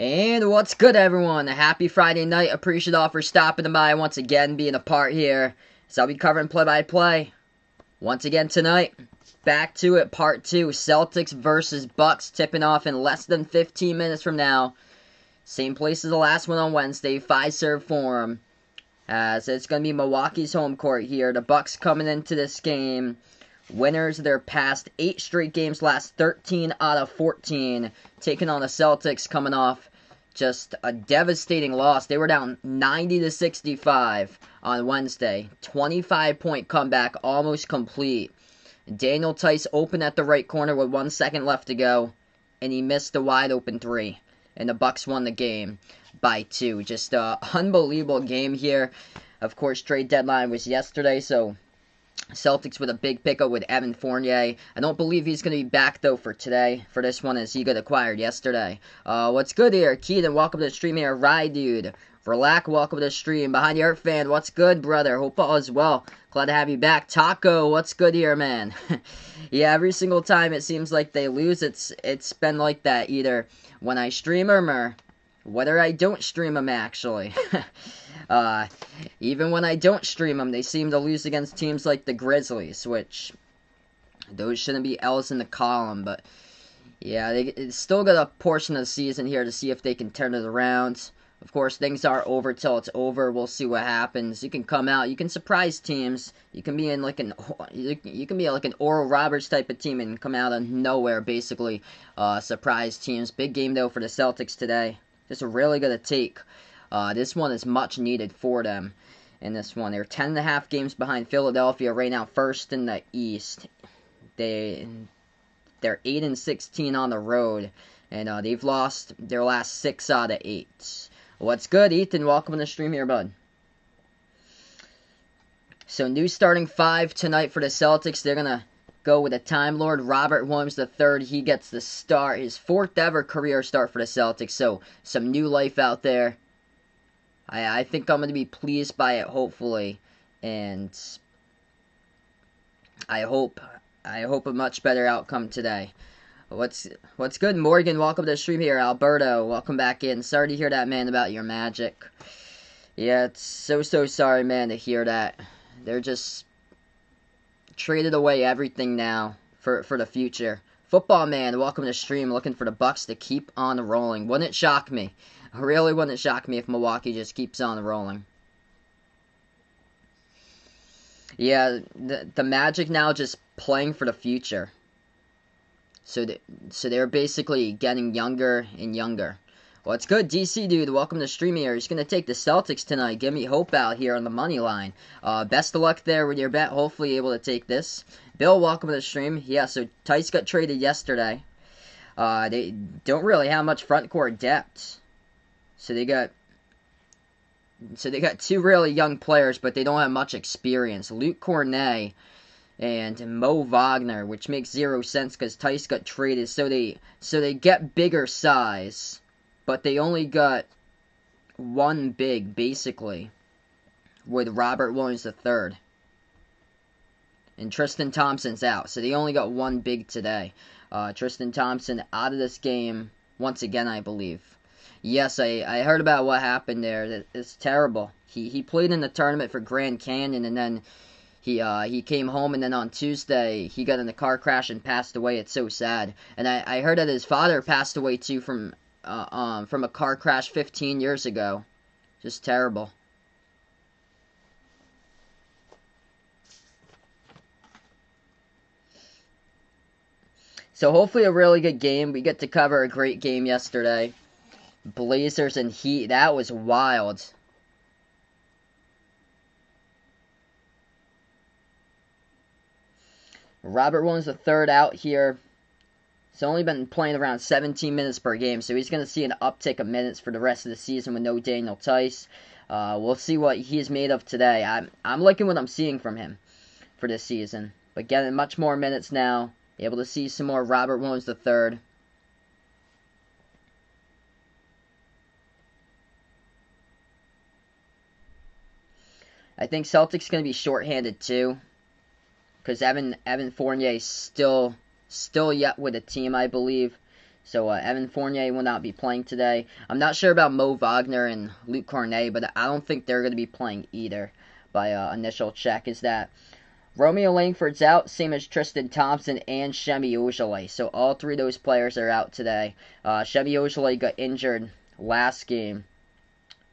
And what's good, everyone? Happy Friday night. Appreciate all for stopping by once again, being a part here. So I'll be covering play-by-play once again tonight. Back to it, part 2. Celtics versus Bucks, tipping off in less than 15 minutes from now. Same place as the last one on Wednesday, Fiserv Forum. As it's going to be Milwaukee's home court here. The Bucks coming into this game winners of their past 8 straight games, last 13 out of 14, taking on the Celtics, coming off just a devastating loss. They were down 90-65 on Wednesday. 25-point comeback, almost complete. Daniel Tice opened at the right corner with 1 second left to go, and he missed a wide open 3. And the Bucks won the game by 2. Just an unbelievable game here. Of course, trade deadline was yesterday, so Celtics with a big pickup with Evan Fournier. I don't believe he's going to be back, though, for today, for this one, as he got acquired yesterday. What's good here? Keaton, welcome to the stream here. Ride, dude. Verlac, welcome to the stream. Behind the Earth fan, what's good, brother? Hope all is well. Glad to have you back. Taco, what's good here, man? Yeah, every single time it seems like they lose, it's been like that, either when I stream them or whether I don't stream them, actually. Even when I don't stream them, they seem to lose against teams like the Grizzlies, which those shouldn't be L's in the column, but yeah, they still got a portion of the season here to see if they can turn it around. Of course, things are over till it's over. We'll see what happens. You can come out, you can surprise teams. You can be in like you can be like an Oral Roberts type of team and come out of nowhere, basically. Surprise teams. Big game though for the Celtics today. Just really gonna take. This one is much needed for them in this one. They're 10.5 games behind Philadelphia right now, first in the East. They're 8-16 on the road, and they've lost their last 6 out of 8. What's good, Ethan? Welcome to the stream here, bud. So, new starting 5 tonight for the Celtics. They're going to go with a Time Lord, Robert Williams III. He gets the start, his 4th ever career start for the Celtics. So, some new life out there. I think I'm going to be pleased by it, hopefully, and I hope a much better outcome today. What's good, Morgan? Welcome to the stream here. Alberto, welcome back in. Sorry to hear that, man, about your Magic. Yeah, it's so sorry, man, to hear that. They're just traded away everything now for the future. Football man, welcome to the stream. Looking for the Bucks to keep on rolling. Wouldn't it shock me? Really wouldn't shock me if Milwaukee just keeps on rolling. Yeah, the Magic now just playing for the future. So they're basically getting younger and younger. Well, it's good, DC dude. Welcome to the stream here. He's gonna take the Celtics tonight. Give me hope out here on the money line. Best of luck there with your bet. Hopefully able to take this. Bill, welcome to the stream. Yeah, so Tice got traded yesterday. They don't really have much front court depth. So they got 2 really young players, but they don't have much experience. Luke Cornet and Mo Wagner, which makes 0 sense because Tice got traded. So they get bigger size, but they only got 1 big, basically, with Robert Williams III. And Tristan Thompson's out, so they only got 1 big today. Tristan Thompson out of this game once again, I believe. Yes, I heard about what happened there. It's terrible. He played in the tournament for Grand Canyon, and then he came home, and then on Tuesday he got in a car crash and passed away. It's so sad. And I heard that his father passed away too from a car crash 15 years ago. Just terrible. So hopefully a really good game. We get to cover a great game yesterday. Blazers and Heat, that was wild. Robert Williams III out here. He's only been playing around 17 minutes per game, so he's going to see an uptick of minutes for the rest of the season with no Daniel Tice. We'll see what he's made of today. I'm liking what I'm seeing from him for this season. But getting much more minutes now. Able to see some more Robert Williams III. I think Celtics going to be shorthanded too, because Evan Fournier still yet with the team, I believe. So Evan Fournier will not be playing today. I'm not sure about Mo Wagner and Luke Cornet, but I don't think they're going to be playing either by initial check. Is that Romeo Langford's out, same as Tristan Thompson and Shemi Ojeleye. So all three of those players are out today. Shemi Ojeleye got injured last game,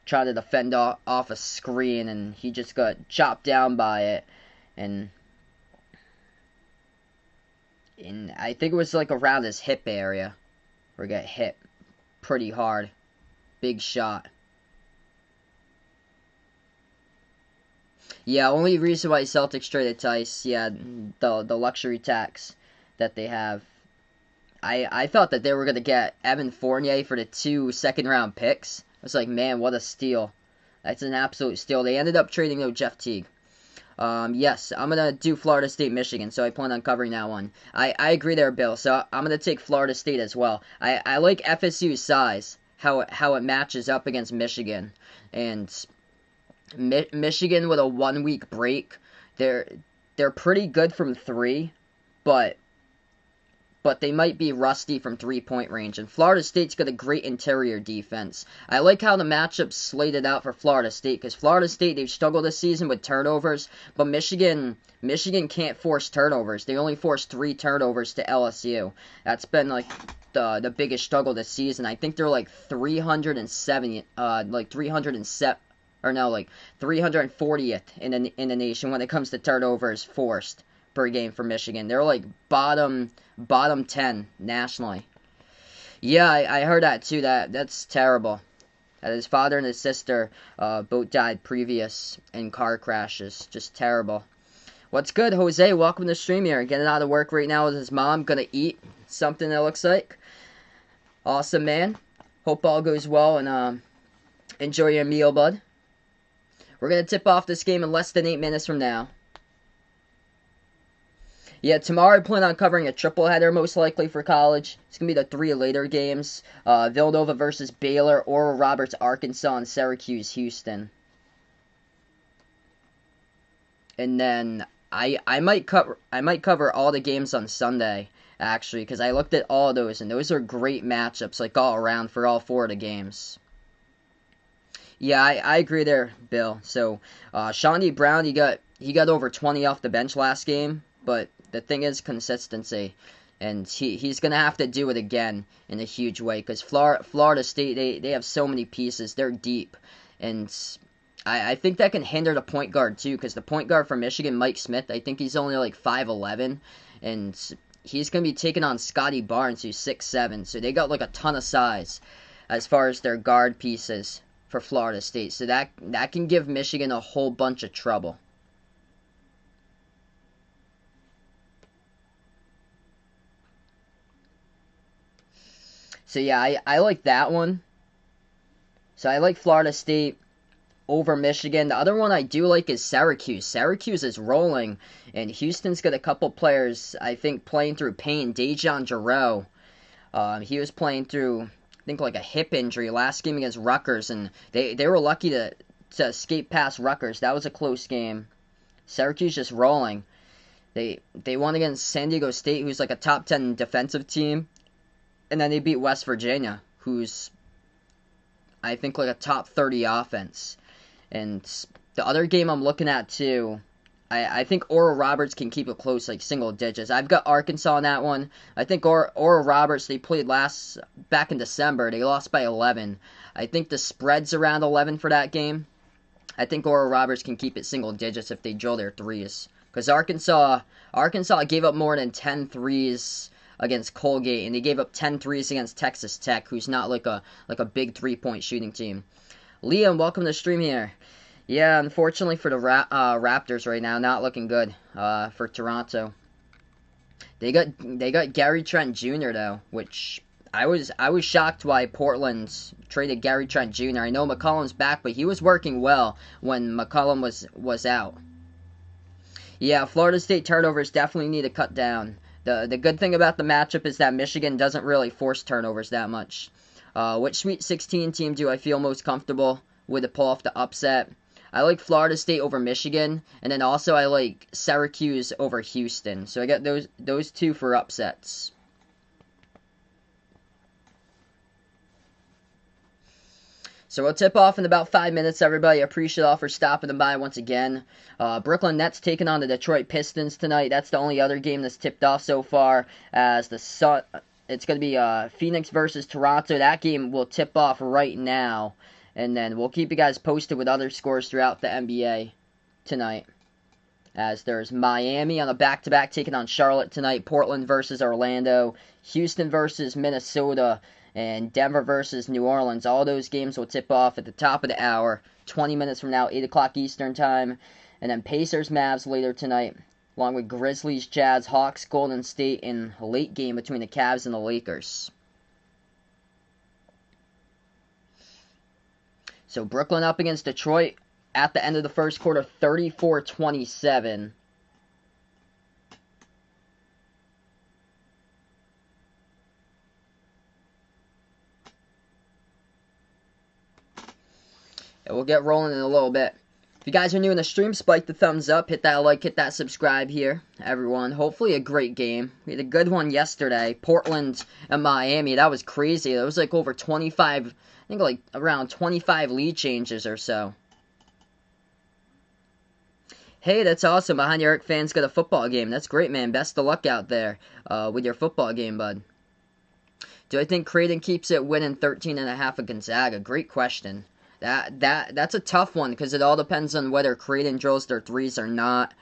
trying to defend off a screen, and he just got chopped down by it. And I think it was like around his hip area, where he got hit pretty hard. Big shot. Yeah, only reason why Celtics traded Tice, yeah, the luxury tax that they have. I thought that they were going to get Evan Fournier for the 2 second-round picks. I was like, man, what a steal. That's an absolute steal. They ended up trading, though, Jeff Teague. Yes, I'm going to do Florida State, Michigan, so I plan on covering that one. I agree there, Bill, so I'm going to take Florida State as well. I like FSU's size, how it matches up against Michigan. And Michigan with a 1 week break, they're pretty good from 3, but they might be rusty from 3-point range. And Florida State's got a great interior defense. I like how the matchup's slated out for Florida State, because Florida State, they've struggled this season with turnovers, but Michigan can't force turnovers. They only forced 3 turnovers to LSU. That's been like the biggest struggle this season. I think they're like 370, like 307. Or no, like 340th in the nation when it comes to turnovers forced per game for Michigan. They're like bottom 10 nationally. Yeah, I heard that too. That's terrible. That his father and his sister both died previous in car crashes. Just terrible. What's good, Jose? Welcome to the stream here. Getting out of work right now with his mom. Gonna eat something, it looks like. Awesome, man. Hope all goes well, and enjoy your meal, bud. We're going to tip off this game in less than 8 minutes from now. Yeah, tomorrow I plan on covering a triple header, most likely, for college. It's going to be the 3 later games. Villanova versus Baylor, Oral Roberts, Arkansas, and Syracuse, Houston. And then I might cover all the games on Sunday, actually, because I looked at all of those, and those are great matchups, like all around, for all 4 of the games. Yeah, I agree there, Bill. So, Shawnee Brown, he got over 20 off the bench last game, but the thing is consistency, and he's gonna have to do it again in a huge way, because Florida State, they have so many pieces, they're deep, and I think that can hinder the point guard too, because the point guard for Michigan, Mike Smith, I think he's only like 5'11", and he's gonna be taking on Scotty Barnes, who's 6'7", so they got like a ton of size as far as their guard pieces for Florida State. So that can give Michigan a whole bunch of trouble. So yeah, I like that one. So I like Florida State over Michigan. The other one I do like is Syracuse. Syracuse is rolling, and Houston's got a couple players, I think, playing through pain. Dejan Jarreau, he was playing through, I think, like a hip injury last game against Rutgers, and they were lucky to escape past Rutgers. That was a close game. Syracuse just rolling. They won against San Diego State, who's like a top 10 defensive team, and then they beat West Virginia, who's, I think, like a top 30 offense. And the other game I'm looking at too, I think Oral Roberts can keep it close, like single digits. I've got Arkansas on that one. I think Oral Roberts, they played back in December. They lost by 11. I think the spread's around 11 for that game. I think Oral Roberts can keep it single digits if they drill their threes. Because Arkansas gave up more than 10 threes against Colgate, and they gave up 10 threes against Texas Tech, who's not like a big 3-point shooting team. Liam, welcome to the stream here. Yeah, unfortunately for the Raptors right now, not looking good for Toronto. They got Gary Trent Jr. though, which I was shocked why Portland traded Gary Trent Jr. I know McCollum's back, but he was working well when McCollum was out. Yeah, Florida State turnovers definitely need to cut down. The good thing about the matchup is that Michigan doesn't really force turnovers that much. Which Sweet 16 team do I feel most comfortable with to pull off the upset? I like Florida State over Michigan, and then also I like Syracuse over Houston. So I got those two for upsets. So we'll tip off in about 5 minutes, everybody. I appreciate all for stopping by once again. Brooklyn Nets taking on the Detroit Pistons tonight. That's the only other game that's tipped off so far. As the Sun, it's going to be Phoenix versus Toronto. That game will tip off right now. And then we'll keep you guys posted with other scores throughout the NBA tonight. As there's Miami on a back-to-back taking on Charlotte tonight. Portland versus Orlando. Houston versus Minnesota. And Denver versus New Orleans. All those games will tip off at the top of the hour. 20 minutes from now, 8 o'clock Eastern Time. And then Pacers, Mavs later tonight. Along with Grizzlies, Jazz, Hawks, Golden State. And a late game between the Cavs and the Lakers. So Brooklyn up against Detroit at the end of the first quarter, 34-27. And we'll get rolling in a little bit. If you guys are new in the stream, spike the thumbs up, hit that like, hit that subscribe here, everyone. Hopefully a great game. We had a good one yesterday. Portland and Miami, that was crazy. That was like over 25, I think like around 25 lead changes or so. Hey, that's awesome. Behind Eric fans got a football game. That's great, man. Best of luck out there with your football game, bud. Do I think Creighton keeps it winning 13.5 at Gonzaga? Great question. That's a tough one because it all depends on whether Creighton drills their threes or not.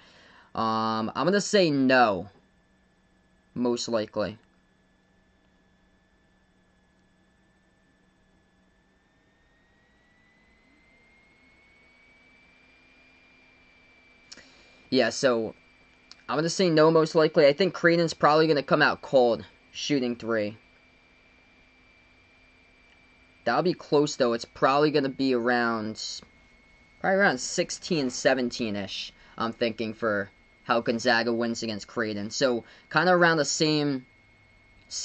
I'm going to say no. Most likely. Yeah, so I'm going to say no most likely. I think Creighton's probably going to come out cold shooting three. That'll be close, though. It's probably going to be around 16, 17-ish, I'm thinking, for how Gonzaga wins against Creighton. So, kind of around the same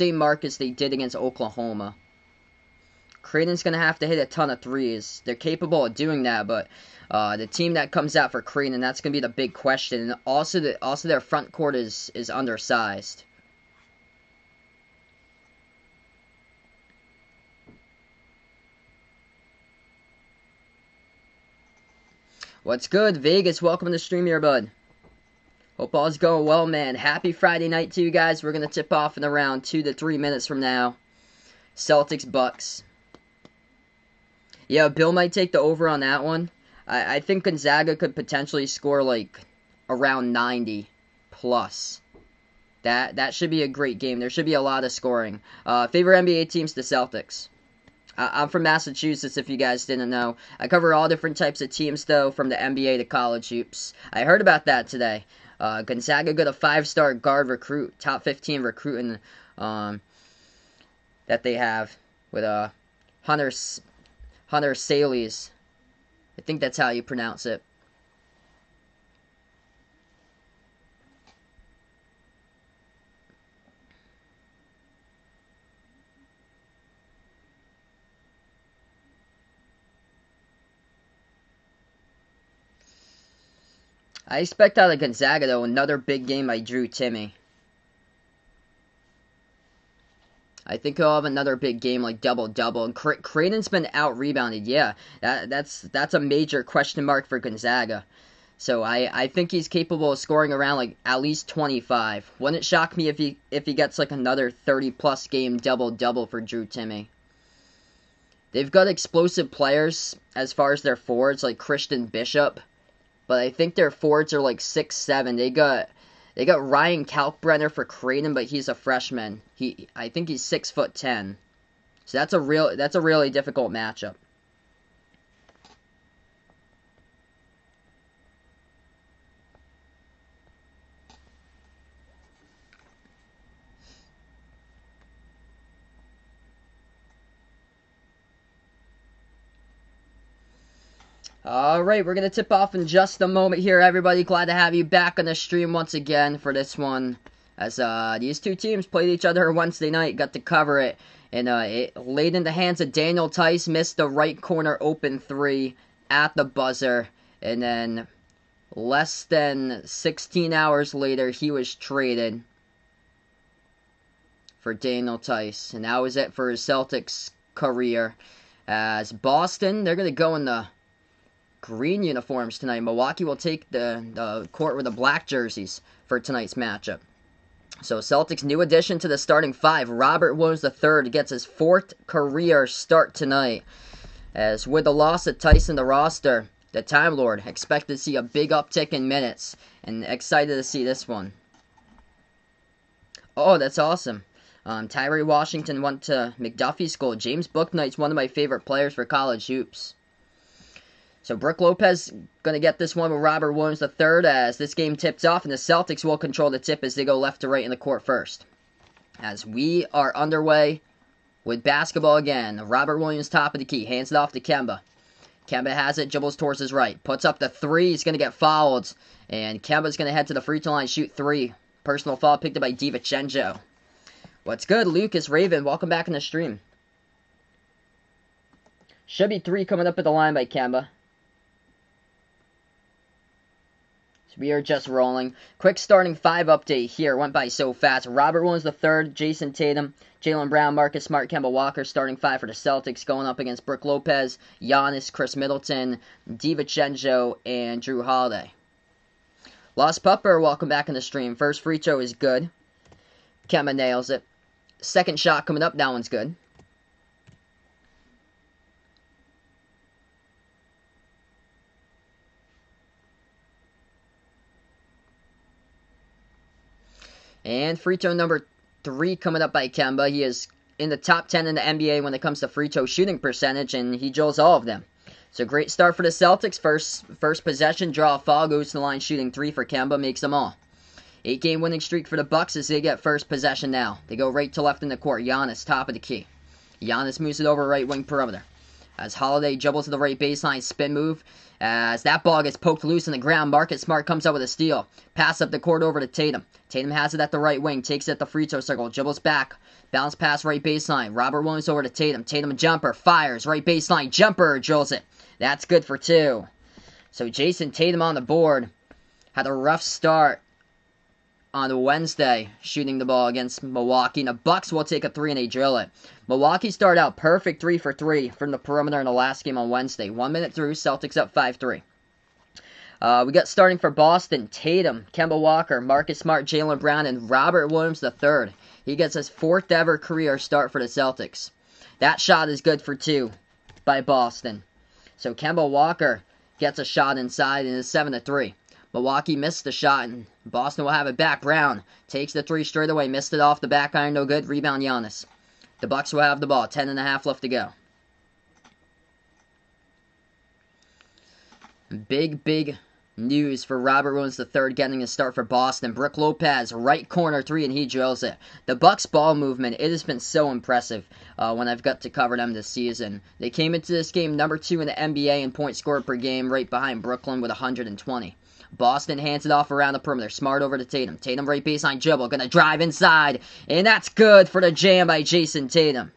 mark as they did against Oklahoma. Creighton's going to have to hit a ton of threes. They're capable of doing that, but the team that comes out for Creighton, that's going to be the big question. And also their front court is undersized. What's good, Vegas? Welcome to the stream here, bud. Hope all's going well, man. Happy Friday night to you guys. We're going to tip off in around 2 to 3 minutes from now. Celtics, Bucks. Yeah, Bill might take the over on that one. I think Gonzaga could potentially score like around 90 plus. That should be a great game. There should be a lot of scoring. Favorite NBA teams, the Celtics. I'm from Massachusetts, if you guys didn't know. I cover all different types of teams, though, from the NBA to college hoops. I heard about that today. Gonzaga got a 5-star guard recruit, top 15 recruiting that they have with Hunter Salies. I think that's how you pronounce it. I expect out of Gonzaga, though, another big game by Drew Timme. I think he'll have another big game, like double-double. And Creighton's been out-rebounded. Yeah, that's a major question mark for Gonzaga. So I think he's capable of scoring around like at least 25. Wouldn't shock me if he gets like another 30-plus game double-double for Drew Timme. They've got explosive players as far as their forwards, like Christian Bishop. But I think their forwards are like 6'7". They got Ryan Kalkbrenner for Creighton, but he's a freshman. I think he's 6'10". So that's a really difficult matchup. Alright, we're going to tip off in just a moment here, everybody. Glad to have you back on the stream once again for this one. As these two teams played each other Wednesday night, got to cover it. And it laid in the hands of Daniel Tice, missed the right corner open three at the buzzer. And then less than 16 hours later, he was traded for Daniel Tice. And that was it for his Celtics career. As Boston, they're going to go in the green uniforms tonight. Milwaukee will take the court with the black jerseys for tonight's matchup. So Celtics' new addition to the starting five, Robert Williams III, gets his 4th career start tonight. As with the loss of Tyson the roster, the Time Lord expected to see a big uptick in minutes, and excited to see this one. Oh, that's awesome. Tyree Washington went to McDuffie School. James Bouknight's one of my favorite players for college hoops. So Brook Lopez going to get this one with Robert Williams III as this game tips off, and the Celtics will control the tip as they go left to right in the court first. As we are underway with basketball again, Robert Williams top of the key, hands it off to Kemba. Kemba has it, dribbles towards his right, puts up the 3, he's going to get fouled, and Kemba's going to head to the free throw line, shoot 3. Personal foul picked up by DiVincenzo. What's good, Lucas Raven? Welcome back in the stream. Should be 3 coming up at the line by Kemba. So we are just rolling. Quick starting 5 update here. Went by so fast. Robert Williams III, Jason Tatum, Jaylen Brown, Marcus Smart, Kemba Walker starting 5 for the Celtics, going up against Brook Lopez, Giannis, Chris Middleton, DiVincenzo, and Drew Holiday. Lost Pupper, welcome back in the stream. First free throw is good. Kemba nails it. Second shot coming up, that one's good. And free throw number 3 coming up by Kemba. He is in the top 10 in the NBA when it comes to free throw shooting percentage, and he drills all of them. So great start for the Celtics. First possession, draw a foul, goes to the line shooting 3 for Kemba, makes them all. 8-game winning streak for the Bucks as they get first possession now. They go right to left in the court. Giannis, top of the key. Giannis moves it over right wing perimeter. As Holiday dribbles to the right baseline, spin move. As that ball gets poked loose on the ground, Marcus Smart comes up with a steal. Pass up the court over to Tatum. Tatum has it at the right wing, takes it at the free throw circle, dribbles back. Bounce pass right baseline. Robert Williams over to Tatum. Tatum jumper, fires, right baseline, jumper, drills it. That's good for 2. So Jason Tatum on the board. Had a rough start on Wednesday shooting the ball against Milwaukee. And the Bucks will take a 3 and they drill it. Milwaukee started out perfect 3 for 3 from the perimeter in the last game on Wednesday. 1 minute through, Celtics up 5-3. We got starting for Boston, Tatum, Kemba Walker, Marcus Smart, Jaylen Brown, and Robert Williams III. He gets his 4th ever career start for the Celtics. That shot is good for 2 by Boston. So Kemba Walker gets a shot inside and is 7-3. Milwaukee missed the shot and Boston will have it back. Brown takes the 3 straight away, missed it off the back iron, no good. Rebound Giannis. The Bucks will have the ball, 10.5 left to go. Big news for Robert Williams III getting a start for Boston. Brook Lopez, right corner 3, and he drills it. The Bucks ball movement, it has been so impressive when I've got to cover them this season. They came into this game number 2 in the NBA in points scored per game, right behind Brooklyn with 120. Boston hands it off around the perimeter. Smart over to Tatum. Tatum right baseline dribble. Gonna drive inside. And that's good for the jam by Jason Tatum.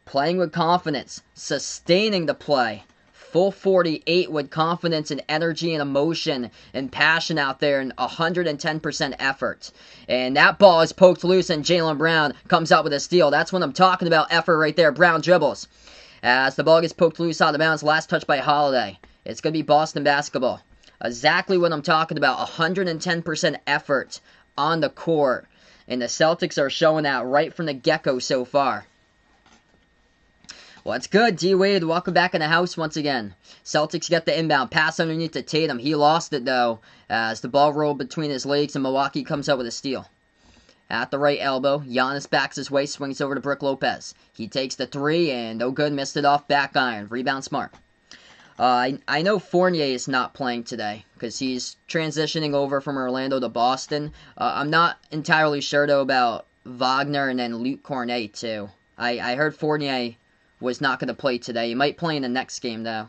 Playing with confidence. Sustaining the play. Full 48 with confidence and energy and emotion and passion out there and 110% effort. And that ball is poked loose and Jaylen Brown comes out with a steal. That's what I'm talking about, effort right there. Brown dribbles. As the ball gets poked loose out of bounds, last touch by Holiday. It's going to be Boston basketball. Exactly what I'm talking about. 110% effort on the court. And the Celtics are showing that right from the get-go so far. What's good, D-Wade? Welcome back in the house once again. Celtics get the inbound. Pass underneath to Tatum. He lost it, though, as the ball rolled between his legs, and Milwaukee comes out with a steal. At the right elbow, Giannis backs his way, swings over to Brook Lopez. He takes the 3, and no good, missed it off back iron. Rebound Smart. I know Fournier is not playing today because he's transitioning over from Orlando to Boston. I'm not entirely sure, though, about Wagner and then Luke Cornet, too. I heard Fournier was not going to play today. He might play in the next game, though.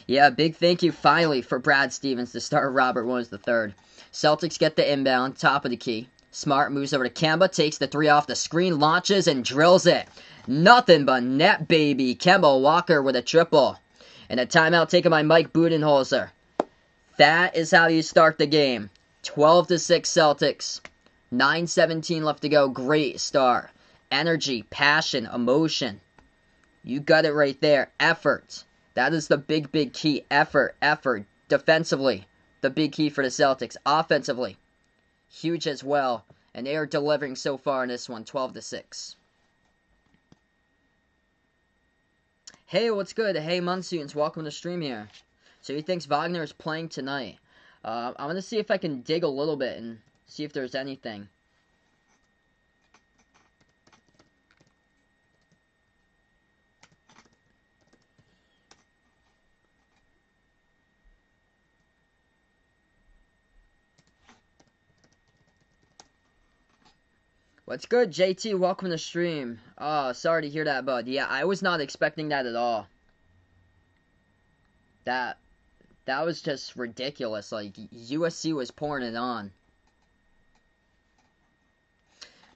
Yeah, big thank you, finally, for Brad Stevens to start Robert Williams III. Celtics get the inbound, top of the key. Smart moves over to Kemba, takes the 3 off the screen, launches, and drills it. Nothing but net, baby. Kemba Walker with a triple. And a timeout taken by Mike Budenholzer. That is how you start the game. 12-6 Celtics. 9:17 left to go. Great start. Energy, passion, emotion. You got it right there. Effort. That is the big, big key. Effort. Defensively, the big key for the Celtics. Offensively, huge as well. And they are delivering so far in this one, 12-6. Hey, what's good? Hey, Monsoons, welcome to the stream here. So he thinks Wagner is playing tonight. I'm going to see if I can dig a little bit and see if there's anything. What's good, JT? Welcome to the stream. Oh, sorry to hear that, bud. Yeah, I was not expecting that at all. That was just ridiculous. Like, USC was pouring it on.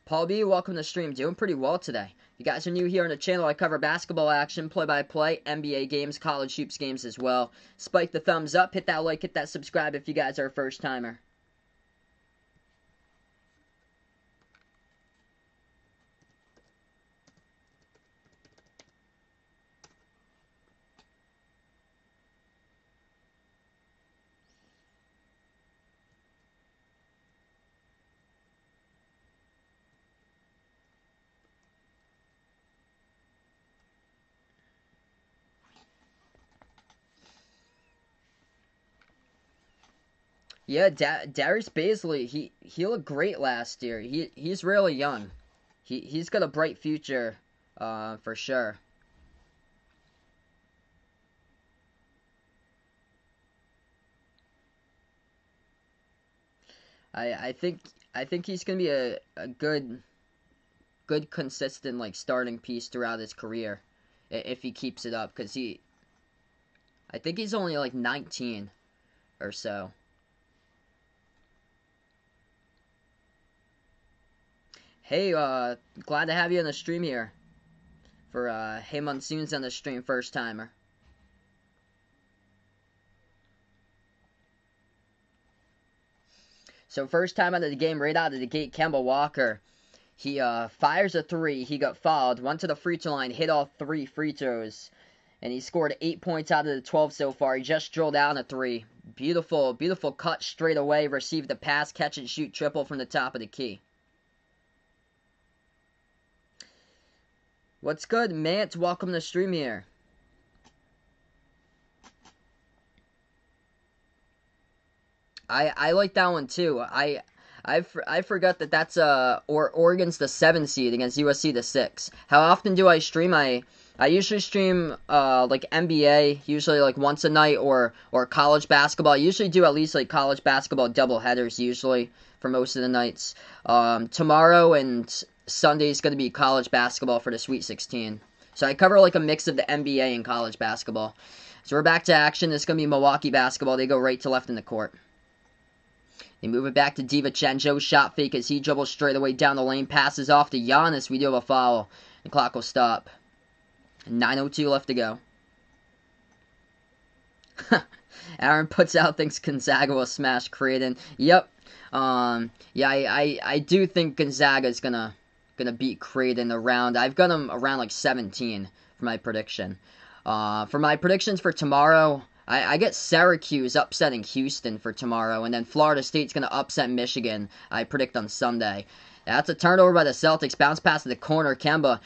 Paul B, welcome to the stream. Doing pretty well today. If you guys are new here on the channel, I cover basketball action, play-by-play, NBA games, college hoops games as well. Spike the thumbs up, hit that like, hit that subscribe if you guys are a first-timer. Yeah, Darius Baisley, he looked great last year. He's really young. He's got a bright future, for sure. I think he's gonna be a good consistent like starting piece throughout his career if he keeps it up, because I think he's only like 19 or so. Hey, glad to have you on the stream here. For, Hey Monsoon's on the stream, first timer. So, first time out of the game, right out of the gate, Kemba Walker. He, fires a three. He got fouled, went to the free throw line, hit all 3 free throws. And he scored 8 points out of the 12 so far. He just drilled down a 3. Beautiful, beautiful cut straight away. Received the pass, catch and shoot triple from the top of the key. What's good, Mance? Welcome to the stream here. I like that one too. I forgot that that's Oregon's the 7 seed against USC the 6. How often do I stream? I usually stream like NBA, usually like once a night, or college basketball. I usually do at least like college basketball double headers usually for most of the nights. Tomorrow and Sunday is going to be college basketball for the Sweet 16. So I cover like a mix of the NBA and college basketball. So we're back to action. It's going to be Milwaukee basketball. They go right to left in the court. They move it back to DiVincenzo. Shot fake as he dribbles straight away down the lane. Passes off to Giannis. We do have a foul. The clock will stop. 9:02 left to go. Aaron puts out, thinks Gonzaga will smash Creighton. Yep. Yeah, I do think Gonzaga is gonna beat Creighton around. I've got them around like 17 for my prediction. For my predictions for tomorrow, I get Syracuse upsetting Houston for tomorrow, and then Florida State's gonna upset Michigan. I predict on Sunday. That's a turnover by the Celtics. Bounce pass to the corner. Kemba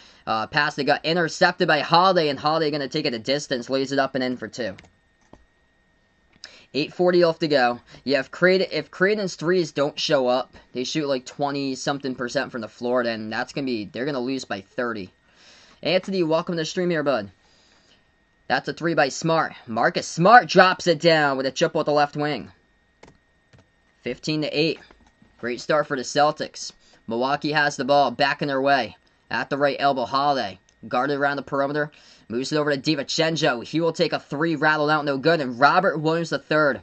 pass that got intercepted by Holiday, and Holiday going to take it a distance. Lays it up and in for 2. 8:40 left to go. Yeah, if Creighton's threes don't show up, they shoot like 20-something% from the floor, then they're going to lose by 30. Anthony, welcome to the stream here, bud. That's a 3 by Smart. Marcus Smart drops it down with a triple at the left wing. 15-8. Great start for the Celtics. Milwaukee has the ball, back in their way. At the right elbow, Holiday. Guarded around the perimeter. Moves it over to DiVincenzo. He will take a 3, rattled out, no good. And Robert Williams III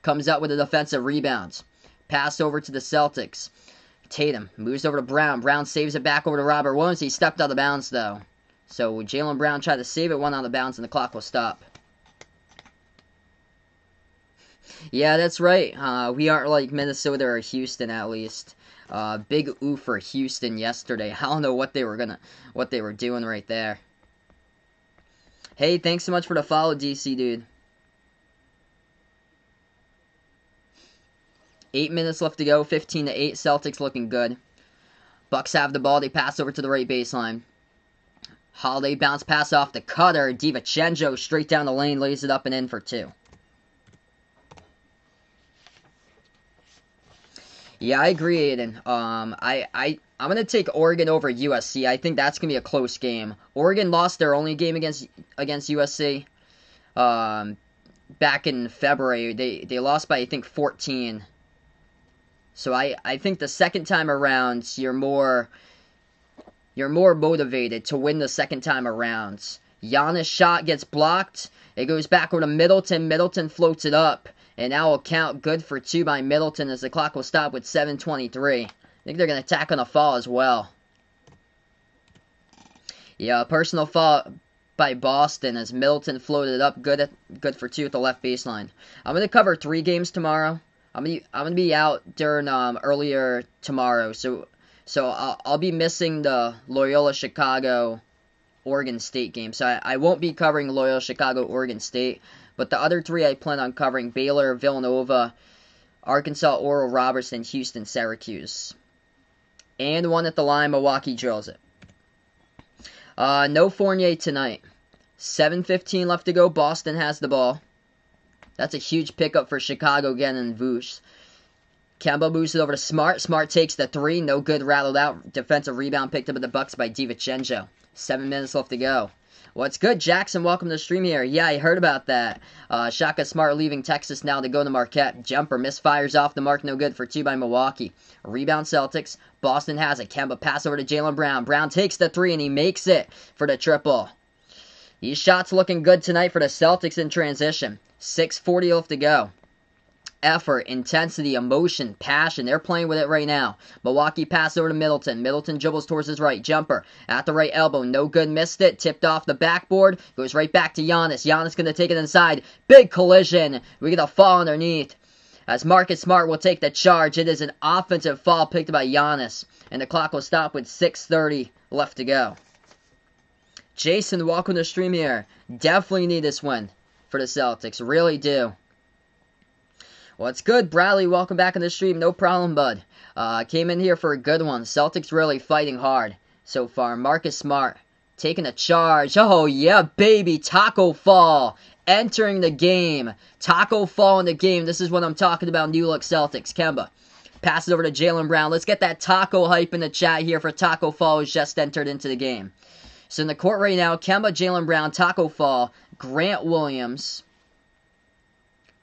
comes out with a defensive rebound. Pass over to the Celtics. Tatum moves over to Brown. Brown saves it back over to Robert Williams. He stepped out of bounds, though. So Jaylen Brown tried to save it, one out of bounds, and the clock will stop. Yeah, that's right. We aren't like Minnesota or Houston, at least. Big oof for Houston yesterday. I don't know what they were doing right there. Hey, thanks so much for the follow, DC dude. 8 minutes left to go, 15-8. Celtics looking good. Bucks have the ball. They pass over to the right baseline. Holiday bounce pass off the cutter. DiVincenzo straight down the lane, lays it up and in for 2. Yeah, I agree, Aiden. I'm gonna take Oregon over USC. I think that's gonna be a close game. Oregon lost their only game against USC. Back in February, they lost by I think 14. So I think the second time around, you're more motivated to win the second time around. Giannis' shot gets blocked. It goes back over to Middleton. Middleton floats it up. And now will count good for 2 by Middleton as the clock will stop with 7:23. I think they're going to attack on a foul as well. Yeah, a personal foul by Boston as Middleton floated it up good for 2 at the left baseline. I'm going to cover 3 games tomorrow. I'm gonna be out during earlier tomorrow, so I'll be missing the Loyola Chicago Oregon State game. So I won't be covering Loyola Chicago Oregon State, but the other 3 I plan on covering: Baylor, Villanova, Arkansas, Oral Roberts, and Houston, Syracuse. And 1 at the line, Milwaukee drills it. No Fournier tonight. 7:15 left to go. Boston has the ball. That's a huge pickup for Chicago again in Vooch. Kemba moves it over to Smart. Smart takes the 3. No good, rattled out. Defensive rebound picked up at the Bucks by DiVincenzo. 7 minutes left to go. What's good, Jackson? Welcome to the stream here. Yeah, I heard about that. Shaka Smart leaving Texas now to go to Marquette. Jumper misfires off the mark. No good for 2 by Milwaukee. Rebound Celtics. Boston has it. Kemba pass over to Jaylen Brown. Brown takes the 3 and he makes it for the triple. These shots looking good tonight for the Celtics in transition. 6:40 left to go. Effort, intensity, emotion, passion. They're playing with it right now. Milwaukee pass over to Middleton. Middleton dribbles towards his right. Jumper at the right elbow. No good. Missed it. Tipped off the backboard. Goes right back to Giannis. Giannis going to take it inside. Big collision. We get a fall underneath. As Marcus Smart will take the charge. It is an offensive foul picked by Giannis. And the clock will stop with 6:30 left to go. Jason, welcome to the stream here. Definitely need this win for the Celtics. Really do. What's good, Bradley? Welcome back on the stream. No problem, bud. Came in here for a good one. Celtics really fighting hard so far. Marcus Smart taking a charge. Oh, yeah, baby. Taco Fall entering the game. Taco Fall in the game. This is what I'm talking about. New look Celtics. Kemba passes over to Jaylen Brown. Let's get that taco hype in the chat here for Taco Fall, who's just entered into the game. So in the court right now, Kemba, Jaylen Brown, Taco Fall, Grant Williams,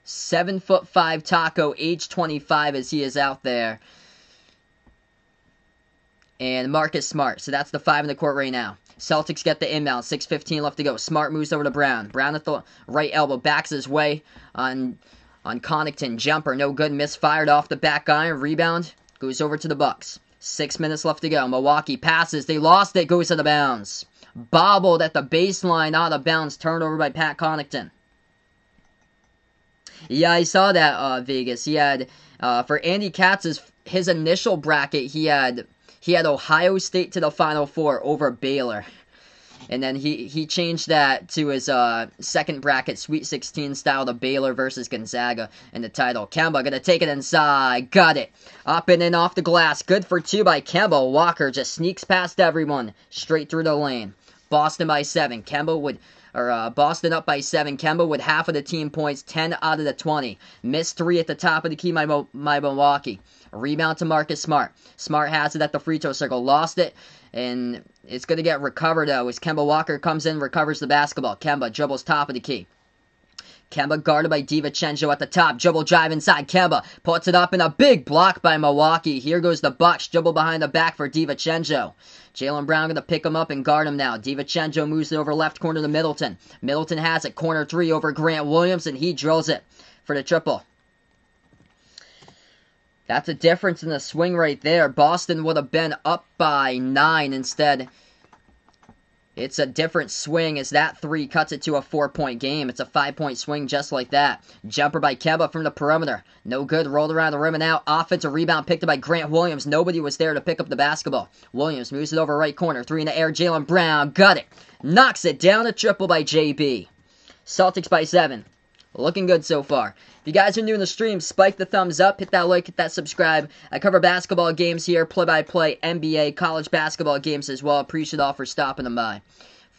7'5" Taco, age 25 as he is out there, and Marcus Smart. So that's the 5 in the court right now. Celtics get the inbound, 6:15 left to go. Smart moves over to Brown. Brown at the right elbow, backs his way on Connaughton. Jumper, no good, misfired off the back iron. Rebound, goes over to the Bucks. 6 minutes left to go. Milwaukee passes, they lost it, goes out of bounds. Bobbled at the baseline, out of bounds, turnover by Pat Connaughton. Yeah, I saw that, Vegas. He had, for Andy Katz's, his initial bracket, he had Ohio State to the Final Four over Baylor. And then he changed that to his second bracket, Sweet 16 style, to Baylor versus Gonzaga in the title. Kemba gonna take it inside. Got it. Up and in off the glass. Good for 2 by Kemba. Walker just sneaks past everyone. Straight through the lane. Boston by 7. Boston up by 7. Kemba with half of the team points, 10 out of the 20. Missed 3 at the top of the key by Milwaukee. Rebound to Marcus Smart. Smart has it at the free throw circle. Lost it, and it's going to get recovered, though, as Kemba Walker comes in, recovers the basketball. Kemba dribbles top of the key. Kemba guarded by DiVincenzo at the top. Dribble drive inside. Kemba puts it up in a big block by Milwaukee. Here goes the Bucks. Dribble behind the back for DiVincenzo. Jaylen Brown going to pick him up and guard him now. DiVincenzo moves it over left corner to Middleton. Middleton has it. Corner 3 over Grant Williams, and he drills it for the triple. That's a difference in the swing right there. Boston would have been up by 9 instead. It's a different swing as that 3 cuts it to a 4-point game. It's a 5-point swing just like that. Jumper by Kemba from the perimeter. No good. Rolled around the rim and out. Offensive rebound picked up by Grant Williams. Nobody was there to pick up the basketball. Williams moves it over right corner. 3 in the air. Jaylen Brown got it. Knocks it down. A triple by JB. Celtics by 7. Looking good so far. If you guys are new in the stream, spike the thumbs up, hit that like, hit that subscribe. I cover basketball games here, play-by-play, NBA, college basketball games as well. Appreciate all for stopping them by.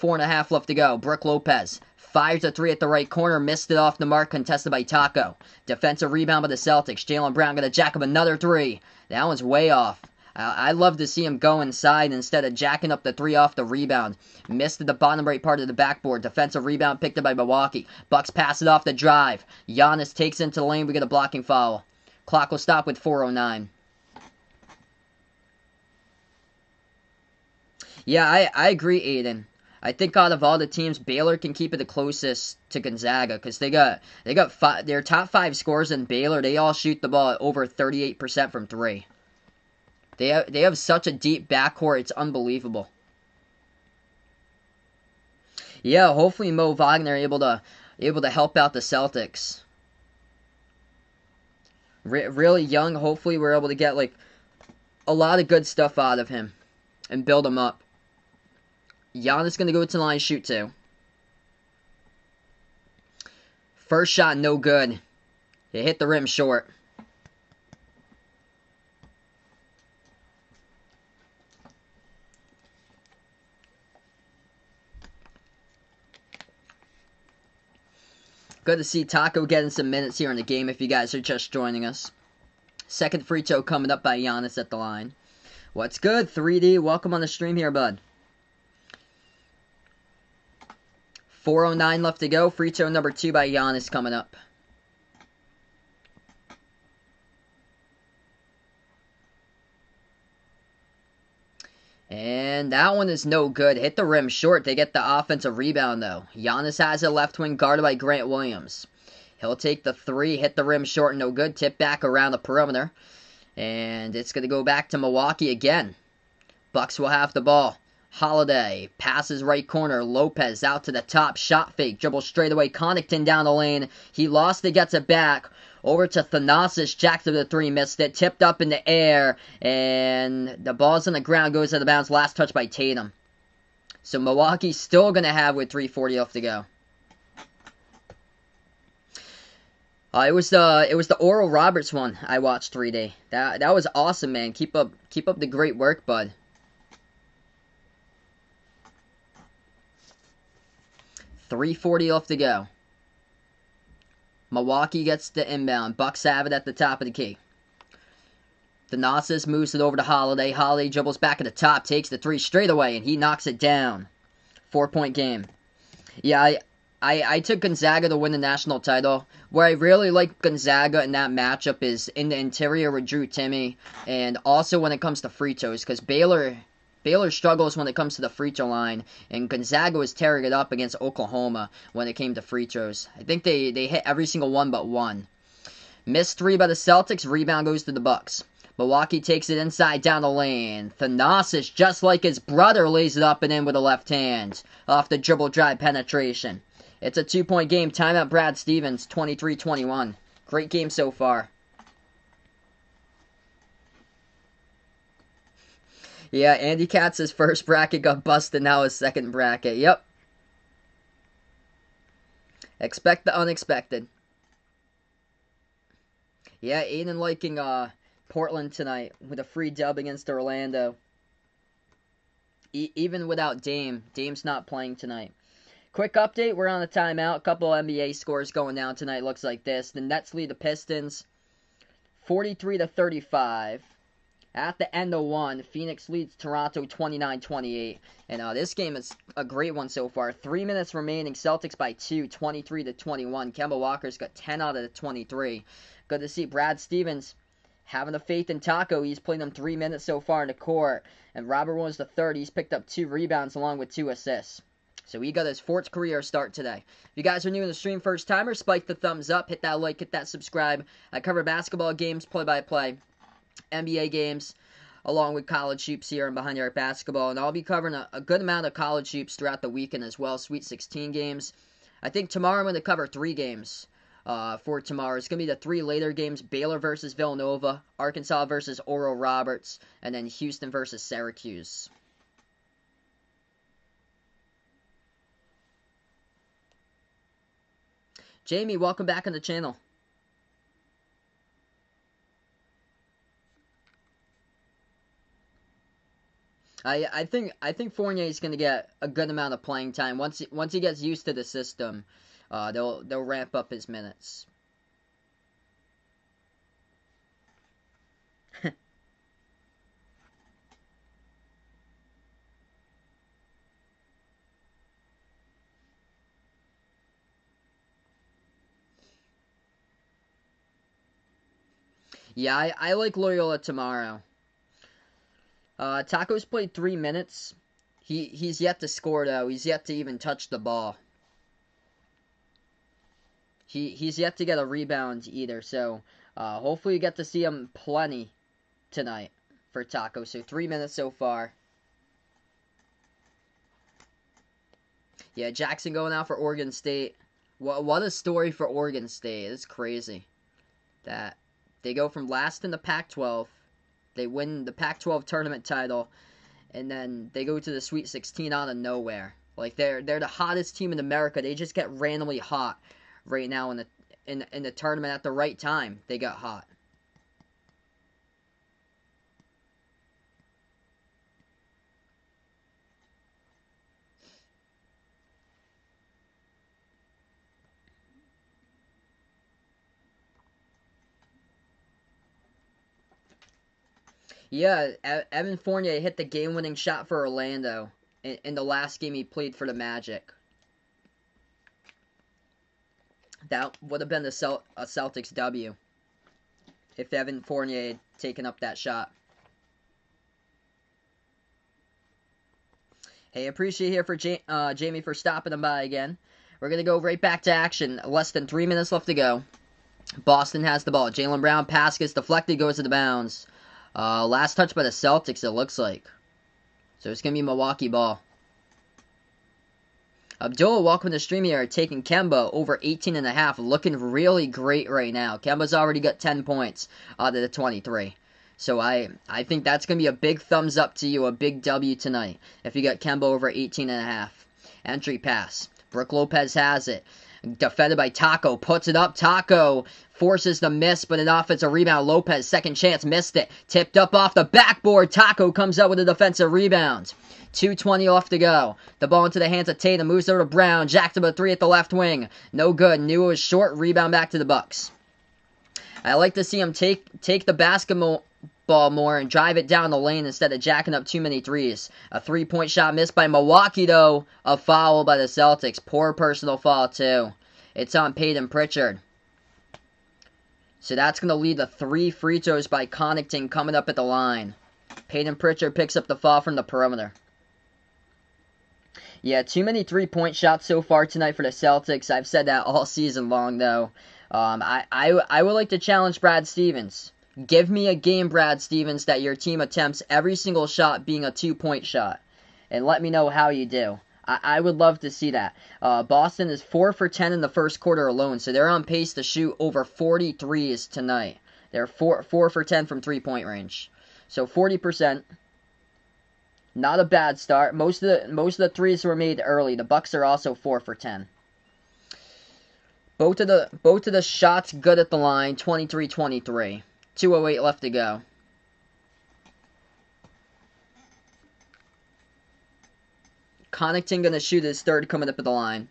4.5 left to go. Brook Lopez fires a 3 at the right corner, missed it off the mark, contested by Taco. Defensive rebound by the Celtics. Jaylen Brown going to jack up another 3. That one's way off. I love to see him go inside instead of jacking up the 3 off the rebound. Missed at the bottom right part of the backboard. Defensive rebound picked up by Milwaukee. Bucks pass it off the drive. Giannis takes into the lane. We get a blocking foul. Clock will stop with 4:09. Yeah, I agree, Aiden. I think out of all the teams, Baylor can keep it the closest to Gonzaga because they got their top 5 scorers in Baylor. They all shoot the ball at over 38% from 3. They have such a deep backcourt, it's unbelievable. Yeah, hopefully Mo Wagner able to help out the Celtics. Really young, hopefully we're able to get like a lot of good stuff out of him and build him up. Giannis gonna go to the line, shoot 2. First shot, no good. It hit the rim short. Good to see Taco getting some minutes here in the game if you guys are just joining us. Second free throw coming up by Giannis at the line. What's good, 3D? Welcome on the stream here, bud. 4:09 left to go. Free throw number 2 by Giannis coming up. And that one is no good. Hit the rim short. They get the offensive rebound, though. Giannis has a left wing guarded by Grant Williams. He'll take the 3, hit the rim short, no good. Tip back around the perimeter. And it's going to go back to Milwaukee again. Bucks will have the ball. Holiday passes right corner. Lopez out to the top. Shot fake. Dribble straight away. Connaughton down the lane. He lost it. Gets it back. Over to Thanasis. Jacked to the 3. Missed it. Tipped up in the air. And the ball's on the ground. Goes out of bounds. Last touch by Tatum. So Milwaukee's still going to have with 3:40 left to go. It was the Oral Roberts one I watched 3D. That was awesome, man. Keep up the great work, bud. 3:40 left to go. Milwaukee gets the inbound. Bucks have it at the top of the key. Thanasis moves it over to Holiday. Holiday dribbles back at the top, takes the 3 straight away, and he knocks it down. 4-point game. Yeah, I took Gonzaga to win the national title. Where I really like Gonzaga in that matchup is in the interior with Drew Timme, and also when it comes to free throws, because Baylor struggles when it comes to the free throw line, and Gonzaga was tearing it up against Oklahoma when it came to free throws. I think they hit every single one but one. Missed 3 by the Celtics. Rebound goes to the Bucks. Milwaukee takes it inside down the lane. Thanasis, just like his brother, lays it up and in with a left hand. Off the dribble drive penetration. It's a 2-point game. Timeout Brad Stevens, 23-21. Great game so far. Yeah, Andy Katz's first bracket got busted, now his second bracket. Yep. Expect the unexpected. Yeah, Aiden liking Portland tonight with a free dub against Orlando. Even without Dame. Dame's not playing tonight. Quick update, we're on a timeout. A couple NBA scores going down tonight. Looks like this. The Nets lead the Pistons 43-35. At the end of 1, Phoenix leads Toronto 29-28. And this game is a great one so far. 3 minutes remaining. Celtics by 2, 23-21. Kemba Walker's got 10 out of the 23. Good to see Brad Stevens having the faith in Taco. He's played him 3 minutes so far in the court. And Robert Williams III, he's picked up 2 rebounds along with 2 assists. So he got his 4th career start today. If you guys are new in the stream, first timer, spike the thumbs up, hit that like, hit that subscribe. I cover basketball games, play-by-play, NBA games, along with college hoops here and Behind the Arc Basketball. And I'll be covering a good amount of college hoops throughout the weekend as well, Sweet 16 games. I think tomorrow I'm going to cover 3 games for tomorrow. It's going to be the 3 later games: Baylor versus Villanova, Arkansas versus Oral Roberts, and then Houston versus Syracuse. Jamie, welcome back on the channel. I think Fournier is going to get a good amount of playing time once he gets used to the system. They'll ramp up his minutes. Yeah, I like Loyola tomorrow. Taco's played 3 minutes. He's yet to score, though. He's yet to even touch the ball. He's yet to get a rebound either. So hopefully you get to see him plenty tonight for Taco. So 3 minutes so far. Yeah, Jackson going out for Oregon State. What a story for Oregon State. It's crazy that they go from last in the Pac-12. They win the Pac-12 tournament title, and then they go to the Sweet 16 out of nowhere. Like they're the hottest team in America. They just get randomly hot right now in the tournament at the right time. They got hot. Yeah, Evan Fournier hit the game-winning shot for Orlando in the last game he played for the Magic. That would have been a Celtics W if Evan Fournier had taken up that shot. Hey, appreciate here for Jamie for stopping by again. We're going to go right back to action. Less than 3 minutes left to go. Boston has the ball. Jaylen Brown pass gets deflected, goes to the bounds. Last touch by the Celtics, it looks like. So it's going to be Milwaukee ball. Abdullah, welcome to the stream here, taking Kemba over 18.5. Looking really great right now. Kemba's already got 10 points out of the 23. So I think that's going to be a big thumbs up to you, a big W tonight, if you got Kemba over 18.5. Entry pass. Brook Lopez has it. Defended by Taco. Puts it up. Taco forces the miss, but an offensive rebound. Lopez, second chance, missed it. Tipped up off the backboard. Taco comes up with a defensive rebound. 2:20 left to go. The ball into the hands of Tatum. Moves over to Brown. Jacked up a 3 at the left wing. No good. Knew it was short. Rebound back to the Bucks. I like to see him take the basketball more and drive it down the lane instead of jacking up too many threes. A 3-point shot missed by Milwaukee, though. A foul by the Celtics. Poor personal foul, too. It's on Peyton Pritchard. So that's going to lead to 3 free throws by Connaughton coming up at the line. Peyton Pritchard picks up the foul from the perimeter. Yeah, too many 3-point shots so far tonight for the Celtics. I've said that all season long, though. I would like to challenge Brad Stevens. Give me a game, Brad Stevens, that your team attempts every single shot being a 2-point shot. And let me know how you do. I would love to see that. Boston is 4 for 10 in the first quarter alone, so they're on pace to shoot over 43s tonight. They're 4 for 10 from 3-point range. So 40%. Not a bad start. Most of the threes were made early. The Bucks are also 4 for 10. Both of the shots good at the line, 23-23. 2:08 left to go. Connaughton going to shoot his third coming up at the line.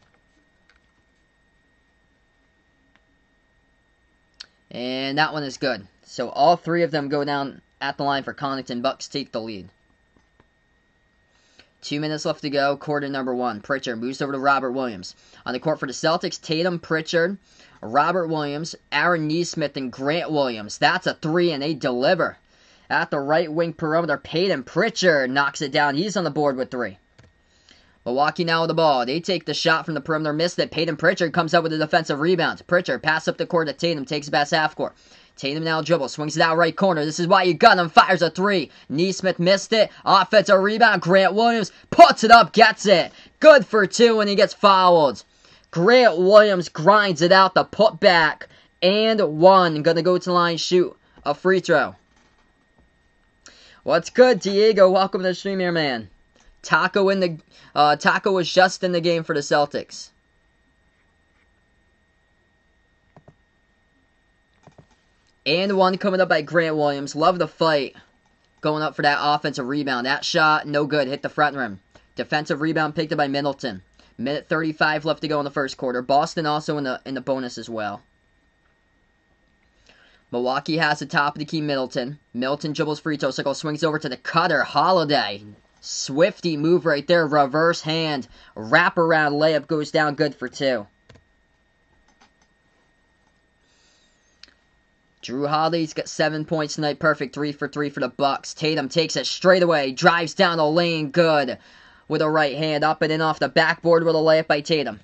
And that one is good. So all 3 of them go down at the line for Connaughton. Bucks take the lead. 2 minutes left to go. Quarter number 1. Pritchard moves over to Robert Williams. On the court for the Celtics, Tatum, Pritchard, Robert Williams, Aaron Nesmith, and Grant Williams. That's a 3, and they deliver. At the right wing perimeter, Peyton Pritchard knocks it down. He's on the board with 3. Milwaukee now with the ball. They take the shot from the perimeter, missed it. Peyton Pritchard comes up with a defensive rebound. Pritchard pass up the court to Tatum, takes it past half court. Tatum now dribbles, swings it out right corner. This is why you got him. Fires a three. Neesmith missed it. Offensive rebound. Grant Williams puts it up, gets it. Good for two, and he gets fouled. Grant Williams grinds it out. The putback and one. Gonna go to the line, shoot a free throw. What's good, Diego? Welcome to the stream here, man. Taco was just in the game for the Celtics. And one coming up by Grant Williams. Love the fight. Going up for that offensive rebound. That shot, no good. Hit the front rim. Defensive rebound picked up by Middleton. Minute 35 left to go in the first quarter. Boston also in the bonus as well. Milwaukee has the top of the key, Middleton. Middleton dribbles free throw circle. Swings over to the cutter. Holiday. Swifty move right there. Reverse hand. Wraparound layup goes down. Good for two. Drew Holiday's got 7 points tonight. Perfect. 3 for 3 for the Bucks. Tatum takes it straight away. Drives down the lane. Good. With a right hand. Up and in off the backboard with a layup by Tatum.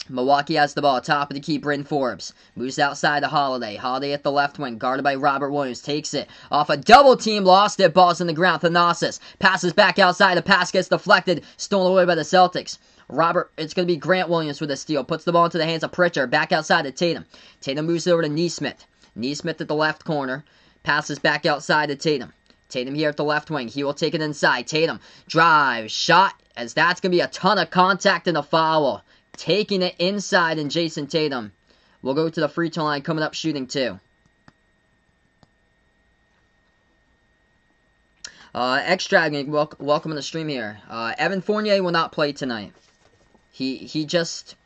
Milwaukee has the ball. Top of the key. Bryn Forbes. Moves outside to Holiday. Holiday at the left wing. Guarded by Robert Williams. Takes it. Off a double team. Lost it. Ball's in the ground. Thanasis. Passes back outside. The pass gets deflected. Stolen away by the Celtics. It's going to be Grant Williams with a steal. Puts the ball into the hands of Pritchard. Back outside to Tatum. Tatum moves it over to Neesmith. Neesmith at the left corner. Passes back outside to Tatum. Tatum here at the left wing. He will take it inside. Tatum. Drive. Shot. As that's going to be a ton of contact and a foul. Taking it inside, and Jason Tatum will go to the free throw line. Coming up shooting two. X-Dragon, welcome to the stream here. Evan Fournier will not play tonight. He just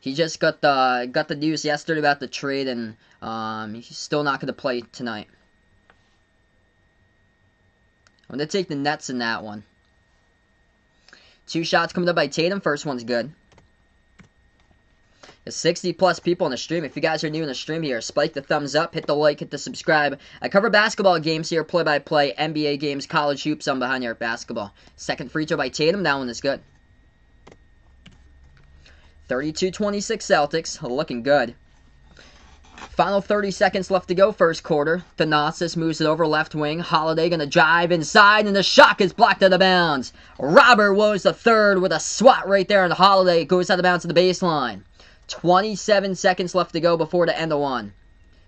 got the news yesterday about the trade, and he's still not going to play tonight. I'm going to take the Nets in that one. 2 shots coming up by Tatum. First one's good. There's 60+ people on the stream. If you guys are new in the stream here, spike the thumbs up, hit the like, hit the subscribe. I cover basketball games here, play-by-play, NBA games, college hoops. I'm behind here at basketball. Second free throw by Tatum. That one is good. 32-26 Celtics. Looking good. Final 30 seconds left to go, first quarter. Thanasis moves it over left wing. Holiday going to drive inside, and the shot is blocked out of bounds. Robert Williams III with a swat right there, and Holiday goes out of bounds to the baseline. 27 seconds left to go before the end of one.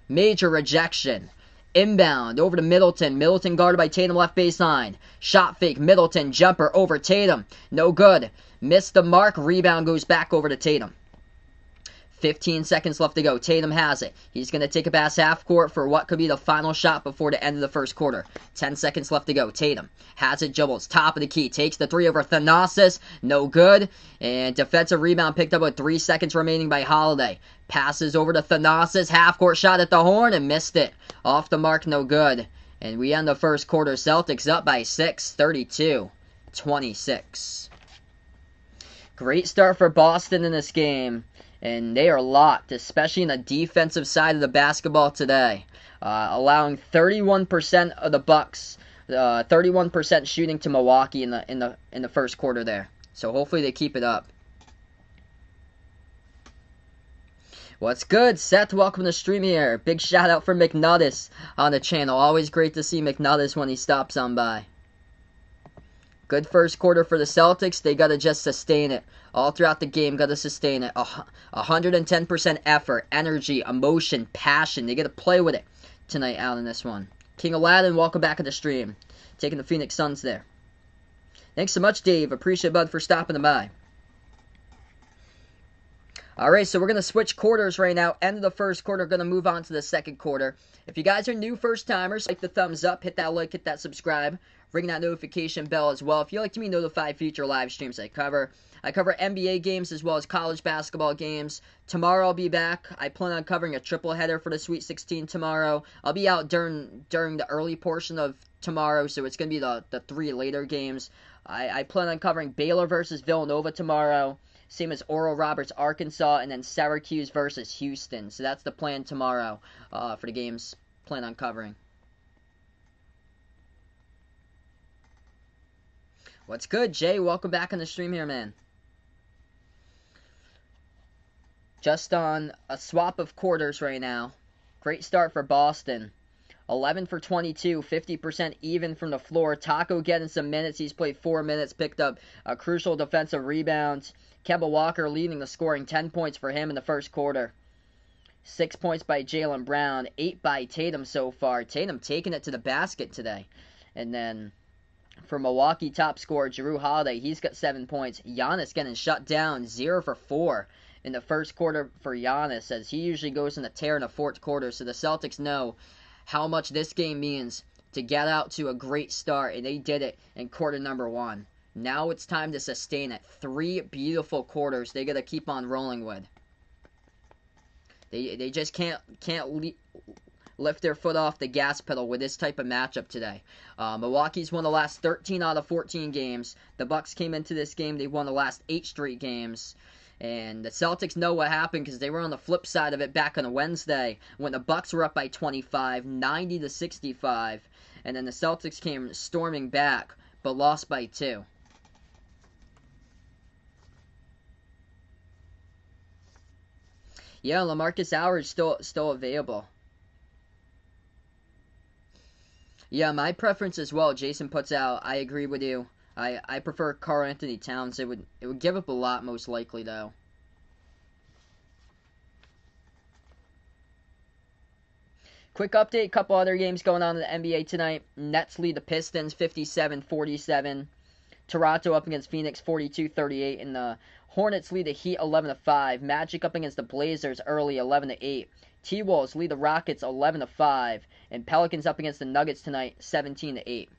Major rejection. Inbound over to Middleton. Middleton guarded by Tatum left baseline. Shot fake. Middleton jumper over Tatum. No good. Missed the mark. Rebound goes back over to Tatum. 15 seconds left to go. Tatum has it. He's going to take a pass half court for what could be the final shot before the end of the first quarter. 10 seconds left to go. Tatum has it. Dribbles. Top of the key. Takes the three over Thanasis. No good. And defensive rebound picked up with 3 seconds remaining by Holiday. Passes over to Thanasis. Half court shot at the horn and missed it. Off the mark. No good. And we end the first quarter. Celtics up by 6. 32-26. Great start for Boston in this game. And they are locked, especially in the defensive side of the basketball today. Allowing 31% of the Bucks, 31% shooting to Milwaukee in the first quarter there. So hopefully they keep it up. What's good, Seth? Welcome to the stream here. Big shout out for McNuddis on the channel. Always great to see McNuddis when he stops on by. Good first quarter for the Celtics. They got to just sustain it. All throughout the game, got to sustain it. 110% effort, energy, emotion, passion. They got to play with it tonight out in this one. King Aladdin, welcome back to the stream. Taking the Phoenix Suns there. Thanks so much, Dave. Appreciate it, bud, for stopping by. Alright, so we're going to switch quarters right now. End of the first quarter, going to move on to the second quarter. If you guys are new first-timers, like the thumbs up, hit that like, hit that subscribe. Ring that notification bell as well. If you'd like to be notified future live streams I cover NBA games as well as college basketball games. Tomorrow I'll be back. I plan on covering a triple header for the Sweet 16 tomorrow. I'll be out during the early portion of tomorrow, so it's going to be the 3 later games. I plan on covering Baylor versus Villanova tomorrow. Same as Oral Roberts, Arkansas, and then Syracuse versus Houston. So that's the plan tomorrow for the games plan on covering. What's good, Jay? Welcome back on the stream here, man. Just on a swap of quarters right now. Great start for Boston. 11 for 22, 50% even from the floor. Taco getting some minutes. He's played 4 minutes, picked up a crucial defensive rebound. Kemba Walker leading the scoring, 10 points for him in the first quarter. 6 points by Jaylen Brown, 8 by Tatum so far. Tatum taking it to the basket today. And then for Milwaukee top scorer, Jrue Holiday, he's got 7 points. Giannis getting shut down, 0 for 4 in the first quarter for Giannis, as he usually goes in a tear in the fourth quarter. So the Celtics know how much this game means to get out to a great start, and they did it in quarter number 1. Now it's time to sustain it. 3 beautiful quarters they got to keep on rolling with. They just can't lift their foot off the gas pedal with this type of matchup today. Milwaukee's won the last 13 out of 14 games. The Bucks came into this game, they won the last 8 straight games. And the Celtics know what happened because they were on the flip side of it back on a Wednesday when the Bucks were up by 25, 90-65, and then the Celtics came storming back but lost by 2. Yeah, LaMarcus Aldridge still available. Yeah, my preference as well. Jason puts out. I agree with you. I prefer Karl Anthony Towns. It would give up a lot most likely though. Quick update, couple other games going on in the NBA tonight. Nets lead the Pistons 57-47. Toronto up against Phoenix 42-38, and the Hornets lead the Heat 11-5. Magic up against the Blazers early 11-8. T-Wolves lead the Rockets 11-5, and Pelicans up against the Nuggets tonight 17-8.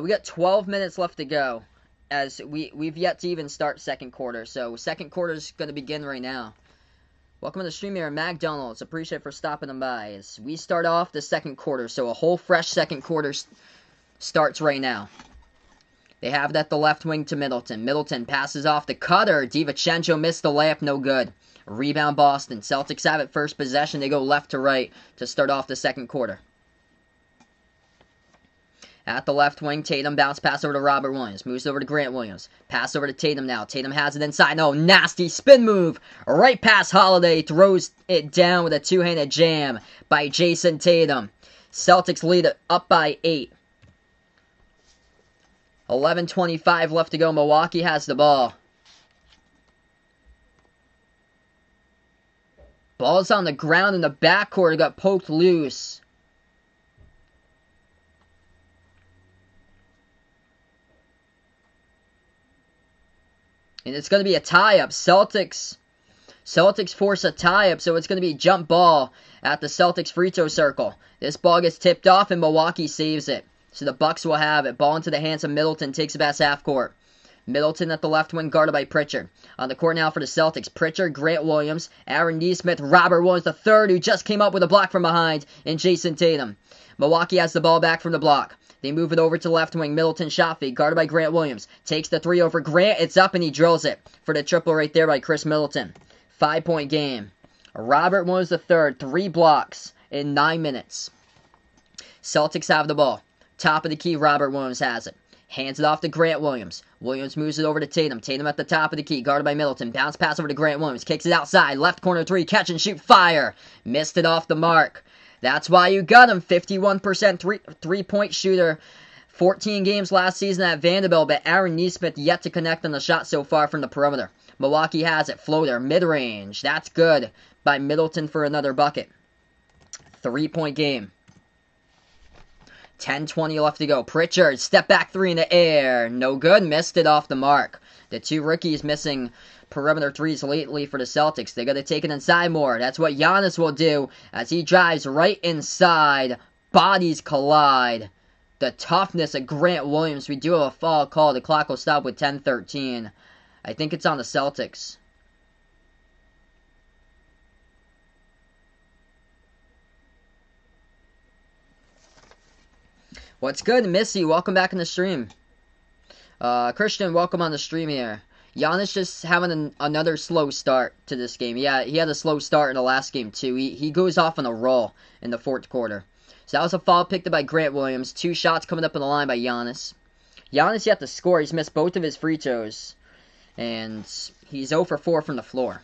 We got 12 minutes left to go, as we've yet to even start second quarter. So second quarter is going to begin right now. Welcome to the stream here at McDonald's. Appreciate it for stopping by as we start off the second quarter. So a whole fresh second quarter starts right now. They have it at the left wing to Middleton. Middleton passes off to Cutter. DiVincenzo missed the layup, no good. Rebound Boston. Celtics have it first possession. They go left to right to start off the second quarter. At the left wing, Tatum bounce pass over to Robert Williams. Moves over to Grant Williams. Pass over to Tatum now. Tatum has it inside. Oh, nasty spin move. Right past Holiday. Throws it down with a two-handed jam by Jason Tatum. Celtics lead it up by 8. 11:25 left to go. Milwaukee has the ball. Ball's on the ground in the backcourt. It got poked loose. And it's going to be a tie-up. Celtics force a tie-up, so it's going to be jump ball at the Celtics free throw circle. This ball gets tipped off, and Milwaukee saves it. So the Bucks will have it. Ball into the hands of Middleton. Takes it past half court. Middleton at the left wing, guarded by Pritchard. On the court now for the Celtics. Pritchard, Grant Williams, Aaron Nesmith, Robert Williams III, who just came up with a block from behind, and Jason Tatum. Milwaukee has the ball back from the block. They move it over to left wing. Middleton shot fake, guarded by Grant Williams. Takes the 3 over Grant. It's up, and he drills it for the triple right there by Chris Middleton. 5-point game. Robert Williams III, 3 blocks in 9 minutes. Celtics have the ball. Top of the key, Robert Williams has it. Hands it off to Grant Williams. Williams moves it over to Tatum. Tatum at the top of the key, guarded by Middleton. Bounce pass over to Grant Williams. Kicks it outside. Left corner 3. Catch and shoot. Fire. Missed it off the mark. That's why you got him. 51% three-point shooter. 14 games last season at Vanderbilt, but Aaron Nesmith yet to connect on the shot so far from the perimeter. Milwaukee has it. Floater. Mid-range. That's good by Middleton for another bucket. 3-point game. 10:20 left to go. Pritchard, step back 3 in the air. No good. Missed it off the mark. The 2 rookies missing perimeter 3s lately for the Celtics. They got to take it inside more. That's what Giannis will do as he drives right inside. Bodies collide. The toughness of Grant Williams. We do have a foul call. The clock will stop with 10:13. I think it's on the Celtics. What's good, Missy? Welcome back in the stream. Christian, welcome on the stream here. Giannis just having another slow start to this game. Yeah, he had a slow start in the last game, too. He goes off on a roll in the fourth quarter. So that was a foul picked up by Grant Williams. 2 shots coming up in the line by Giannis. Giannis yet to score. He's missed both of his free throws. And he's 0 for 4 from the floor.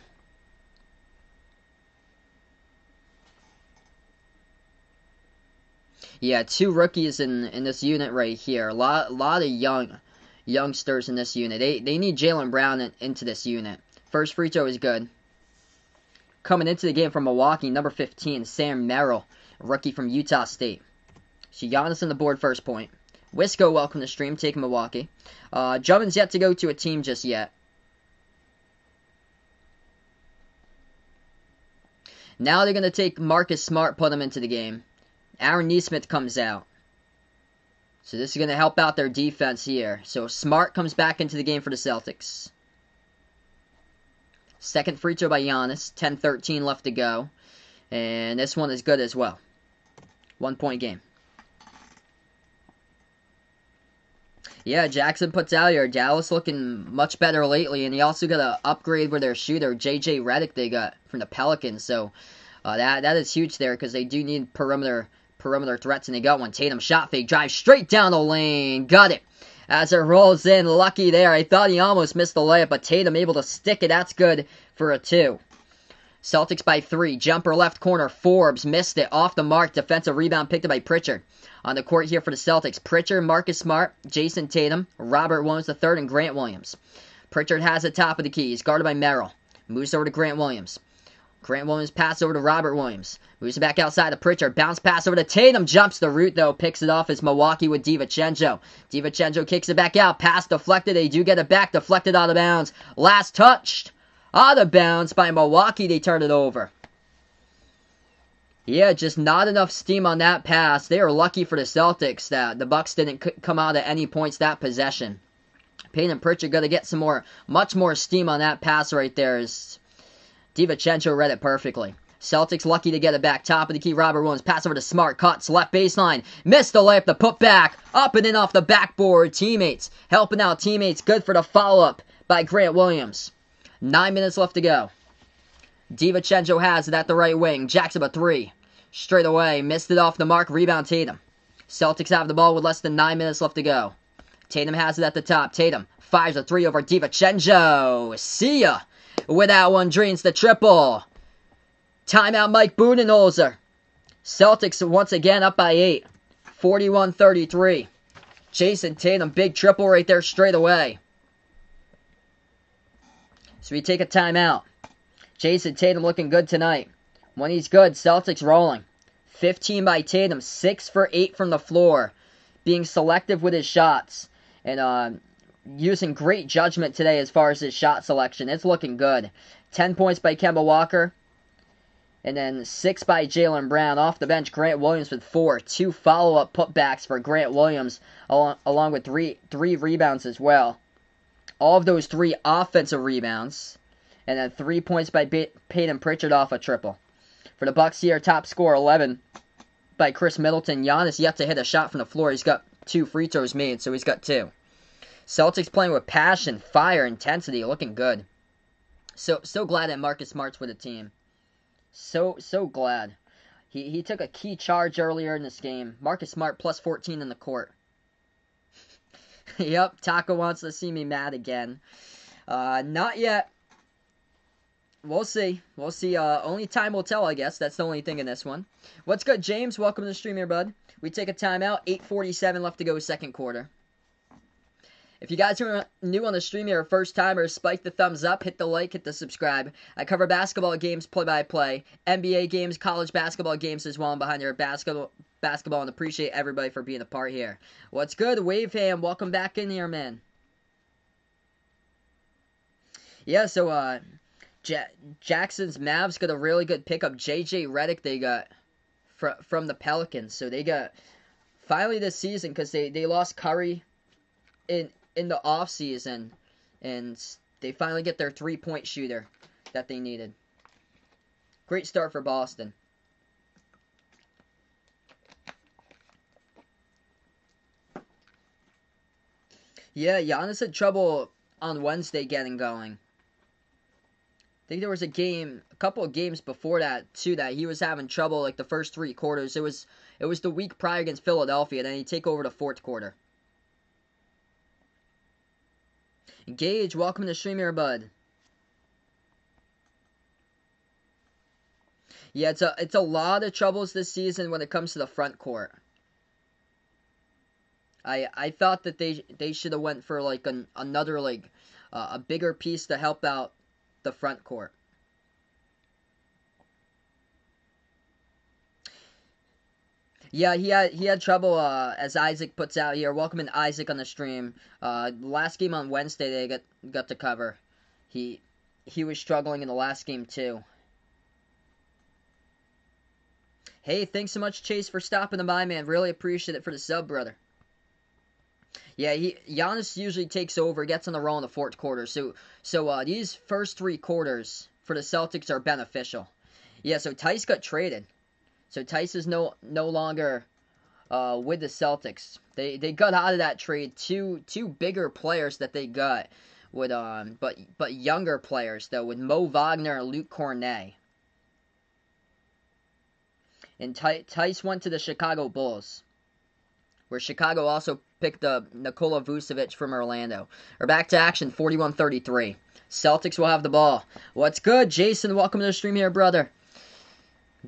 Yeah, two rookies in this unit right here. A lot of youngsters in this unit. They need Jaylen Brown into this unit. First free throw is good. Coming into the game from Milwaukee, number 15, Sam Merrill, rookie from Utah State. So Giannis on the board, first point. Wisco, welcome to stream, taking Milwaukee. Drummond's yet to go to a team just yet. Now they're going to take Marcus Smart, put him into the game. Aaron Nesmith comes out. So this is going to help out their defense here. So Smart comes back into the game for the Celtics. Second free throw by Giannis. 10-13 left to go. And this one is good as well. 1 point game. Yeah, Jackson puts out here. Dallas looking much better lately. And he also got an upgrade with their shooter, J.J. Redick, they got from the Pelicans. So that is huge there because they do need perimeter threats. And they got one. Tatum shot fake. Drive straight down the lane. Got it. As it rolls in. Lucky there. I thought he almost missed the layup. But Tatum able to stick it. That's good for a 2. Celtics by 3. Jumper left corner. Forbes missed it. Off the mark. Defensive rebound picked up by Pritchard. On the court here for the Celtics, Pritchard, Marcus Smart, Jason Tatum, Robert Williams III, and Grant Williams. Pritchard has the top of the key. He's guarded by Merrill. Moves over to Grant Williams. Grant Williams pass over to Robert Williams. Moves it back outside to Pritchard. Bounce pass over to Tatum. Jumps the route, though. Picks it off as Milwaukee with DiVincenzo. DiVincenzo kicks it back out. Pass deflected. They do get it back. Deflected out of bounds. Last touched. Out of bounds by Milwaukee. They turn it over. Yeah, just not enough steam on that pass. They are lucky for the Celtics that the Bucks didn't come out at any points that possession. Payne and Pritchard got to get much more steam on that pass right there. As DiVincenzo read it perfectly. Celtics lucky to get it back. Top of the key, Robert Williams. Pass over to Smart. Cuts left baseline. Missed the layup. The putback. Up and in off the backboard. Teammates helping out teammates. Good for the follow-up by Grant Williams. 9 minutes left to go. DiVincenzo has it at the right wing. Jackson a 3. Straight away, missed it off the mark, rebound Tatum. Celtics have the ball with less than 9 minutes left to go. Tatum has it at the top. Tatum fires a 3 over DiVincenzo. See ya. With that one, drains the triple. Timeout Mike Budenholzer. Celtics once again up by 8. 41-33. Jason Tatum, big triple right there straight away. So we take a timeout. Jason Tatum looking good tonight. When he's good, Celtics rolling. 15 by Tatum, 6 for 8 from the floor. Being selective with his shots. And using great judgment today as far as his shot selection. It's looking good. 10 points by Kemba Walker. And then 6 by Jaylen Brown. Off the bench, Grant Williams with 4. 2 follow-up putbacks for Grant Williams. Along with three rebounds as well. All of those 3 offensive rebounds. And then 3 points by Payton Pritchard off a triple. For the Bucks here, top score 11 by Chris Middleton. Giannis yet to hit a shot from the floor. He's got 2 free throws made, so he's got 2. Celtics playing with passion, fire, intensity, looking good. So glad that Marcus Smart's with the team. So glad. He took a key charge earlier in this game. Marcus Smart plus 14 in the court. Yep, Taco wants to see me mad again. Not yet. We'll see. Only time will tell, I guess. That's the only thing in this one. What's good, James? Welcome to the stream here, bud. We take a timeout. 8:47 left to go, second quarter. If you guys are new on the stream here, first timers, spike the thumbs up, hit the like, hit the subscribe. I cover basketball games play-by-play, NBA games, college basketball games as well. I'm behind your basketball, and appreciate everybody for being a part here. What's good, Wave Ham? Welcome back in here, man. Yeah, so, Jackson's Mavs got a really good pickup. J.J. Redick they got from the Pelicans. So they got, finally this season, because they lost Curry in the offseason, and they finally get their three-point shooter that they needed. Great start for Boston. Yeah, Giannis had trouble on Wednesday getting going. I think there was a couple of games before that too, that he was having trouble like the first 3 quarters. It was the week prior against Philadelphia, then he'd take over the 4th quarter. Gage, welcome to the stream here, bud. Yeah, it's a lot of troubles this season when it comes to the front court. I thought that they should have went for like another like a bigger piece to help out the front court. Yeah, he had trouble, as Isaac puts out here. Welcoming Isaac on the stream. Last game on Wednesday they got to cover. He was struggling in the last game too. Hey, thanks so much, Chase, for stopping by, man. Really appreciate it for the sub, brother. Yeah, Giannis usually takes over, gets on the roll in the fourth quarter. So these first 3 quarters for the Celtics are beneficial. Yeah, so Tice got traded. So Tice is no longer with the Celtics. They got out of that trade two bigger players that they got with but younger players though, with Mo Wagner and Luke Cornet. And Tice went to the Chicago Bulls, where Chicago also picked up Nikola Vucevic from Orlando. We're back to action, 41-33. Celtics will have the ball. What's good, Jason? Welcome to the stream here, brother.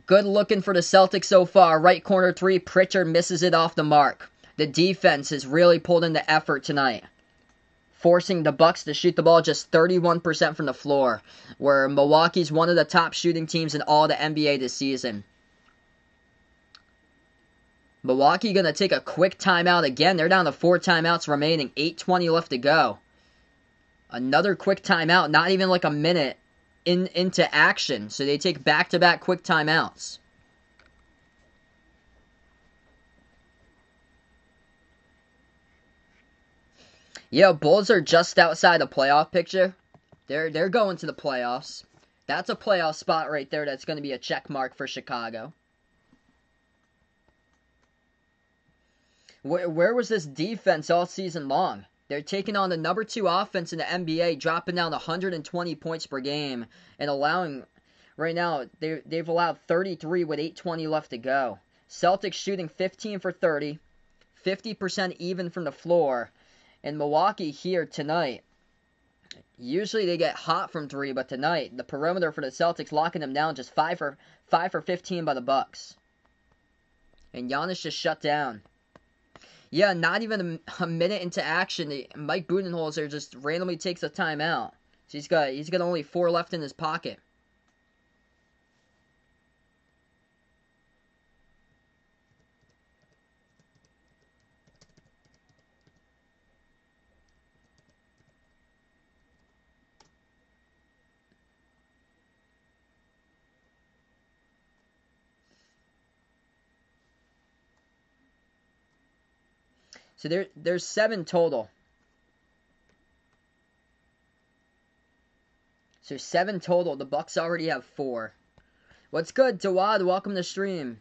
Good looking for the Celtics so far. Right corner 3, Pritchard misses it off the mark. The defense has really pulled in the effort tonight, forcing the Bucks to shoot the ball just 31% from the floor, where Milwaukee's one of the top shooting teams in all the NBA this season. Milwaukee going to take a quick timeout again. They're down to 4 timeouts remaining. 8:20 left to go. Another quick timeout, not even like a minute into action. So they take back-to-back quick timeouts. Yeah, Bulls are just outside the playoff picture. They're going to the playoffs. That's a playoff spot right there that's going to be a check mark for Chicago. Where was this defense all season long? They're taking on the number 2 offense in the NBA, dropping down to 120 points per game, and allowing, right now, they've allowed 33 with 8:20 left to go. Celtics shooting 15 for 30, 50% even from the floor, and Milwaukee here tonight. Usually they get hot from 3, but tonight, the perimeter for the Celtics locking them down, just 5 for 15 by the Bucks. And Giannis just shut down. Yeah, not even a minute into action, Mike Budenholzer just randomly takes a timeout. So he's got only 4 left in his pocket. So there's 7 total. So 7 total. The Bucks already have 4. What's good, Dawad? Welcome to the stream.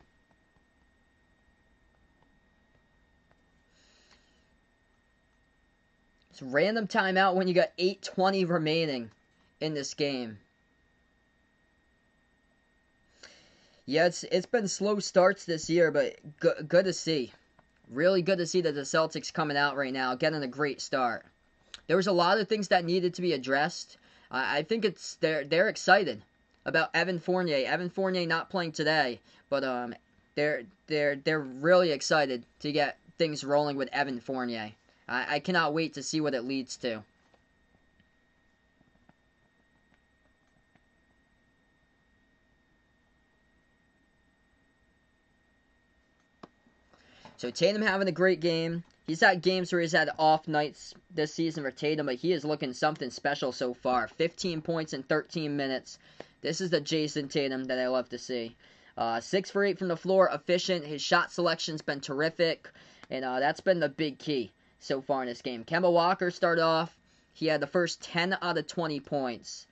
It's random timeout when you got 8:20 remaining in this game. Yeah, it's been slow starts this year, but good to see. Really good to see that the Celtics coming out right now, getting a great start. There was a lot of things that needed to be addressed. I think they're excited about Evan Fournier. Evan Fournier not playing today, but they're really excited to get things rolling with Evan Fournier. I cannot wait to see what it leads to. So Tatum having a great game. He's had games where he's had off nights this season for Tatum, but he is looking something special so far. 15 points in 13 minutes. This is the Jason Tatum that I love to see. 6 for 8 from the floor, efficient. His shot selection's been terrific, and that's been the big key so far in this game. Kemba Walker started off. He had the first 10 out of 20 points.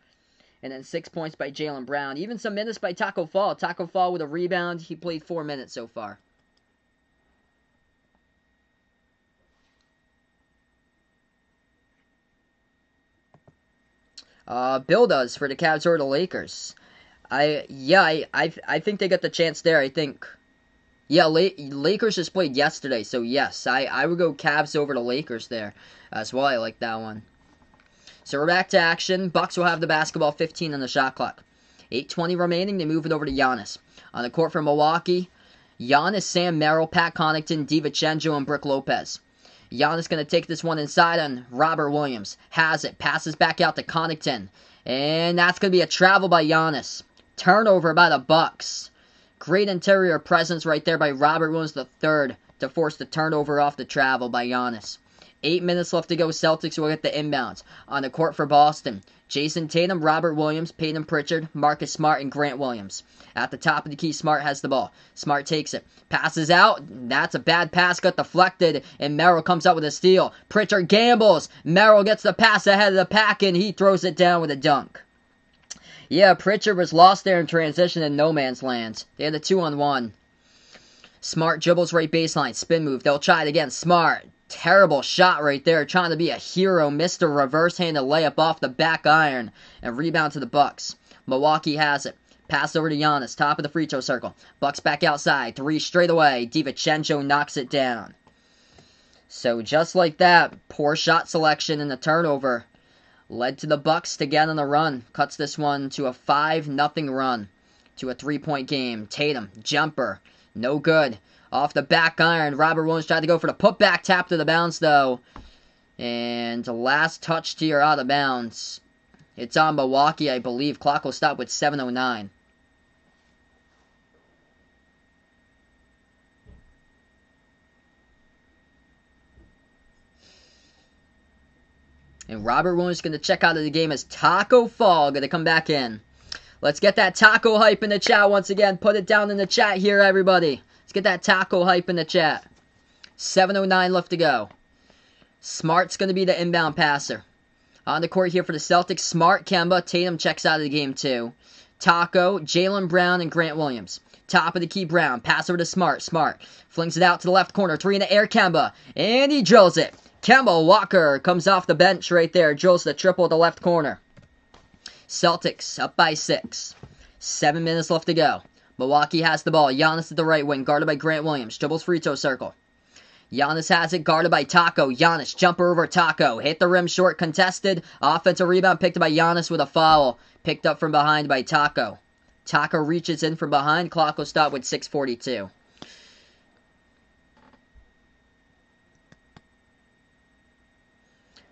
And then 6 points by Jaylen Brown. Even some minutes by Taco Fall. Taco Fall with a rebound. He played 4 minutes so far. Bill does for the Cavs or the Lakers. I think they got the chance there. I think, yeah, Lakers just played yesterday, so yes, I would go Cavs over the Lakers there as well. I like that one. So we're back to action. Bucks will have the basketball, 15 on the shot clock. 8:20 remaining. They move it over to Giannis on the court for Milwaukee. Giannis, Sam Merrill, Pat Connaughton, DiVincenzo, and Brook Lopez. Giannis going to take this one inside on Robert Williams. Has it. Passes back out to Connaughton. And that's going to be a travel by Giannis. Turnover by the Bucks. Great interior presence right there by Robert Williams III to force the turnover off the travel by Giannis. 8 minutes left to go. Celtics will get the inbounds. On the court for Boston, Jason Tatum, Robert Williams, Peyton Pritchard, Marcus Smart, and Grant Williams. At the top of the key, Smart has the ball. Smart takes it. Passes out. That's a bad pass. Got deflected. And Merrill comes out with a steal. Pritchard gambles. Merrill gets the pass ahead of the pack, and he throws it down with a dunk. Yeah, Pritchard was lost there in transition in no man's land. They had a 2-on-1. Smart dribbles right baseline. Spin move. They'll try it again. Smart. Terrible shot right there. Trying to be a hero. Missed a reverse-handed layup off the back iron. And rebound to the Bucks. Milwaukee has it. Pass over to Giannis. Top of the free throw circle. Bucks back outside. 3 straight away. DiVincenzo knocks it down. So just like that, poor shot selection and the turnover led to the Bucks to get on the run. Cuts this one to a 5-0 run. To a 3-point game. Tatum. Jumper. No good. Off the back iron, Robert Williams tried to go for the putback, tap to the bounce though. And the last touch to your out of bounds. It's on Milwaukee, I believe. Clock will stop with 7:09. And Robert Williams is going to check out of the game as Taco Fall going to come back in. Let's get that taco hype in the chat once again. Put it down in the chat here, everybody. Let's get that taco hype in the chat. 7:09 left to go. Smart's going to be the inbound passer. On the court here for the Celtics, Smart, Kemba, Tatum checks out of the game too. Taco, Jaylen Brown, and Grant Williams. Top of the key, Brown. Pass over to Smart. Smart flings it out to the left corner. 3 in the air, Kemba. And he drills it. Kemba Walker comes off the bench right there. Drills the triple at the left corner. Celtics up by 6. 7 minutes left to go. Milwaukee has the ball. Giannis at the right wing, guarded by Grant Williams. Dribbles free throw circle. Giannis has it, guarded by Taco. Giannis, jumper over Taco. Hit the rim short, contested. Offensive rebound picked up by Giannis with a foul. Picked up from behind by Taco. Taco reaches in from behind. Clock will stop with 6:42.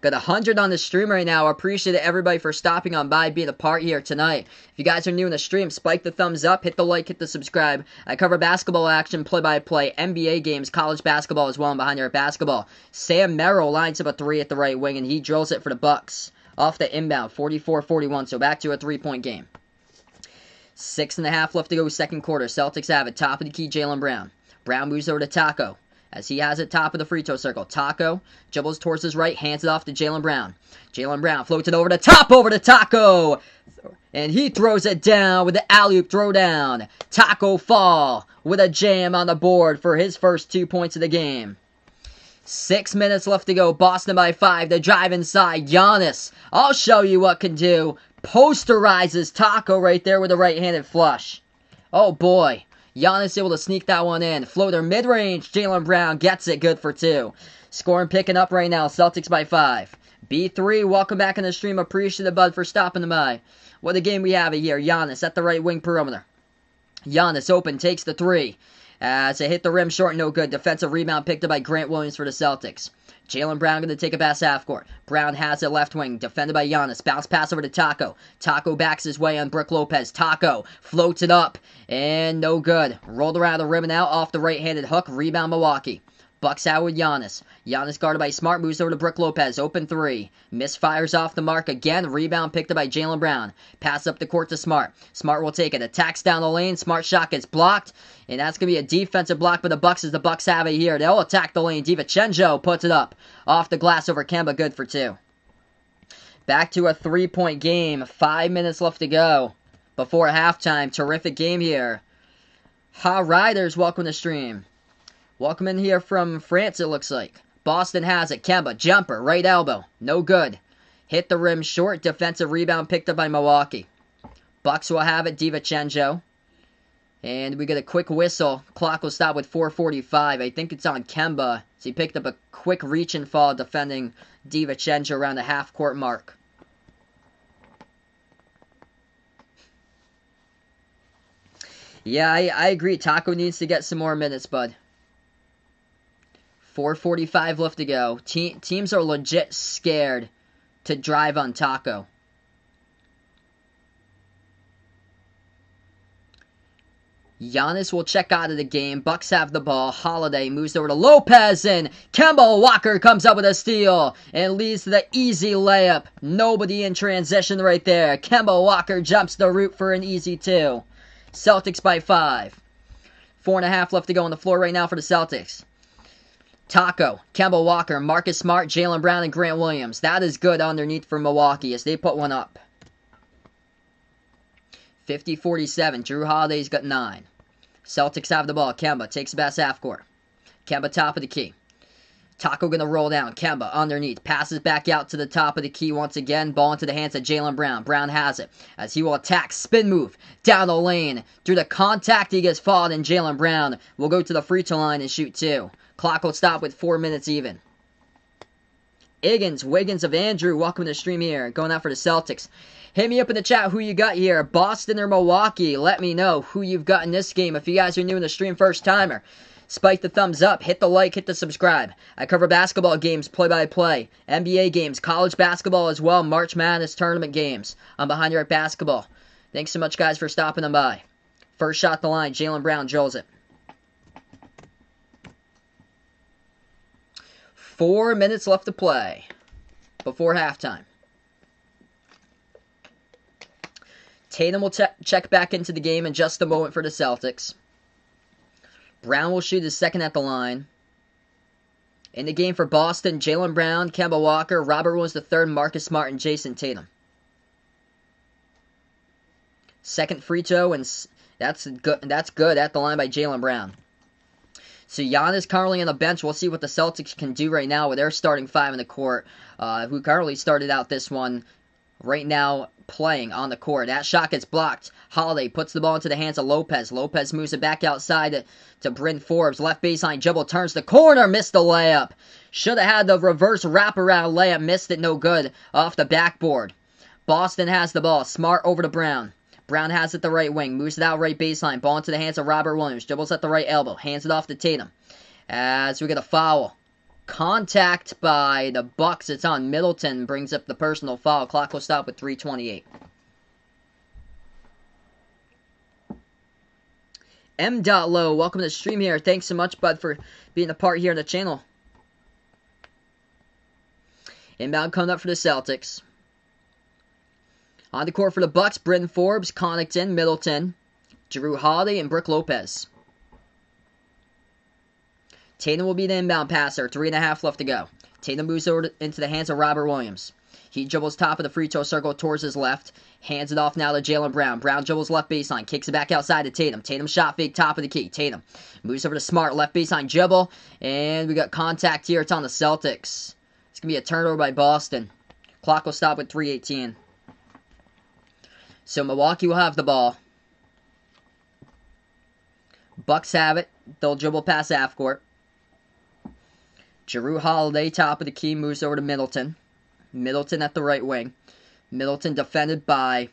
Got 100 on the stream right now. I appreciate everybody for stopping on by, being a part here tonight. If you guys are new in the stream, spike the thumbs up, hit the like, hit the subscribe. I cover basketball action, play-by-play, NBA games, college basketball as well, and behind your basketball. Sam Merrill lines up a 3 at the right wing, and he drills it for the Bucks. Off the inbound, 44-41, so back to a 3-point game. 6.5 left to go, second quarter. Celtics have it. Top of the key, Jaylen Brown. Brown moves over to Taco. As he has it top of the free throw circle. Taco dribbles towards his right, hands it off to Jaylen Brown. Jaylen Brown floats it over to Taco! And he throws it down with the alley-oop throwdown. Taco Fall with a jam on the board for his first 2 points of the game. 6 minutes left to go. Boston by 5. The drive inside. Giannis, I'll show you what can do. Posterizes Taco right there with a right-handed flush. Oh boy. Giannis able to sneak that one in. Floater mid-range. Jaylen Brown gets it. Good for 2. Scoring picking up right now. Celtics by 5. B3, welcome back in the stream. Appreciate the bud for stopping by. What a game we have here. Giannis at the right wing perimeter. Giannis open. Takes the 3. As it hit the rim short. No good. Defensive rebound picked up by Grant Williams for the Celtics. Jaylen Brown going to take a pass half court. Brown has it left wing. Defended by Giannis. Bounce pass over to Taco. Taco backs his way on Brook Lopez. Taco floats it up. And no good. Rolled around the rim and out off the right-handed hook. Rebound Milwaukee. Bucks out with Giannis. Giannis guarded by Smart. Moves over to Brook Lopez. Open 3. Misfires off the mark again. Rebound picked up by Jaylen Brown. Pass up the court to Smart. Smart will take it. Attacks down the lane. Smart shot gets blocked. And that's going to be a defensive block by the Bucks as the Bucks have it here. They'll attack the lane. DiVincenzo puts it up. Off the glass over Kemba. Good for 2. Back to a 3-point game. 5 minutes left to go before halftime. Terrific game here. Ha Riders, welcome to the stream. Welcome in here from France, it looks like. Boston has it. Kemba, jumper, right elbow. No good. Hit the rim short. Defensive rebound picked up by Milwaukee. Bucks will have it. DiVincenzo. And we get a quick whistle. Clock will stop with 4:45. I think it's on Kemba. So he picked up a quick reach and fall defending DiVincenzo around the half-court mark. Yeah, I agree. Taco needs to get some more minutes, bud. 4:45 left to go. Teams are legit scared to drive on Taco. Giannis will check out of the game. Bucks have the ball. Holiday moves over to Lopez, and Kemba Walker comes up with a steal and leads to the easy layup. Nobody in transition right there. Kemba Walker jumps the root for an easy 2. Celtics by 5. 4.5 left to go on the floor right now for the Celtics. Taco, Kemba Walker, Marcus Smart, Jaylen Brown, and Grant Williams. That is good underneath for Milwaukee as they put one up. 50-47. Drew Holiday's got 9. Celtics have the ball. Kemba takes the best half court. Kemba top of the key. Taco gonna roll down. Kemba underneath. Passes back out to the top of the key once again. Ball into the hands of Jaylen Brown. Brown has it as he will attack. Spin move down the lane. Through the contact he gets fouled, and Jaylen Brown will go to the free throw line and shoot 2. Clock will stop with 4 minutes even. Wiggins of Andrew, welcome to the stream here. Going out for the Celtics. Hit me up in the chat who you got here, Boston or Milwaukee. Let me know who you've got in this game. If you guys are new in the stream, first timer, spike the thumbs up, hit the like, hit the subscribe. I cover basketball games, play-by-play, NBA games, college basketball as well, March Madness tournament games. I'm Behind Your Right Basketball. Thanks so much, guys, for stopping them by. First shot the line, Jaylen Brown drills it. 4 minutes left to play before halftime. Tatum will check back into the game in just a moment for the Celtics. Brown will shoot his second at the line. In the game for Boston, Jaylen Brown, Kemba Walker, Robert Williams III, Marcus Smart, and Jason Tatum. Second free throw, and that's good at the line by Jaylen Brown. So Giannis currently on the bench. We'll see what the Celtics can do right now with their starting 5 in the court, who currently started out this one right now playing on the court. That shot gets blocked. Holiday puts the ball into the hands of Lopez. Lopez moves it back outside to Bryn Forbes. Left baseline dribble, turns the corner, missed the layup. Should have had the reverse wraparound layup, missed it, no good, off the backboard. Boston has the ball. Smart over to Brown. Brown has it the right wing, moves it out right baseline. Ball into the hands of Robert Williams. Dribbles at the right elbow, hands it off to Tatum. As we get a foul. Contact by the Bucks. It's on Middleton. Brings up the personal foul. Clock will stop with 3:28. M.Low, welcome to the stream here. Thanks so much, bud, for being a part here on the channel. Inbound coming up for the Celtics. On the court for the Bucks, Bryn Forbes, Connaughton, Middleton, Drew Holiday, and Brook Lopez. Tatum will be the inbound passer. 3.5 left to go. Tatum moves over into the hands of Robert Williams. He dribbles top of the free throw circle towards his left. Hands it off now to Jaylen Brown. Brown dribbles left baseline. Kicks it back outside to Tatum. Tatum shot fake top of the key. Tatum moves over to Smart. Left baseline dribble. And we got contact here. It's on the Celtics. It's going to be a turnover by Boston. Clock will stop with 3:18. So Milwaukee will have the ball. Bucks have it. They'll dribble past half court. Drew Holiday, top of the key, moves over to Middleton. Middleton at the right wing. Middleton defended by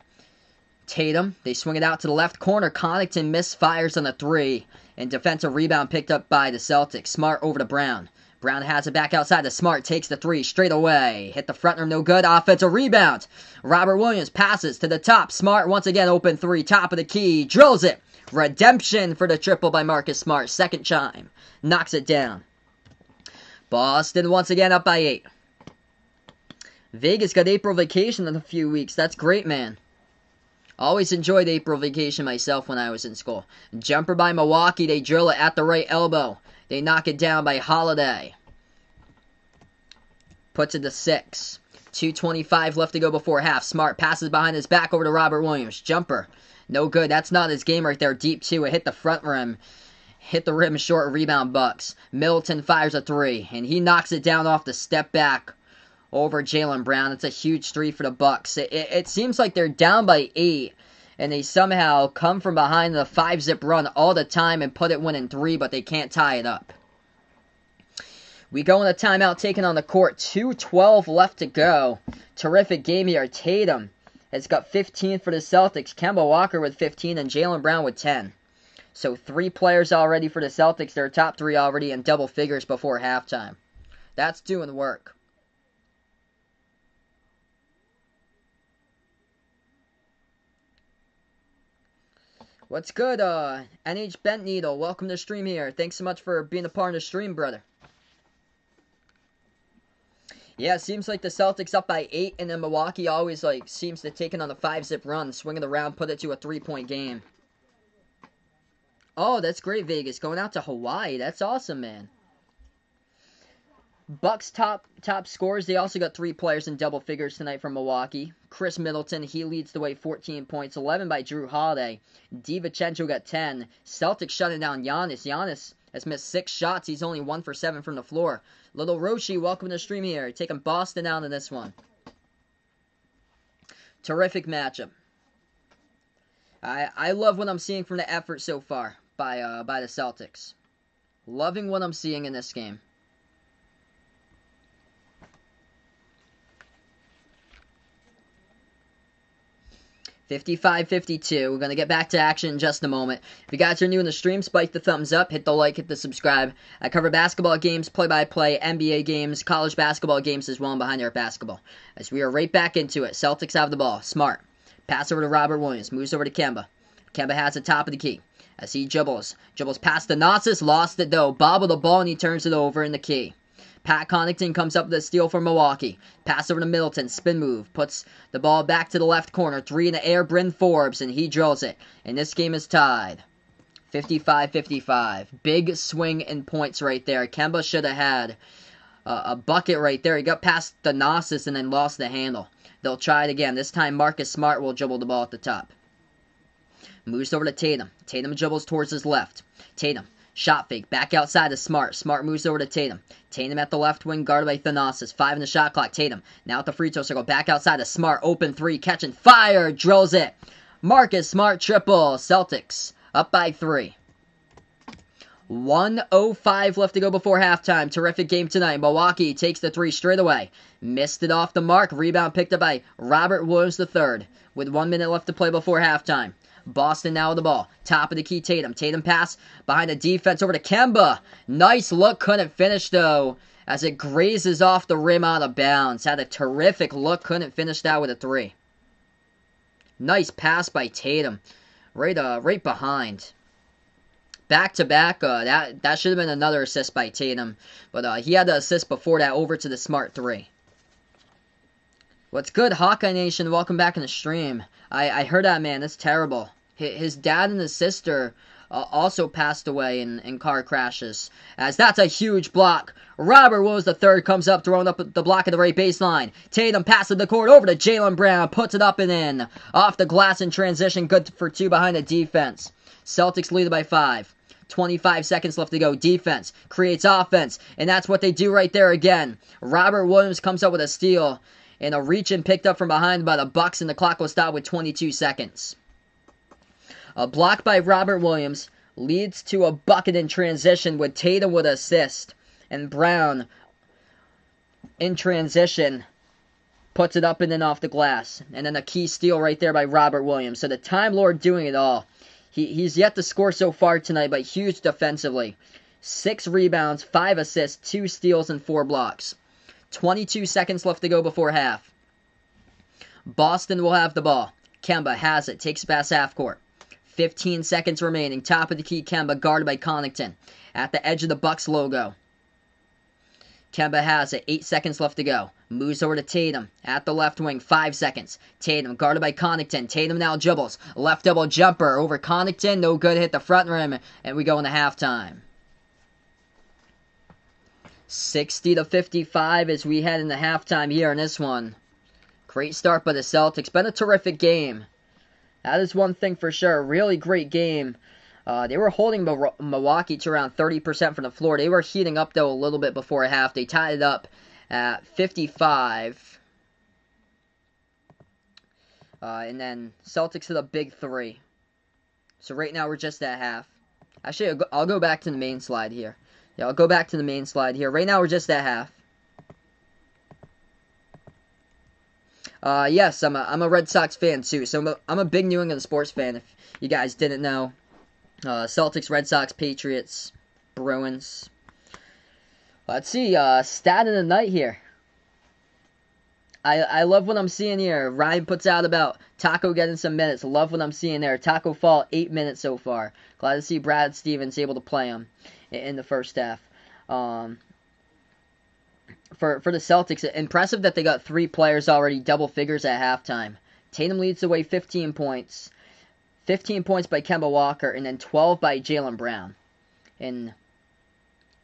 Tatum. They swing it out to the left corner. Connaughton misfires on the 3. And defensive rebound picked up by the Celtics. Smart over to Brown. Brown has it back outside to Smart. Takes the 3 straight away. Hit the front rim, no good. Offensive rebound. Robert Williams passes to the top. Smart once again open 3. Top of the key. Drills it. Redemption for the triple by Marcus Smart. Second chime. Knocks it down. Boston once again up by 8. Vegas got April vacation in a few weeks. That's great, man. Always enjoyed April vacation myself when I was in school. Jumper by Milwaukee. They drill it at the right elbow. They knock it down by Holiday. Puts it to 6. 2:25 left to go before half. Smart passes behind his back over to Robert Williams. Jumper. No good. That's not his game right there. Deep 2. It hit the front rim. Hit the rim short. Rebound Bucks. Middleton fires a 3. And he knocks it down off the step back over Jaylen Brown. It's a huge 3 for the Bucks. It seems like they're down by 8. And they somehow come from behind the 5-zip run all the time and put it winning 3. But they can't tie it up. We go in a timeout taken on the court. 2:12 left to go. Terrific game here. Tatum has got 15 for the Celtics. Kemba Walker with 15 and Jaylen Brown with 10. So 3 players already for the Celtics. Their top 3 already in double figures before halftime. That's doing work. What's good, NH Bent Needle? Welcome to the stream here. Thanks so much for being a part of the stream, brother. Yeah, it seems like the Celtics up by 8, and then Milwaukee always, seems to take it on a 5-zip run, swinging around, put it to a 3-point game. Oh, that's great, Vegas. Going out to Hawaii. That's awesome, man. Bucks top scores. They also got 3 players in double figures tonight from Milwaukee. Chris Middleton, he leads the way, 14 points, 11 by Drew Holiday. DiVincenzo got 10. Celtics shutting down Giannis. Giannis has missed 6 shots. He's only 1 for 7 from the floor. Little Roshi, welcome to the stream here. Taking Boston out in this one. Terrific matchup. I love what I'm seeing from the effort so far by the Celtics. Loving what I'm seeing in this game. 55-52. We're going to get back to action in just a moment. If you guys are new in the stream, spike the thumbs up, hit the like, hit the subscribe. I cover basketball games, play-by-play, NBA games, college basketball games as well, and behind the arc basketball. As we are right back into it. Celtics have the ball. Smart. Pass over to Robert Williams. Moves over to Kemba. Kemba has the top of the key. As he dribbles. Dribbles past Thanasis. Lost it though. Bobbled the ball and he turns it over in the key. Pat Connaughton comes up with a steal for Milwaukee. Pass over to Middleton. Spin move. Puts the ball back to the left corner. 3 in the air. Bryn Forbes. And he drills it. And this game is tied. 55-55. Big swing in points right there. Kemba should have had a bucket right there. He got past Thanasis and then lost the handle. They'll try it again. This time Marcus Smart will dribble the ball at the top. Moves over to Tatum. Tatum dribbles towards his left. Tatum. Shot fake. Back outside to Smart. Smart moves over to Tatum. Tatum at the left wing, guarded by Thanasis. 5 in the shot clock. Tatum. Now at the free throw circle. Back outside to Smart. Open 3. Catching fire. Drills it. Marcus Smart triple. Celtics up by 3. 1:05 left to go before halftime. Terrific game tonight. Milwaukee takes the 3 straight away. Missed it off the mark. Rebound picked up by Robert Williams III. With 1 minute left to play before halftime. Boston now with the ball. Top of the key, Tatum. Tatum pass behind the defense over to Kemba. Nice look. Couldn't finish, though, as it grazes off the rim out of bounds. Had a terrific look. Couldn't finish that with a 3. Nice pass by Tatum. Right behind. Back-to-back. That should have been another assist by Tatum. But he had the assist before that over to the Smart 3. What's good, Hawkeye Nation? Welcome back in the stream. I heard that, man. That's terrible. His dad and his sister also passed away in car crashes. As that's a huge block. Robert Williams III comes up, throwing up the block at the right baseline. Tatum passes the court over to Jaylen Brown. Puts it up and in. Off the glass in transition. Good for 2 behind the defense. Celtics lead by 5. 25 seconds left to go. Defense creates offense. And that's what they do right there again. Robert Williams comes up with a steal. And a reach-in picked up from behind by the Bucks, and the clock will stop with 22 seconds. A block by Robert Williams leads to a bucket in transition with Tatum with an assist. And Brown, in transition, puts it up and in off the glass. And then a key steal right there by Robert Williams. So the Time Lord doing it all. He's yet to score so far tonight, but huge defensively. 6 rebounds, 5 assists, 2 steals, and 4 blocks. 22 seconds left to go before half. Boston will have the ball. Kemba has it. Takes past half court. 15 seconds remaining. Top of the key, Kemba, guarded by Connaughton. At the edge of the Bucks logo. Kemba has it. 8 seconds left to go. Moves over to Tatum. At the left wing. 5 seconds. Tatum, guarded by Connaughton. Tatum now dribbles. Left double jumper over Connaughton. No good. Hit the front rim. And we go into halftime. 60-55 as we head into halftime here in this one. Great start by the Celtics. Been a terrific game. That is one thing for sure. Really great game. They were holding Milwaukee to around 30% from the floor. They were heating up, though, a little bit before half. They tied it up at 55. And then Celtics hit a big 3. So right now we're just at half. Actually, I'll go back to the main slide here. Yeah, I'll go back to the main slide here. Right now, we're just at half. Yes, I'm a Red Sox fan, too. So I'm a big New England sports fan, if you guys didn't know. Celtics, Red Sox, Patriots, Bruins. Let's see, stat of the night here. I love what I'm seeing here. Ryan puts out about Taco getting some minutes. Love what I'm seeing there. Taco Fall, 8 minutes so far. Glad to see Brad Stevens able to play him in the first half. For the Celtics, impressive that they got 3 players already double figures at halftime. Tatum leads the way 15 points. 15 points by Kemba Walker, and then 12 by Jaylen Brown. And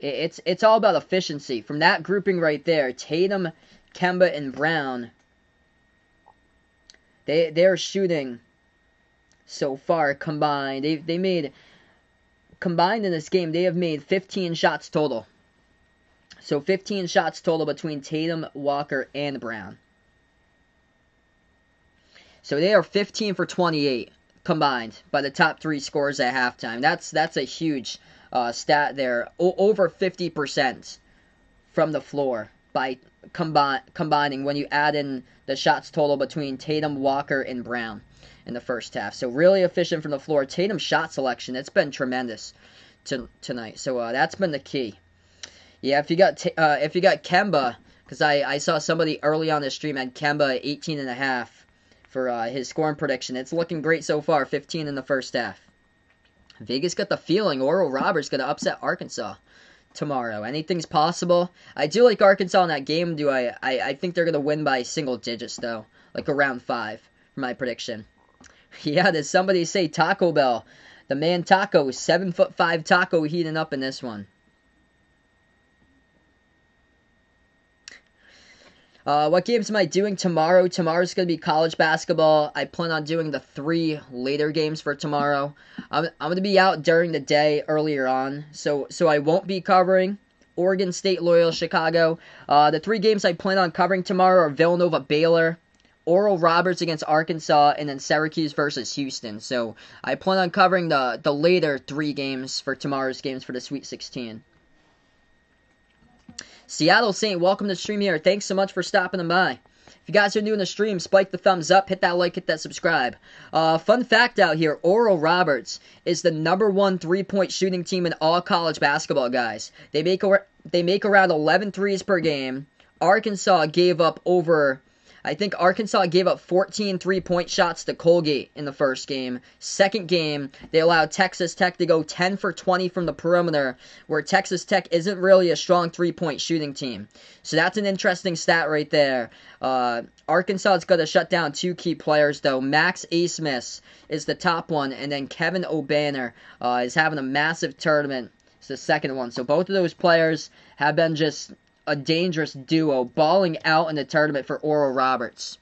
it's all about efficiency. From that grouping right there, Tatum, Kemba, and Brown, they're shooting so far combined. They made, combined in this game, they have made 15 shots total. So 15 shots total between Tatum, Walker, and Brown. So they are 15 for 28 combined by the top 3 scorers at halftime. That's a huge stat there. Over 50% from the floor by combining when you add in the shots total between Tatum, Walker, and Brown in the first half. So really efficient from the floor. Tatum's shot selection, it's been tremendous tonight. So that's been the key. Yeah, if you got Kemba, because I saw somebody early on the stream had Kemba 18.5 for his scoring prediction. It's looking great so far, 15 in the first half. Vegas got the feeling Oral Roberts going to upset Arkansas tomorrow. Anything's possible. I do like Arkansas in that game. I think they're going to win by single digits, though. Like around 5 for my prediction. Yeah, did somebody say Taco Bell? The man Taco, 7'5" Taco heating up in this one. What games am I doing tomorrow? Tomorrow's going to be college basketball. I plan on doing the 3 later games for tomorrow. I'm going to be out during the day earlier on, so I won't be covering Oregon State, Loyola, Chicago. The 3 games I plan on covering tomorrow are Villanova, Baylor, Oral Roberts against Arkansas, and then Syracuse versus Houston. So I plan on covering the later 3 games for tomorrow's games for the Sweet 16. Seattle Saint, welcome to the stream here. Thanks so much for stopping by. If you guys are new in the stream, spike the thumbs up, hit that like, hit that subscribe. Fun fact out here, Oral Roberts is the #1 3-point shooting team in all college basketball, guys. They make around 11 threes per game. Arkansas gave up 14 3-point shots to Colgate in the first game. Second game, they allowed Texas Tech to go 10 for 20 from the perimeter, where Texas Tech isn't really a strong 3-point shooting team. So that's an interesting stat right there. Arkansas is going to shut down 2 key players, though. Max Asmus is the top one, and then Kevin O'Banner is having a massive tournament. It's the second one. So both of those players have been just a dangerous duo, balling out in the tournament for Oral Roberts.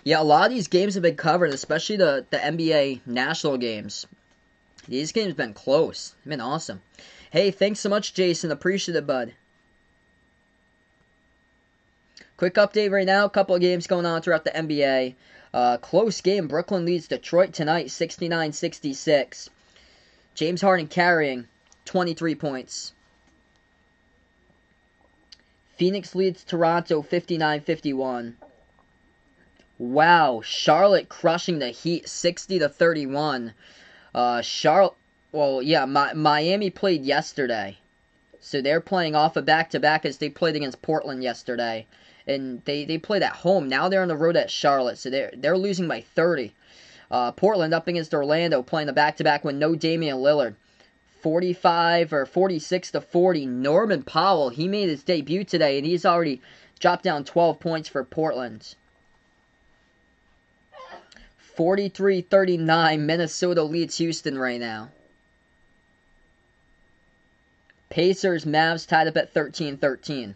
Yeah, a lot of these games have been covered, especially the NBA national games. These games have been close. They've been awesome. Hey, thanks so much, Jason. Appreciate it, bud. Quick update right now. A couple of games going on throughout the NBA. Close game. Brooklyn leads Detroit tonight, 69-66. James Harden carrying 23 points. Phoenix leads Toronto, 59-51. Wow, Charlotte crushing the Heat, 60-31. Miami played yesterday. So they're playing off a back-to-back as they played against Portland yesterday. And they played at home. Now they're on the road at Charlotte, so they're losing by 30. Portland up against Orlando playing the back-to-back with no Damian Lillard. 46-40. Norman Powell, he made his debut today, and he's already dropped down 12 points for Portland. 43-39, Minnesota leads Houston right now. Pacers, Mavs tied up at 13-13.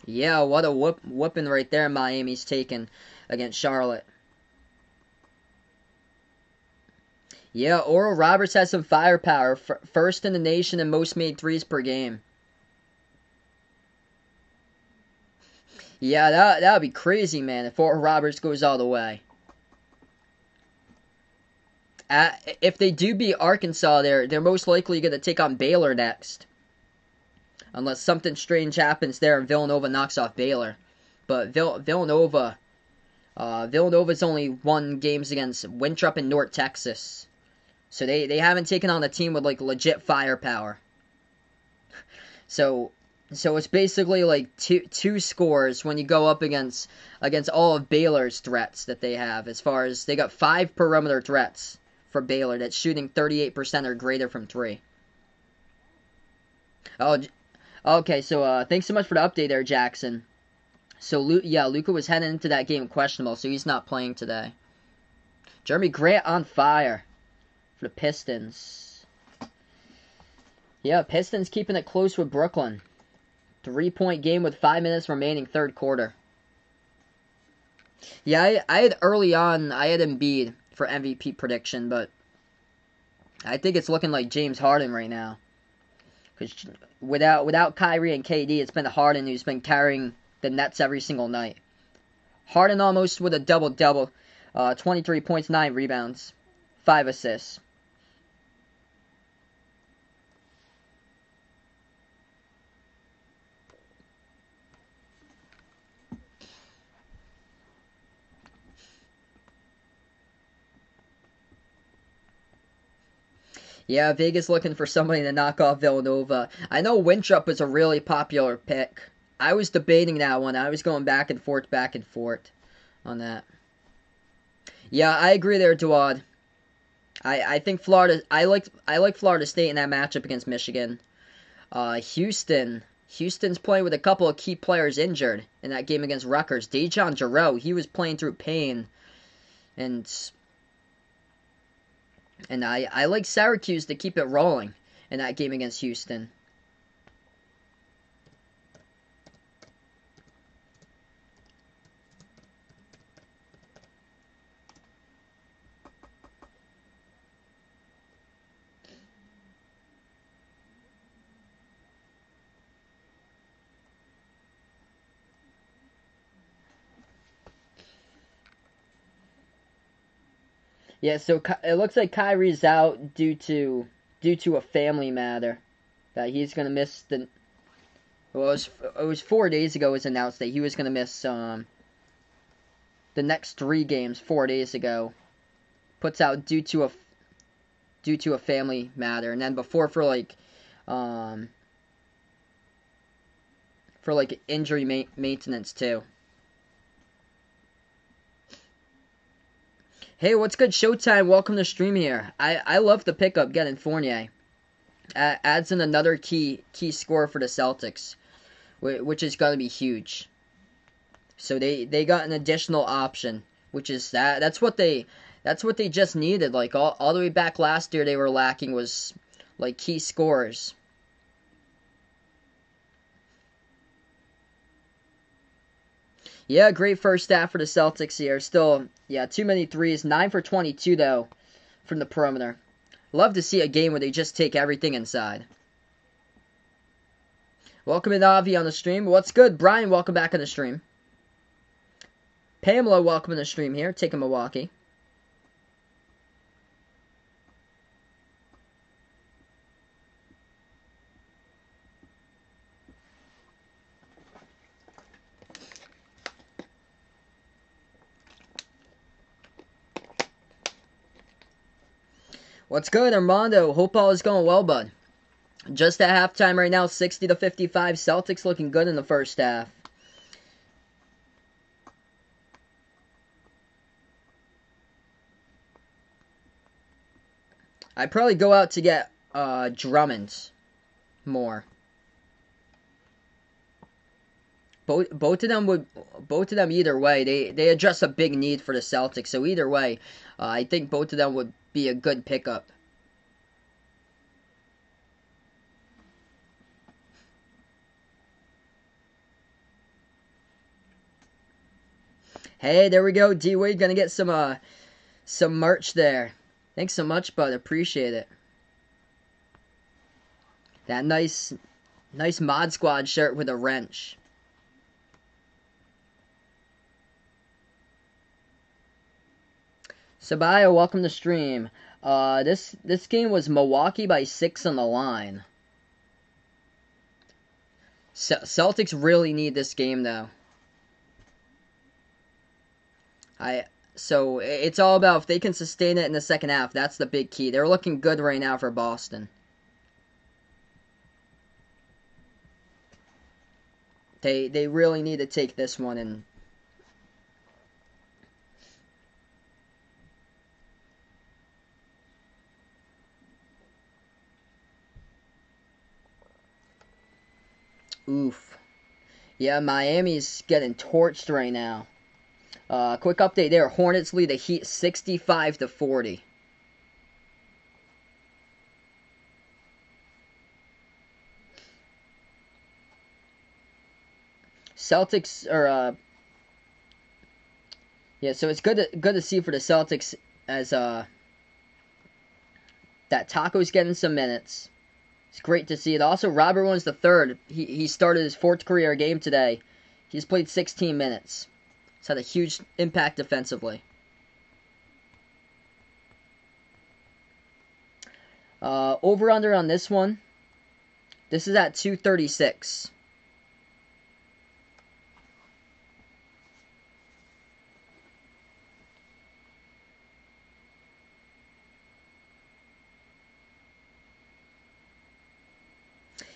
Yeah, what a whooping right there Miami's taken against Charlotte. Yeah, Oral Roberts has some firepower. First in the nation in most made threes per game. Yeah, that would be crazy, man, if Oral Roberts goes all the way. If they do beat Arkansas, they're most likely going to take on Baylor next, unless something strange happens there and Villanova knocks off Baylor. But Villanova's only won games against Winthrop and North Texas, so they haven't taken on a team with like legit firepower. So it's basically like two scores when you go up against all of Baylor's threats that they have. As far as they got 5 perimeter threats for Baylor that's shooting 38% or greater from 3. Oh, okay. So thanks so much for the update there, Jackson. So Luka was heading into that game questionable, so he's not playing today. Jeremy Grant on fire for the Pistons. Yeah, Pistons keeping it close with Brooklyn. 3-point game with 5 minutes remaining, third quarter. Yeah, I had early on, I had Embiid for MVP prediction, but I think it's looking like James Harden right now. Because without Kyrie and KD, it's been Harden who's been carrying the Nets every single night. Harden almost with a double-double. 23 points, 9 rebounds, 5 assists. Yeah, Vegas looking for somebody to knock off Villanova. I know Winthrop was a really popular pick. I was debating that one. I was going back and forth on that. Yeah, I agree there, Duad. I think Florida. I like Florida State in that matchup against Michigan. Houston's playing with a couple of key players injured in that game against Rutgers. Dejon Jarreau, he was playing through pain, and I like Syracuse to keep it rolling in that game against Houston. Yeah, so it looks like Kyrie's out due to a family matter. That he's gonna miss the. Well, it was 4 days ago. It was announced that he was gonna miss the next 3 games 4 days ago. Puts out due to a family matter, and then before for injury maintenance too. Hey, what's good, Showtime? Welcome to stream here. I love the pickup getting Fournier. Adds in another key score for the Celtics, which is going to be huge. So they got an additional option, which is that's what they just needed. Like all the way back last year, they were lacking was like key scorers. Yeah, great first half for the Celtics here. Still, yeah, too many threes. 9 for 22, though, from the perimeter. Love to see a game where they just take everything inside. Welcome in, Avi, on the stream. What's good? Brian, welcome back on the stream. Pamela, welcome in the stream here. Taking Milwaukee. What's good, Armando? Hope all is going well, bud. Just at halftime right now, 60-55. Celtics looking good in the first half. I'd probably go out to get Drummond more. Both of them either way, they address a big need for the Celtics. So either way, I think both of them would be a good pickup. Hey, there we go. D-Wade gonna get some merch there. Thanks so much, bud. Appreciate it. That nice Mod Squad shirt with a wrench. Sabaya, welcome to stream. This game was Milwaukee by 6 on the line. Celtics really need this game though. So it's all about if they can sustain it in the second half. That's the big key. They're looking good right now for Boston. They really need to take this one and oof. Yeah, Miami's getting torched right now. Quick update there. Hornets lead the Heat 65-40. Celtics are yeah, so it's good to see for the Celtics as that Taco's getting some minutes. It's great to see it. Also, Robert Williams III, he started his 4th career game today. He's played 16 minutes. It's had a huge impact defensively. Over-under on this one. This is at 236.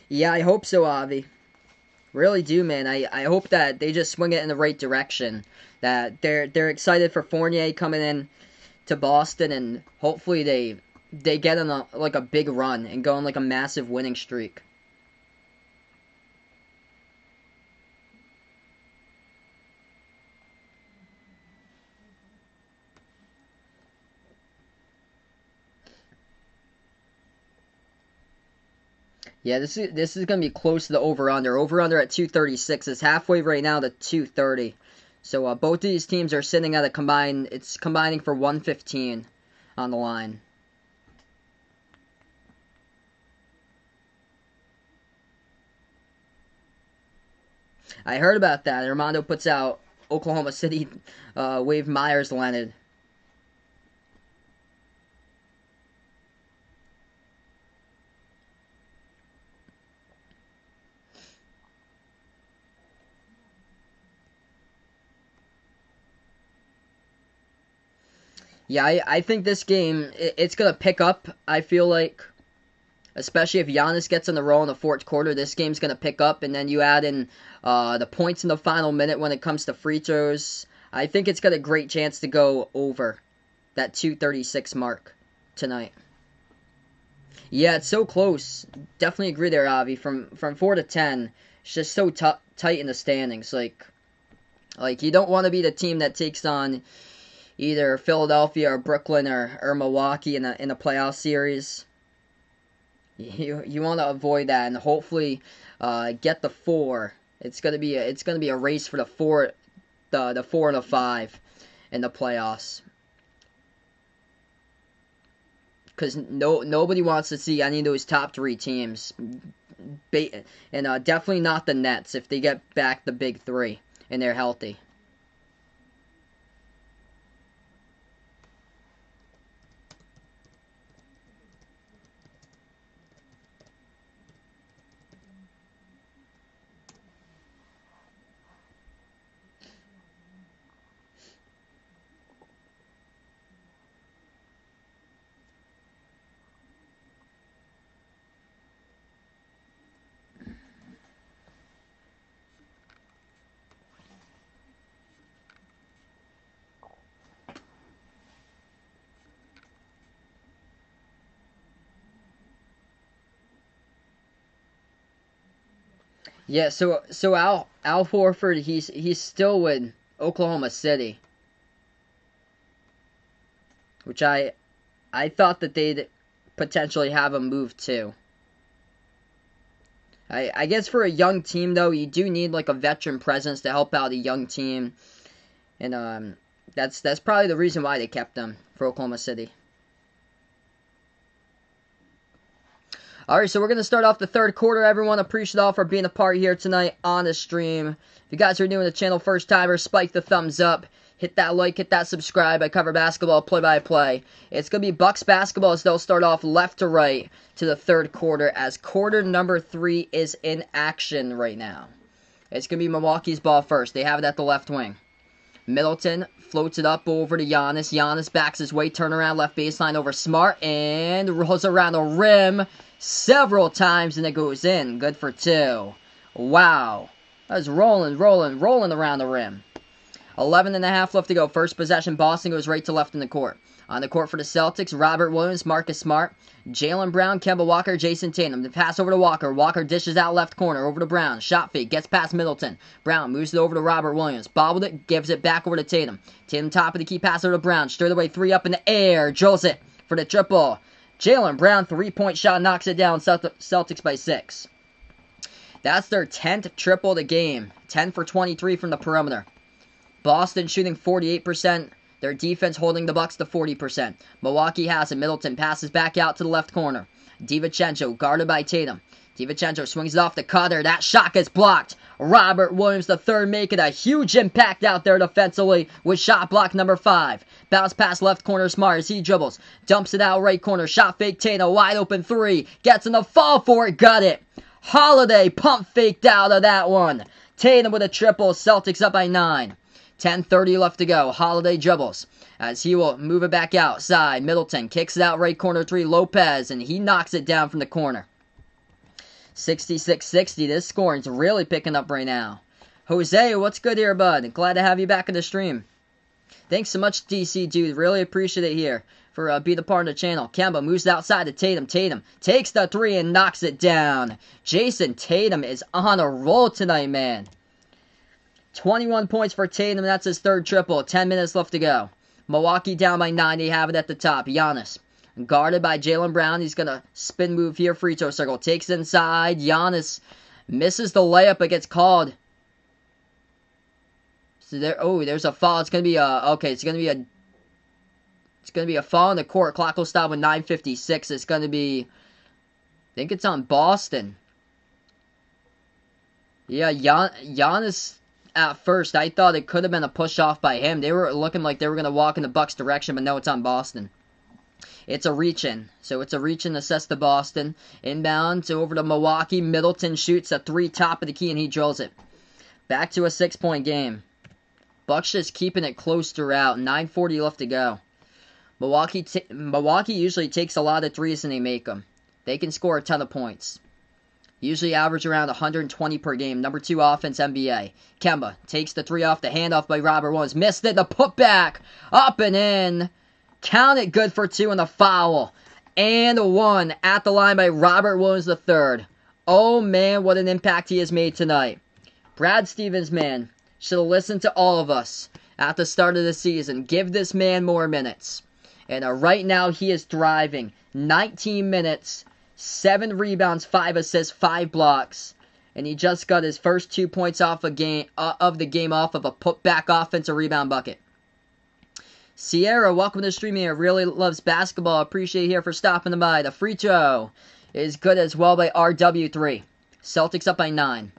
Yeah, I hope so, Avi. Really do, man. I hope that they just swing it in the right direction. That they're excited for Fournier coming in to Boston, and hopefully they get on a big run and go on like a massive winning streak. Yeah, this is gonna be close to the over/under. Over/under at 236. It's halfway right now to 230. So both of these teams are sitting at a combined. It's combining for 115 on the line. I heard about that. Armando puts out Oklahoma City Wave Myers Leonard. Yeah, I think this game, it's going to pick up, I feel like. Especially if Giannis gets on the roll in the 4th quarter, this game's going to pick up. And then you add in the points in the final minute when it comes to free throws. I think it's got a great chance to go over that 236 mark tonight. Yeah, it's so close. Definitely agree there, Avi. From 4 to 10, it's just so tight in the standings. Like you don't want to be the team that takes on either Philadelphia or Brooklyn or Milwaukee in a playoff series. You want to avoid that and hopefully get the 4. It's gonna be a race for the 4 and the 5 in the playoffs. Because nobody wants to see any of those top 3 teams, and definitely not the Nets if they get back the big 3 and they're healthy. Yeah, so Al Horford, he's still with Oklahoma City, which I thought that they'd potentially have him move to. I guess for a young team though, you do need like a veteran presence to help out a young team, and that's probably the reason why they kept him for Oklahoma City. Alright, so we're going to start off the 3rd quarter. Everyone, appreciate all for being a part here tonight on the stream. If you guys are new to the channel, first timer, spike the thumbs up. Hit that like, hit that subscribe. I cover basketball play-by-play. It's going to be Bucks basketball as they'll start off left to right to the third quarter as quarter number 3 is in action right now. It's going to be Milwaukee's ball first. They have it at the left wing. Middleton floats it up over to Giannis. Giannis backs his way, turnaround left baseline over Smart, and rolls around the rim several times, and it goes in. Good for 2. Wow. That's rolling around the rim. 11.5 left to go. First possession, Boston goes right to left in the court. On the court for the Celtics, Robert Williams, Marcus Smart, Jaylen Brown, Kemba Walker, Jason Tatum. The pass over to Walker. Walker dishes out left corner, over to Brown. Shot fake, gets past Middleton. Brown moves it over to Robert Williams. Bobbled it, gives it back over to Tatum. Tatum top of the key, pass over to Brown. Straight away, 3 up in the air. Drills it for the triple. Jaylen Brown, 3-point shot, knocks it down. Celtics by 6. That's their 10th triple of the game. 10 for 23 from the perimeter. Boston shooting 48%. Their defense holding the Bucks to 40%. Milwaukee has it. Middleton passes back out to the left corner. DiVincenzo guarded by Tatum. DiVincenzo swings it off the cutter. That shot gets blocked. Robert Williams III making a huge impact out there defensively with shot block number 5. Bounce pass left corner Smart as he dribbles. Dumps it out right corner. Shot fake Tatum. Wide open 3. Gets in the fall for it. Got it. Holiday pump faked out of that one. Tatum with a triple. Celtics up by 9. 10:30 left to go. Holiday dribbles as he will move it back outside. Middleton kicks it out right corner 3. Lopez, and he knocks it down from the corner. 66-60. This scoring's really picking up right now. Jose, what's good here, bud? Glad to have you back in the stream. Thanks so much, DC, dude. Really appreciate it here for being a part of the channel. Kemba moves it outside to Tatum. Tatum takes the 3 and knocks it down. Jason Tatum is on a roll tonight, man. 21 points for Tatum, that's his 3rd triple. 10 minutes left to go. Milwaukee down by 9, they have it at the top. Giannis, guarded by Jaylen Brown. He's going to spin move here, free throw circle. Takes it inside. Giannis misses the layup, but gets called. So there's a foul. It's going to be it's going to be a foul in the court. Clock will stop with 9:56. It's going to be, I think it's on Boston. Yeah, Giannis. At first, I thought it could have been a push-off by him. They were looking like they were going to walk in the Bucks' direction, but no, it's on Boston. It's a reach-in. So it's a reach-in assessed to Boston. Inbound over to Milwaukee. Middleton shoots a 3 top of the key, and he drills it. Back to a 6-point game. Bucks just keeping it close throughout. 9:40 left to go. Milwaukee usually takes a lot of threes, and they make them. They can score a ton of points. Usually average around 120 per game. Number 2 offense, NBA. Kemba takes the 3 off the handoff by Robert Williams. Missed it. The putback. Up and in. Count it good for 2 and the foul. And 1 at the line by Robert Williams III. Oh, man, what an impact he has made tonight. Brad Stevens, man, should have listened to all of us at the start of the season. Give this man more minutes. And right now, he is thriving. 19 minutes. 7 rebounds, 5 assists, 5 blocks. And he just got his first 2 points off of the game off of a putback offensive rebound bucket. Sierra, welcome to the stream here. Really loves basketball. Appreciate you here for stopping by. The free throw is good as well by RW3. Celtics up by 9.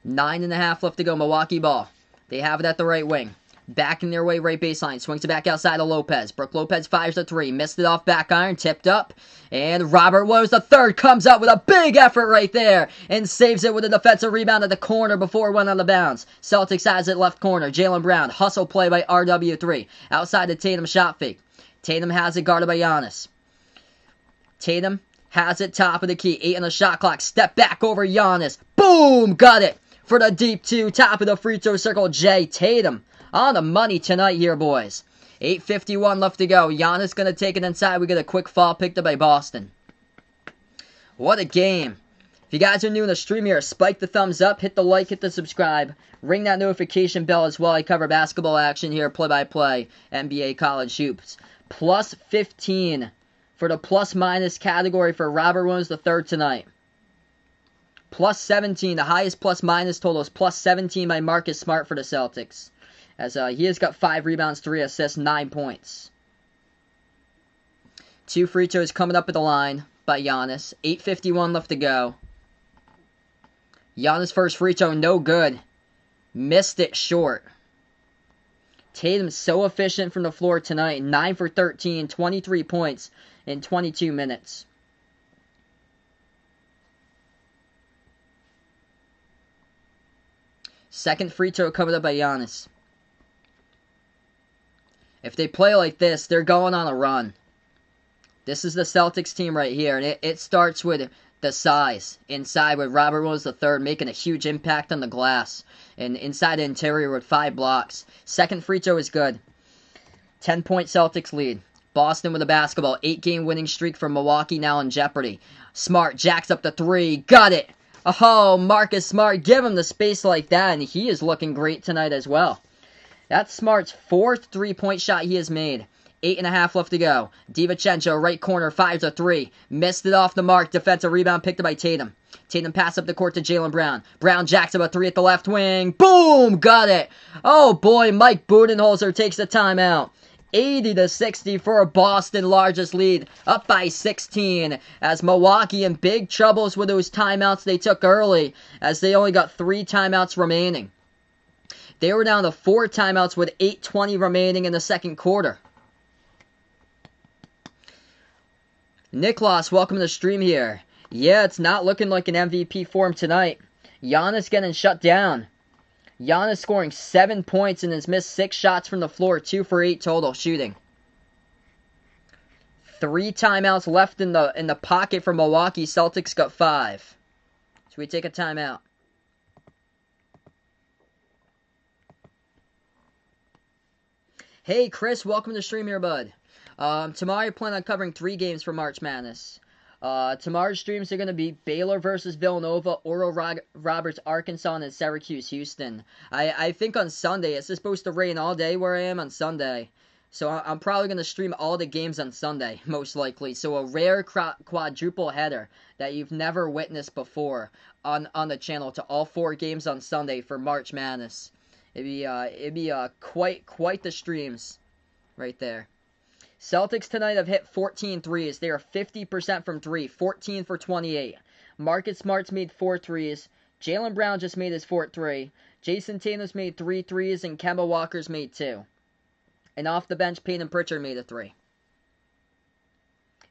9.5 left to go. Milwaukee ball. They have it at the right wing. Backing their way right baseline. Swings it back outside to Lopez. Brook Lopez fires the 3. Missed it off back iron. Tipped up. And Robert Williams III comes up with a big effort right there. And saves it with a defensive rebound at the corner before it went on the bounce. Celtics has it left corner. Jaylen Brown. Hustle play by RW3. Outside the Tatum shot fake. Tatum has it guarded by Giannis. Tatum has it top of the key. 8 on the shot clock. Step back over Giannis. Boom! Got it. For the deep 2. Top of the free throw circle. Jay Tatum. On the money tonight here, boys. 8:51 left to go. Giannis going to take it inside. We get a quick fall picked up by Boston. What a game. If you guys are new in the stream here, spike the thumbs up, hit the like, hit the subscribe. Ring that notification bell as well. I cover basketball action here, play-by-play, NBA college hoops. Plus 15 for the plus-minus category for Robert Williams III tonight. Plus 17. The highest plus-minus total is plus 17 by Marcus Smart for the Celtics. As he has got 5 rebounds, 3 assists, 9 points. 2 free throws coming up at the line by Giannis. 8:51 left to go. Giannis' first free throw, no good. Missed it short. Tatum's so efficient from the floor tonight. 9 for 13, 23 points in 22 minutes. Second free throw covered up by Giannis. If they play like this, they're going on a run. This is the Celtics team right here, and it starts with the size. Inside with Robert Williams III making a huge impact on the glass. And inside the interior with 5 blocks. Second free throw is good. 10-point Celtics lead. Boston with the basketball. 8-game winning streak for Milwaukee now in jeopardy. Smart jacks up the 3. Got it! Oh, Marcus Smart, give him the space like that, and he is looking great tonight as well. That's Smart's 4th three-point shot he has made. 8.5 left to go. DiVincenzo, right corner, fires a 3. Missed it off the mark. Defensive rebound picked up by Tatum. Tatum pass up the court to Jaylen Brown. Brown jacks up a 3 at the left wing. Boom! Got it! Oh boy, Mike Budenholzer takes the timeout. 80-60 for a Boston largest lead. Up by 16 as Milwaukee in big troubles with those timeouts they took early as they only got 3 timeouts remaining. They were down to 4 timeouts with 8:20 remaining in the second quarter. Nicholas, welcome to the stream here. Yeah, it's not looking like an MVP form tonight. Giannis getting shut down. Giannis scoring 7 points and has missed 6 shots from the floor, 2 for 8 total shooting. 3 timeouts left in the pocket for Milwaukee. Celtics got 5. So we take a timeout. Hey, Chris, welcome to the stream here, bud. Tomorrow I plan on covering 3 games for March Madness. Tomorrow's streams are going to be Baylor versus Villanova, Oral Roberts, Arkansas, and Syracuse, Houston. I think on Sunday, it's supposed to rain all day where I am on Sunday. So I'm probably going to stream all the games on Sunday, most likely. So a rare quadruple header that you've never witnessed before on the channel to all 4 games on Sunday for March Madness. It'd be quite the streams right there. Celtics tonight have hit 14 threes. They are 50% from 3, 14 for 28. Marcus Smart's made 4 threes. Jaylen Brown just made his 4th 3. Jason Tatum's made 3 threes, and Kemba Walker's made 2. And off the bench, Peyton Pritchard made a 3.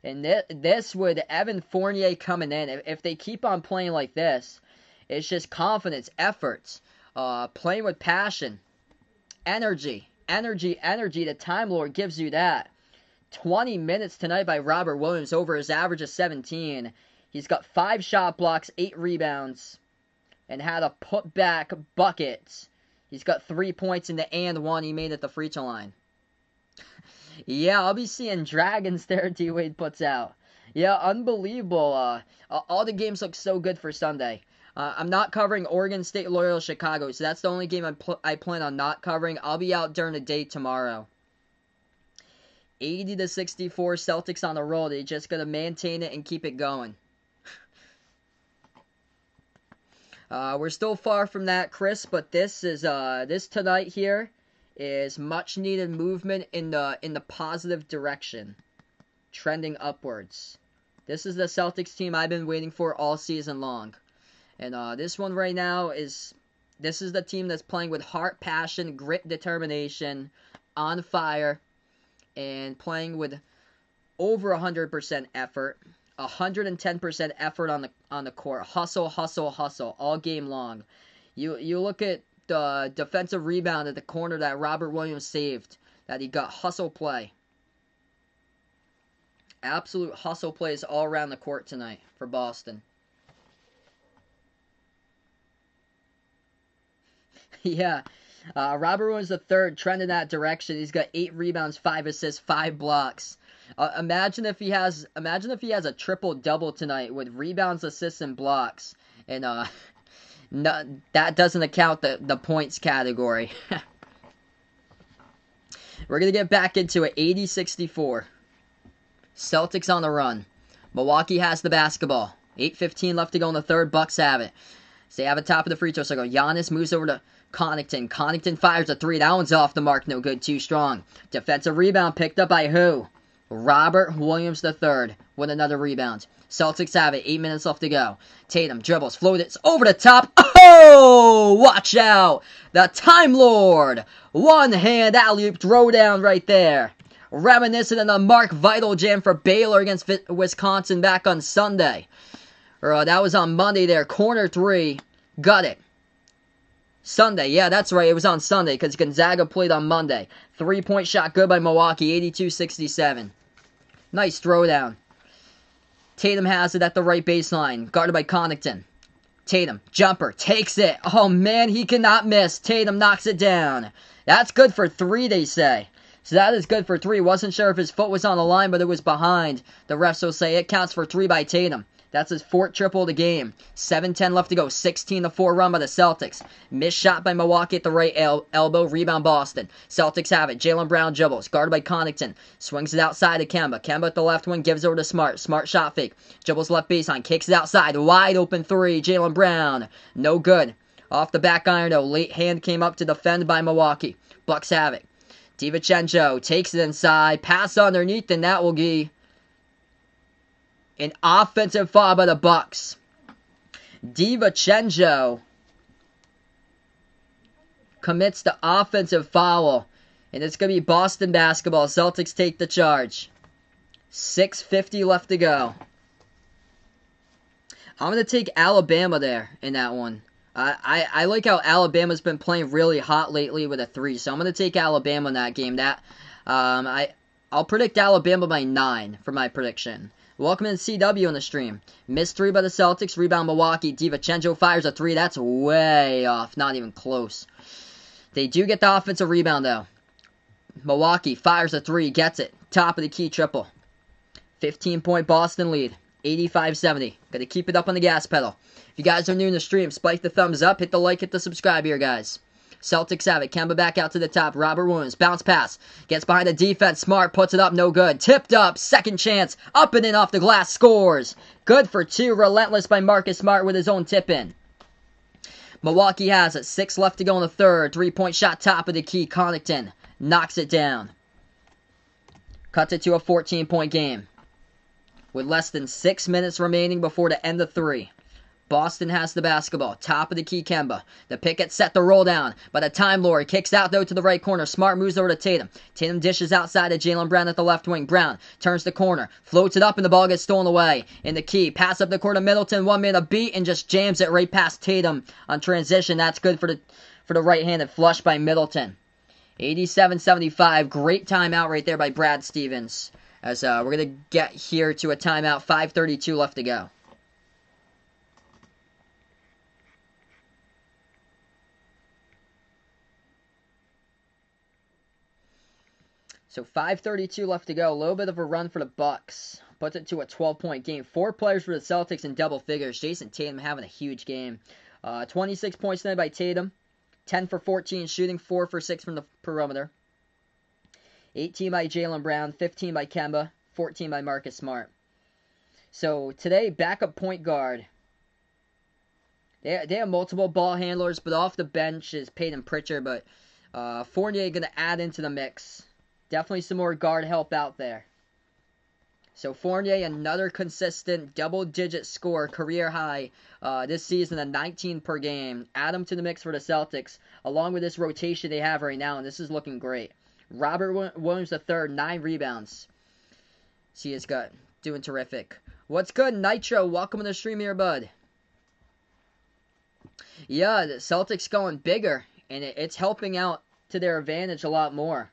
And this with Evan Fournier coming in, if they keep on playing like this, it's just confidence, efforts, playing with passion, energy. The Time Lord gives you that. 20 minutes tonight by Robert Williams over his average of 17. He's got 5 shot blocks, 8 rebounds, and had a put-back bucket. He's got 3 points in the and 1 he made at the free throw line. Yeah, I'll be seeing Dragons there, D-Wade puts out. Yeah, unbelievable. All the games look so good for Sunday. I'm not covering Oregon State, Loyola, Chicago, so that's the only game I plan on not covering. I'll be out during the day tomorrow. 80-64 Celtics on the roll. They just got to maintain it and keep it going. We're still far from that, Chris, but this is this tonight here is much needed movement in the positive direction, trending upwards. This is the Celtics team I've been waiting for all season long. And this one right now is the team that's playing with heart, passion, grit, determination, on fire, and playing with over 100% effort, 110% effort on the court. Hustle, all game long. You look at the defensive rebound at the corner that Robert Williams saved, that he got hustle play. Absolute hustle plays all around the court tonight for Boston. Yeah, Robert Williams III trend in that direction. He's got 8 rebounds, 5 assists, 5 blocks. Imagine if he has a triple double tonight with rebounds, assists, and blocks. And that doesn't account the points category. We're gonna get back into it. 80-64. Celtics on the run. Milwaukee has the basketball. 8:15 left to go in the third. Bucks have it. So they have it top of the free throw circle. Giannis moves over to Connaughton. Connaughton fires a 3. That one's off the mark. No good. Too strong. Defensive rebound picked up by who? Robert Williams III with another rebound. Celtics have it. 8 minutes left to go. Tatum dribbles, floats it over the top. Oh, watch out. The Time Lord. One-hand alley-oop throwdown right there. Reminiscent of the Mark Vital jam for Baylor against Wisconsin back on Sunday. That was on Monday there. Corner 3. Got it. Sunday. Yeah, that's right. It was on Sunday because Gonzaga played on Monday. 3-point shot good by Milwaukee. 82-67. Nice throwdown. Tatum has it at the right baseline. Guarded by Connaughton. Tatum. Jumper. Takes it. Oh, man. He cannot miss. Tatum knocks it down. That's good for 3, they say. So that is good for 3. Wasn't sure if his foot was on the line, but it was behind. The refs will say it counts for 3 by Tatum. That's his 4th triple of the game. 7:10 left to go. 16-4 run by the Celtics. Missed shot by Milwaukee at the right elbow. Rebound Boston. Celtics have it. Jaylen Brown dribbles. Guarded by Connaughton. Swings it outside to Kemba. Kemba at the left wing. Gives over to Smart. Smart shot fake. Dribbles left baseline. Kicks it outside. Wide open 3. Jaylen Brown. No good. Off the back iron though. Late hand came up to defend by Milwaukee. Bucks have it. DiVincenzo takes it inside. Pass underneath, and that will be an offensive foul by the Bucks. DiVincenzo commits the offensive foul. And it's going to be Boston basketball. Celtics take the charge. 6:50 left to go. I'm going to take Alabama there in that one. I like how Alabama's been playing really hot lately with a 3. So I'm going to take Alabama in that game. I'll predict Alabama by 9 for my prediction. Welcome to CW on the stream. Missed 3 by the Celtics. Rebound Milwaukee. DiVincenzo fires a 3. That's way off. Not even close. They do get the offensive rebound, though. Milwaukee fires a 3. Gets it. Top of the key triple. 15-point Boston lead. 85-70. Got to keep it up on the gas pedal. If you guys are new in the stream, spike the thumbs up. Hit the like. Hit the subscribe here, guys. Celtics have it. Kemba back out to the top. Robert Williams. Bounce pass. Gets behind the defense. Smart puts it up. No good. Tipped up. Second chance. Up and in off the glass. Scores. Good for 2. Relentless by Marcus Smart with his own tip in. Milwaukee has it. 6 left to go in the third. 3-point shot. Top of the key. Connaughton knocks it down. Cuts it to a 14-point game. With less than 6 minutes remaining before the end of 3. Boston has the basketball. Top of the key, Kemba. The picket set to roll down. But the Time Lord kicks out, though, to the right corner. Smart moves over to Tatum. Tatum dishes outside to Jaylen Brown at the left wing. Brown turns the corner. Floats it up, and the ball gets stolen away. In the key. Pass up the court to Middleton. 1 man a beat, and just jams it right past Tatum on transition. That's good for the right-handed flush by Middleton. 87-75. Great timeout right there by Brad Stevens. As we're going to get here to a timeout. 5:32 left to go. So 5:32 left to go. A little bit of a run for the Bucks. Puts it to a 12-point game. 4 players for the Celtics in double figures. Jason Tatum having a huge game. 26 points tonight by Tatum. 10 for 14 shooting. 4 for 6 from the perimeter. 18 by Jaylen Brown. 15 by Kemba. 14 by Marcus Smart. So today, backup point guard. They have multiple ball handlers, but off the bench is Peyton Pritchard. But Fournier going to add into the mix. Definitely some more guard help out there. So Fournier, another consistent double-digit score, career high this season, a 19 per game. Add him to the mix for the Celtics, along with this rotation they have right now, and this is looking great. Robert Williams III, 9 rebounds. See his gut, doing terrific. What's good, Nitro? Welcome to the stream here, bud. Yeah, the Celtics going bigger, and it's helping out to their advantage a lot more.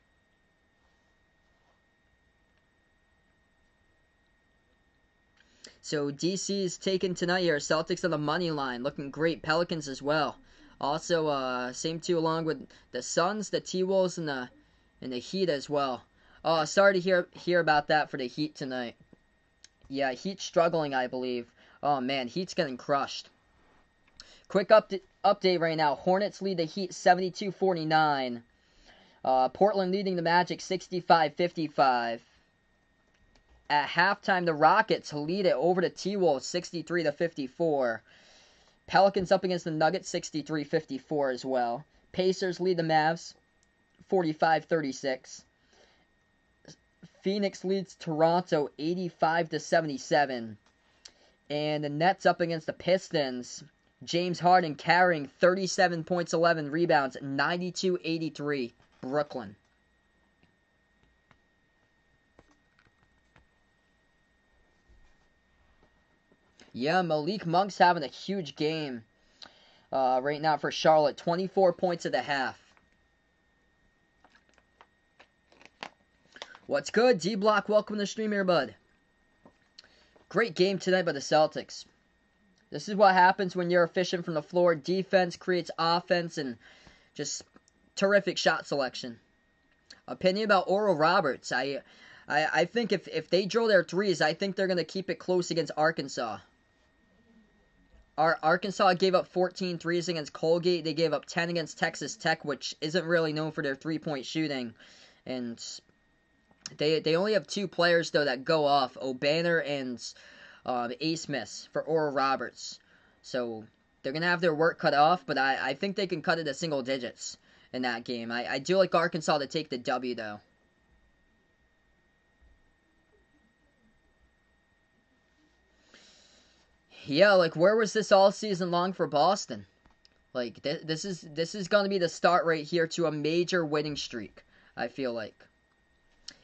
So DC's taken tonight here. Celtics on the money line, looking great. Pelicans as well. Also, same two along with the Suns, the T-Wolves, and the Heat as well. Oh, sorry to hear about that for the Heat tonight. Yeah, Heat struggling, I believe. Oh man, Heat's getting crushed. Quick update right now. Hornets lead the Heat 72-49. Portland leading the Magic 65-55. At halftime, the Rockets lead it over the T-Wolves 63-54. Pelicans up against the Nuggets 63-54 as well. Pacers lead the Mavs 45-36. Phoenix leads Toronto 85-77. And the Nets up against the Pistons James Harden carrying 37 points, 11 rebounds, 92-83, Brooklyn. Yeah, Malik Monk's having a huge game right now for Charlotte. 24 points at the half. What's good? D-Block, welcome to the stream here, bud. Great game tonight by the Celtics. This is what happens when you're efficient from the floor. Defense creates offense and just terrific shot selection. Opinion about Oral Roberts. I think if they drill their threes, I think they're going to keep it close against Arkansas. Arkansas gave up 14 threes against Colgate. They gave up 10 against Texas Tech, which isn't really known for their three-point shooting. And they only have 2 players, though, that go off. O'Banner and A. Smith for Oral Roberts. So they're going to have their work cut off, but I think they can cut it to single digits in that game. I do like Arkansas to take the W, though. Yeah, like, where was this all season long for Boston? Like, this is going to be the start right here to a major winning streak, I feel like.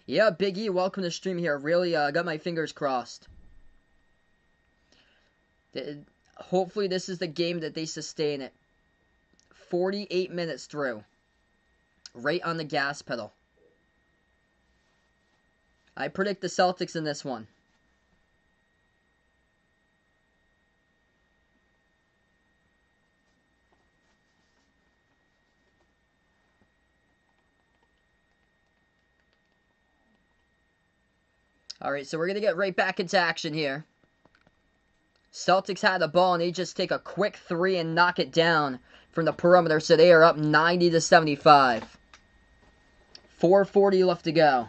Yeah, Big E, welcome to the stream here. Really got my fingers crossed. Hopefully this is the game that they sustain it. 48 minutes through. Right on the gas pedal. I predict the Celtics in this one. Alright, so we're going to get right back into action here. Celtics had the ball, and they just take a quick 3 and knock it down from the perimeter, so they are up 90-75. 4:40 left to go.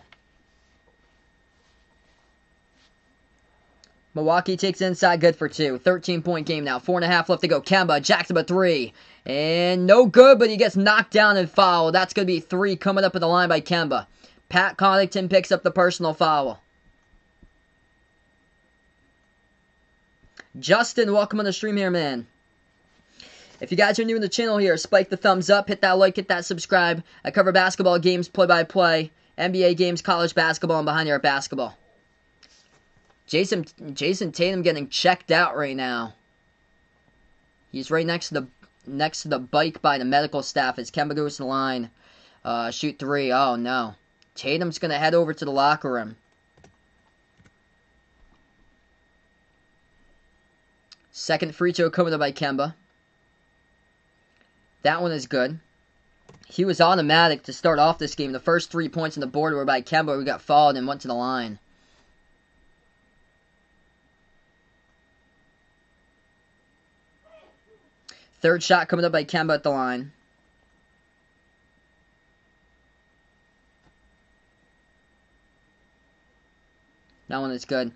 Milwaukee takes inside, good for 2. 13-point game now. 4.5 left to go. Kemba jacks up a 3. And no good, but he gets knocked down and fouled. That's going to be 3 coming up at the line by Kemba. Pat Connaughton picks up the personal foul. Justin, welcome on the stream here, man. If you guys are new to the channel here, spike the thumbs up, hit that like, hit that subscribe. I cover basketball games, play-by-play, NBA games, college basketball, and behind your basketball. Jason Tatum getting checked out right now. He's right next to the bike by the medical staff as Kemba goes to the line. Shoot 3. Oh, no. Tatum's going to head over to the locker room. Second free throw coming up by Kemba. That one is good. He was automatic to start off this game. The first 3 points on the board were by Kemba, who got fouled and went to the line. Third shot coming up by Kemba at the line. That one is good.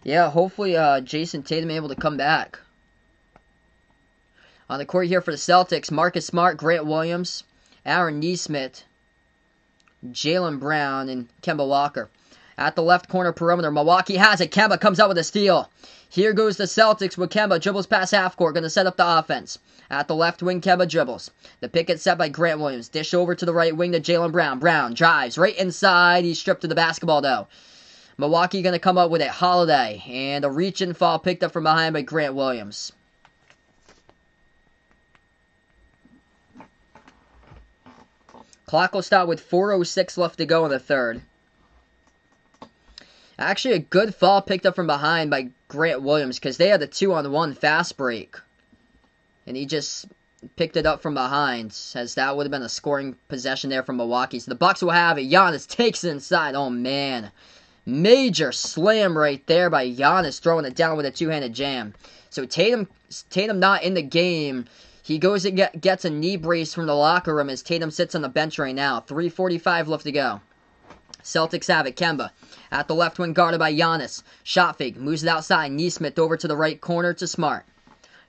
Yeah, hopefully Jason Tatum able to come back. On the court here for the Celtics, Marcus Smart, Grant Williams, Aaron Nesmith, Jaylen Brown, and Kemba Walker. At the left corner perimeter, Milwaukee has it. Kemba comes out with a steal. Here goes the Celtics with Kemba. Dribbles past half court, going to set up the offense. At the left wing, Kemba dribbles. The pick is set by Grant Williams. Dish over to the right wing to Jaylen Brown. Brown drives right inside. He's stripped to the basketball, though. Milwaukee going to come up with it. Holiday. And a reach and fall picked up from behind by Grant Williams. Clock will stop with 4:06 left to go in the third. Actually, a good fall picked up from behind by Grant Williams because they had a 2-on-1 fast break. And he just picked it up from behind, as that would have been a scoring possession there from Milwaukee. So the Bucks will have it. Giannis takes it inside. Oh, man. Major slam right there by Giannis, throwing it down with a two-handed jam. So Tatum not in the game. He goes and gets a knee brace from the locker room as Tatum sits on the bench right now. 3:45 left to go. Celtics have it. Kemba at the left wing, guarded by Giannis. Shot fake, moves it outside. Nesmith over to the right corner to Smart.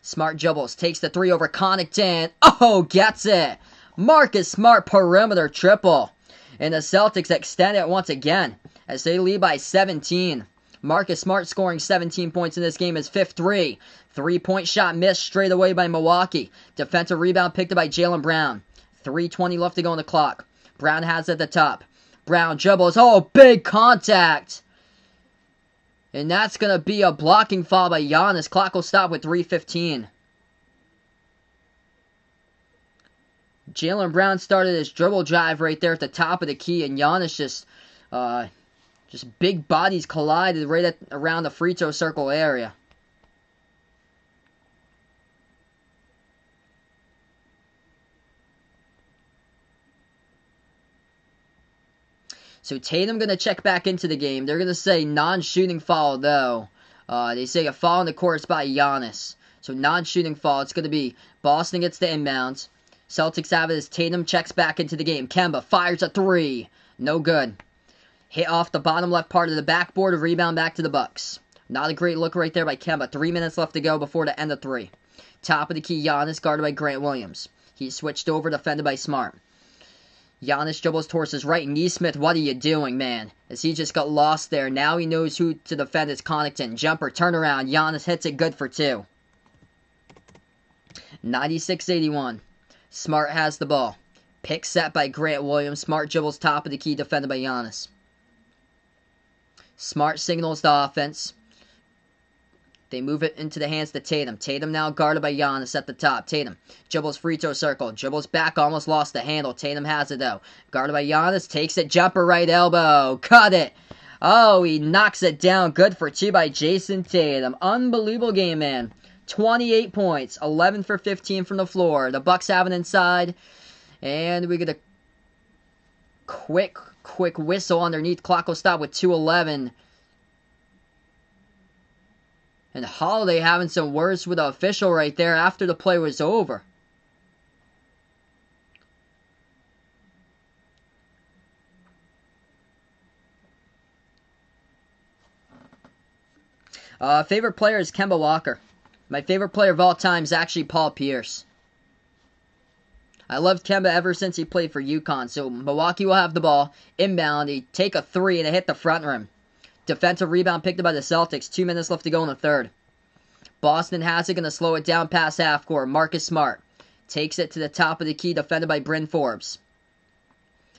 Smart dribbles, takes the 3 over Connaughton. Oh, gets it. Marcus Smart perimeter triple. And the Celtics extend it once again as they lead by 17. Marcus Smart scoring 17 points in this game. His fifth three. Three-point shot missed straight away by Milwaukee. Defensive rebound picked up by Jaylen Brown. 3:20 left to go on the clock. Brown has it at the top. Brown dribbles. Oh, big contact. And that's going to be a blocking foul by Giannis. Clock will stop with 3:15. Jaylen Brown started his dribble drive right there at the top of the key, and Giannis just big bodies collided right around the free throw circle area. So Tatum going to check back into the game. They're going to say non-shooting foul, though. They say a foul in the court is by Giannis. So non-shooting foul. It's going to be Boston gets the inbounds. Celtics have it as Tatum checks back into the game. Kemba fires a three. No good. Hit off the bottom left part of the backboard. A rebound back to the Bucks. Not a great look right there by Kemba. 3 minutes left to go before the end of three. Top of the key, Giannis guarded by Grant Williams. He switched over, defended by Smart. Giannis dribbles towards his right. Nesmith, what are you doing, man? As he just got lost there. Now he knows who to defend. It's Connaughton. Jumper, turnaround. Giannis hits it good for two. 96-81. Smart has the ball. Pick set by Grant Williams. Smart dribbles top of the key, defended by Giannis. Smart signals the offense. They move it into the hands to Tatum. Tatum now guarded by Giannis at the top. Tatum dribbles free throw circle. Dribbles back, almost lost the handle. Tatum has it though. Guarded by Giannis. Takes it. Jumper right elbow. Cut it. Oh, he knocks it down. Good for two by Jason Tatum. Unbelievable game, man. 28 points. 11 for 15 from the floor. The Bucks have it inside. And we get a quick whistle underneath. Clock will stop with 2:11. And Holiday having some words with the official right there after the play was over. Favorite player is Kemba Walker. My favorite player of all time is actually Paul Pierce. I loved Kemba ever since he played for UConn. So Milwaukee will have the ball. Inbound. They take a three and it hit the front rim. Defensive rebound picked up by the Celtics. 2 minutes left to go in the third. Boston has it. Going to slow it down past half court. Marcus Smart takes it to the top of the key. Defended by Bryn Forbes.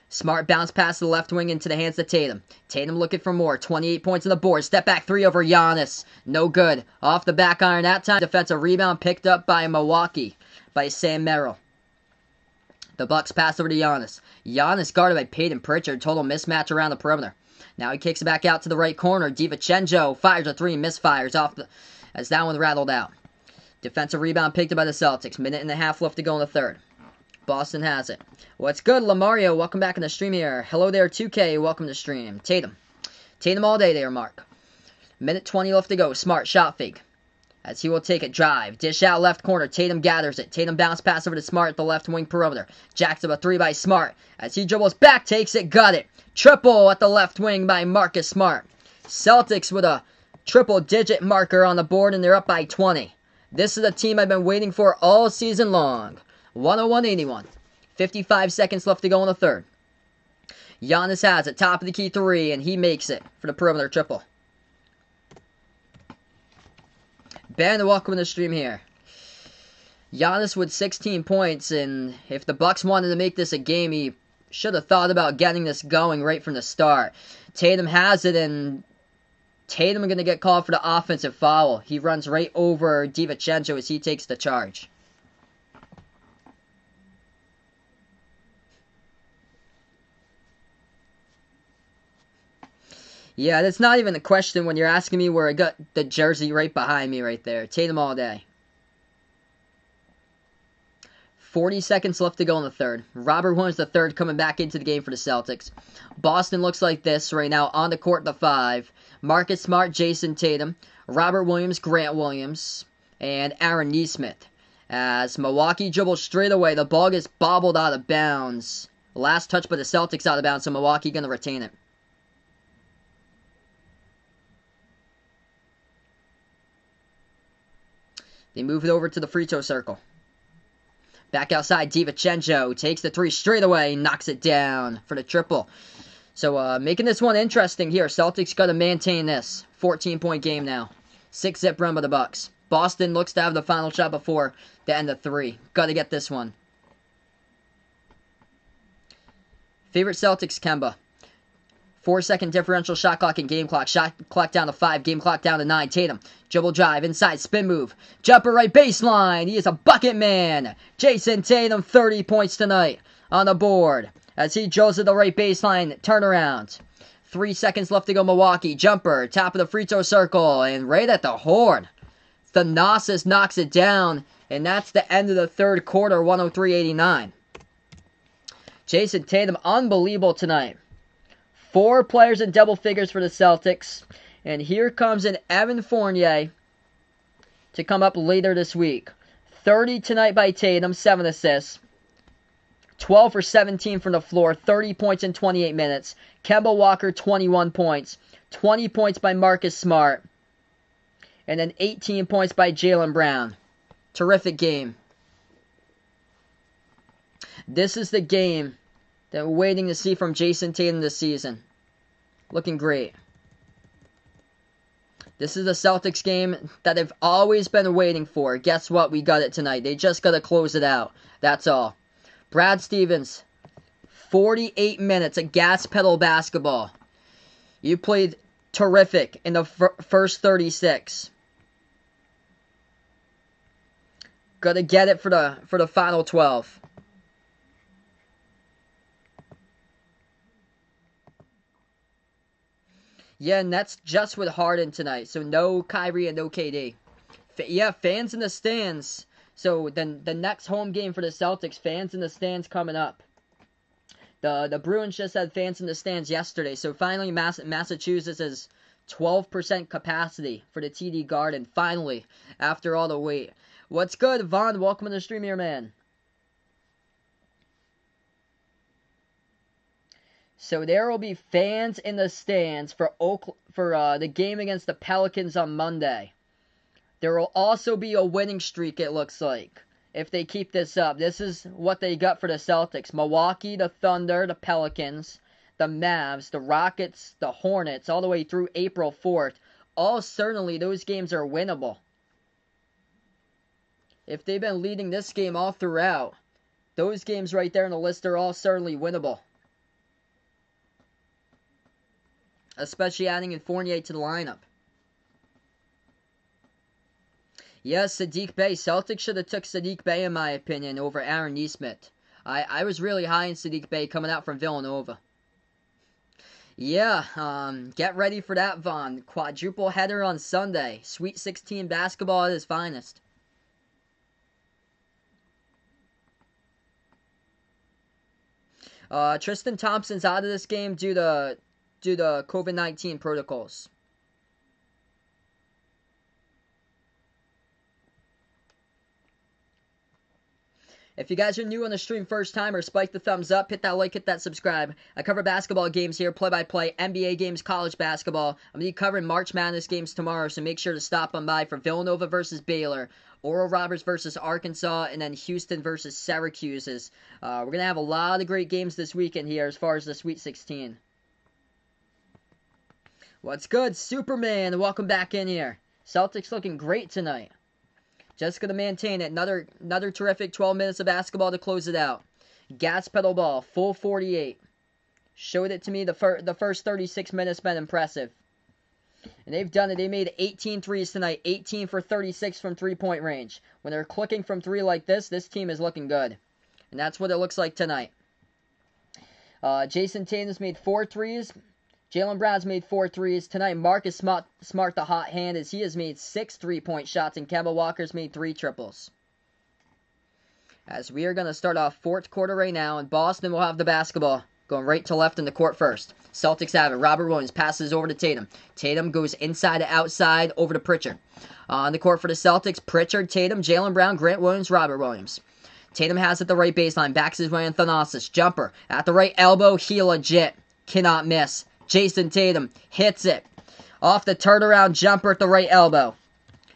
Smart bounce pass to the left wing into the hands of Tatum. Tatum looking for more. 28 points on the board. Step back three over Giannis. No good. Off the back iron that time. Defensive rebound picked up by Milwaukee. By Sam Merrill. The Bucks pass over to Giannis. Giannis guarded by Peyton Pritchard. Total mismatch around the perimeter. Now he kicks it back out to the right corner. DiVincenzo fires a three. Misfires off as that one rattled out. Defensive rebound picked up by the Celtics. Minute and a half left to go in the third. Boston has it. What's good, Lamario? Welcome back in the stream here. Hello there, 2K. Welcome to the stream. Tatum. Tatum all day there, Mark. Minute 20 left to go. Smart shot fake. As he will take it. Drive. Dish out left corner. Tatum gathers it. Tatum bounce pass over to Smart at the left wing perimeter. Jacks up a three by Smart. As he dribbles back, takes it, got it. Triple at the left wing by Marcus Smart. Celtics with a triple-digit marker on the board, and they're up by 20. This is a team I've been waiting for all season long. 101-81. 55 seconds left to go in the third. Giannis has it. Top of the key three, and he makes it for the perimeter triple. Ben, welcome to the stream here. Giannis with 16 points, and if the Bucks wanted to make this a game, he should have thought about getting this going right from the start. Tatum has it, and Tatum is going to get called for the offensive foul. He runs right over DiVincenzo as he takes the charge. Yeah, that's not even a question when you're asking me where I got the jersey right behind me right there. Tatum all day. 40 seconds left to go in the third. Robert Williams III coming back into the game for the Celtics. Boston looks like this right now on the court, the five. Marcus Smart, Jason Tatum, Robert Williams, Grant Williams, and Aaron Nesmith. As Milwaukee dribbles straight away, the ball gets bobbled out of bounds. Last touch by the Celtics out of bounds, so Milwaukee going to retain it. They move it over to the free throw circle. Back outside, DiVincenzo takes the three straight away, knocks it down for the triple. So making this one interesting here. Celtics got to maintain this. 14-point game now. 6-zip run by the Bucks. Boston looks to have the final shot before the end of 3. Gotta get this one. Favorite Celtics, Kemba. 4-second differential shot clock and game clock. Shot clock down to 5. Game clock down to 9. Tatum. Dribble drive. Inside. Spin move. Jumper right baseline. He is a bucket man. Jason Tatum, 30 points tonight on the board. As he drills to the right baseline. Turnaround. 3 seconds left to go. Milwaukee. Jumper. Top of the free throw circle. And right at the horn. Thanasis knocks it down. And that's the end of the third quarter. 103-89. Jason Tatum, unbelievable tonight. 4 players in double figures for the Celtics. And here comes an Evan Fournier to come up later this week. 30 tonight by Tatum, 7 assists. 12 for 17 from the floor, 30 points in 28 minutes. Kemba Walker, 21 points. 20 points by Marcus Smart. And then 18 points by Jaylen Brown. Terrific game. This is the game that we're waiting to see from Jason Tatum this season. Looking great. This is the Celtics game that I've always been waiting for. Guess what? We got it tonight. They just got to close it out. That's all. Brad Stevens, 48 minutes of gas pedal basketball. You played terrific in the first 36. Got to get it for the final 12. Yeah, and that's just with Harden tonight. So no Kyrie and no KD. Yeah, fans in the stands. So then the next home game for the Celtics, fans in the stands coming up. The Bruins just had fans in the stands yesterday. So finally Massachusetts has 12% capacity for the TD Garden. Finally, after all the wait. What's good, Vaughn? Welcome to the stream here, man. So there will be fans in the stands for the game against the Pelicans on Monday. There will also be a winning streak, it looks like, if they keep this up. This is what they got for the Celtics. Milwaukee, the Thunder, the Pelicans, the Mavs, the Rockets, the Hornets, all the way through April 4th. All certainly those games are winnable. If they've been leading this game all throughout, those games right there on the list are all certainly winnable. Especially adding in Fournier to the lineup. Yes, Sadiq Bey. Celtics should have took Sadiq Bey, in my opinion, over Aaron Nesmith. I was really high in Sadiq Bey coming out from Villanova. Yeah, get ready for that, Vaughn. Quadruple header on Sunday. Sweet 16 basketball at its finest. Tristan Thompson's out of this game due to COVID-19 protocols. If you guys are new on the stream first time, or spike the thumbs up, hit that like, hit that subscribe. I cover basketball games here, play-by-play, NBA games, college basketball. I'm going to be covering March Madness games tomorrow, so make sure to stop on by for Villanova versus Baylor, Oral Roberts versus Arkansas, and then Houston versus Syracuse. We're going to have a lot of great games this weekend here as far as the Sweet 16. What's good, Superman? Welcome back in here. Celtics looking great tonight. Just going to maintain it. Another terrific 12 minutes of basketball to close it out. Gas pedal ball, full 48. Showed it to me. The first 36 minutes been impressive. And they've done it. They made 18 threes tonight. 18 for 36 from three-point range. When they're clicking from three like this team is looking good. And that's what it looks like tonight. Jason Tatum's made 4 threes. Jaylen Brown's made 4 threes. Tonight, Marcus Smart, the hot hand, as he has made 6 3-point shots, and Kemba Walker's made 3 triples. As we are going to start off fourth quarter right now, and Boston will have the basketball. Going right to left in the court first. Celtics have it. Robert Williams passes over to Tatum. Tatum goes inside to outside over to Pritchard. On the court for the Celtics, Pritchard, Tatum, Jaylen Brown, Grant Williams, Robert Williams. Tatum has it the right baseline. Backs his way in Thanasis. Jumper at the right elbow. He legit cannot miss. Jason Tatum hits it off the turnaround jumper at the right elbow.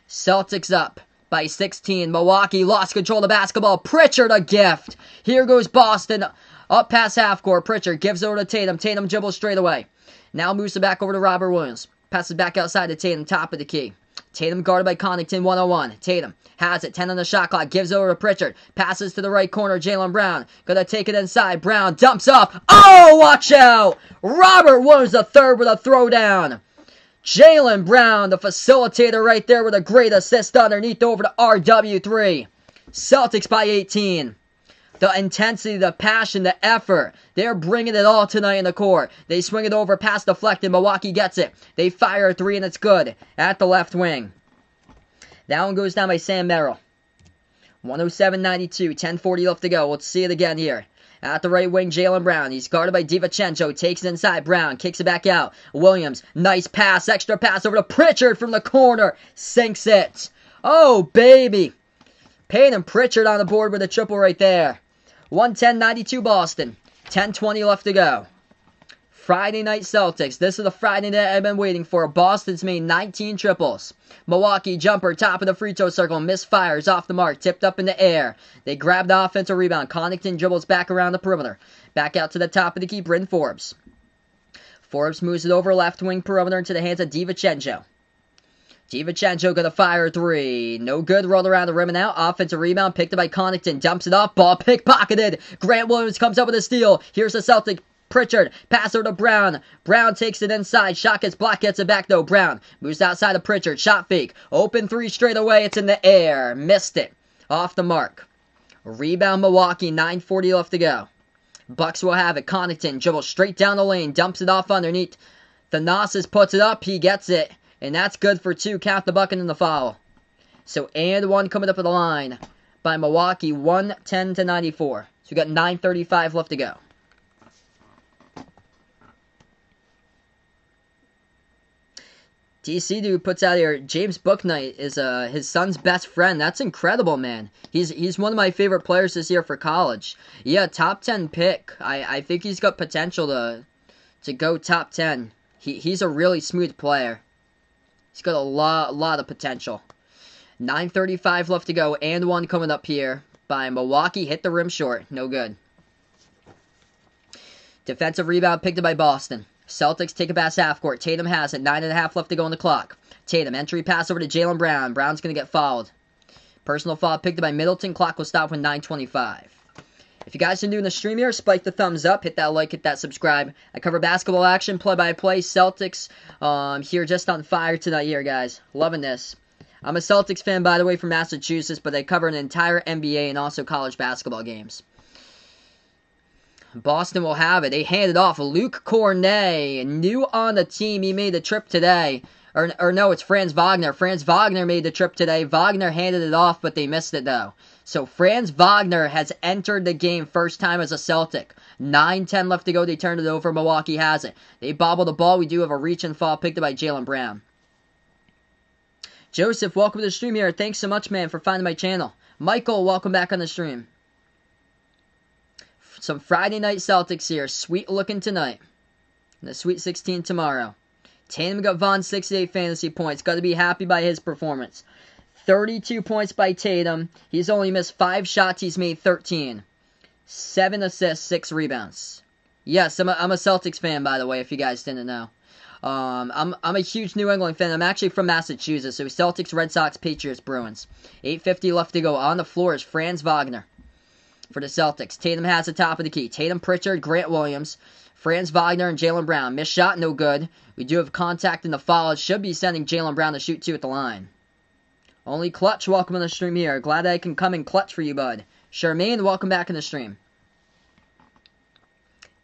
Celtics up by 16. Milwaukee lost control of the basketball. Pritchard a gift. Here goes Boston up past half court. Pritchard gives over to Tatum. Tatum dribbles straight away. Now moves it back over to Robert Williams. Passes back outside to Tatum, top of the key. Tatum guarded by Connaughton, 1-on-1. Tatum has it, 10 on the shot clock, gives over to Pritchard. Passes to the right corner, Jaylen Brown. Gonna take it inside. Brown dumps off. Oh, watch out! Robert Williams III with a throwdown. Jaylen Brown, the facilitator right there with a great assist underneath over to RW3. Celtics by 18. The intensity, the passion, the effort. They're bringing it all tonight in the court. They swing it over, pass deflected. Milwaukee gets it. They fire a three, and it's good at the left wing. That one goes down by Sam Merrill. 107-92, 10:40 left to go. Let's see it again here. At the right wing, Jaylen Brown. He's guarded by DiVincenzo. Takes it inside. Brown kicks it back out. Williams, nice pass. Extra pass over to Pritchard from the corner. Sinks it. Oh, baby. Payton Pritchard on the board with a triple right there. 110-92 Boston. 10:20 left to go. Friday night Celtics. This is the Friday night I've been waiting for. Boston's made 19 triples. Milwaukee jumper, top of the free throw circle. Misfires off the mark. Tipped up in the air. They grab the offensive rebound. Connaughton dribbles back around the perimeter. Back out to the top of the key. Bryn Forbes. Forbes moves it over left wing perimeter into the hands of DiVincenzo. DiVincenzo gonna fire a three. No good. Roll around the rim and out. Offensive rebound picked up by Connaughton. Dumps it off. Ball pickpocketed. Grant Williams comes up with a steal. Here's the Celtic. Pritchard. Pass over to Brown. Brown takes it inside. Shot gets blocked. Gets it back though. Brown moves outside of Pritchard. Shot fake. Open three straight away. It's in the air. Missed it. Off the mark. Rebound Milwaukee. 9:40 left to go. Bucks will have it. Connaughton dribbles straight down the lane. Dumps it off underneath. Thanasis puts it up. He gets it. And that's good for two. Count the bucket and the foul. So, and one coming up at the line by Milwaukee. 110-94. So, we got 9:35 left to go. DC dude puts out here, James Bouknight is his son's best friend. That's incredible, man. He's one of my favorite players this year for college. Yeah, top 10 pick. I think he's got potential to go top 10. He's a really smooth player. He's got a lot of potential. 9:35 left to go, and one coming up here by Milwaukee. Hit the rim short. No good. Defensive rebound picked up by Boston. Celtics take a pass half court. Tatum has it. 9.5 left to go on the clock. Tatum, entry pass over to Jaylen Brown. Brown's going to get fouled. Personal foul picked up by Middleton. Clock will stop with 9:25. If you guys are new in the stream here, spike the thumbs up, hit that like, hit that subscribe. I cover basketball action, play-by-play, Celtics, here just on fire tonight here, guys. Loving this. I'm a Celtics fan, by the way, from Massachusetts, but I cover an entire NBA and also college basketball games. Boston will have it. They hand it off. Luke Cornet, new on the team. He made the trip today. Or no, it's Franz Wagner. Franz Wagner made the trip today. Wagner handed it off, but they missed it, though. So Franz Wagner has entered the game first time as a Celtic. 9:10 left to go. They turned it over. Milwaukee has it. They bobble the ball. We do have a reach and fall picked up by Jaylen Brown. Joseph, welcome to the stream here. Thanks so much, man, for finding my channel. Michael, welcome back on the stream. Some Friday night Celtics here. Sweet looking tonight. And the Sweet 16 tomorrow. Tatum got Vaughn 68 fantasy points. Got to be happy by his performance. 32 points by Tatum. He's only missed 5 shots. He's made 13. 7 assists, 6 rebounds. Yes, I'm a Celtics fan, by the way, if you guys didn't know. I'm a huge New England fan. I'm actually from Massachusetts. So Celtics, Red Sox, Patriots, Bruins. 8:50 left to go. On the floor is Franz Wagner for the Celtics. Tatum has the top of the key. Tatum, Pritchard, Grant Williams, Franz Wagner, and Jaylen Brown. Missed shot, no good. We do have contact in the foul. It should be sending Jaylen Brown to shoot 2 at the line. Only Clutch, welcome on the stream here. Glad I can come in clutch for you, bud. Charmaine, welcome back in the stream.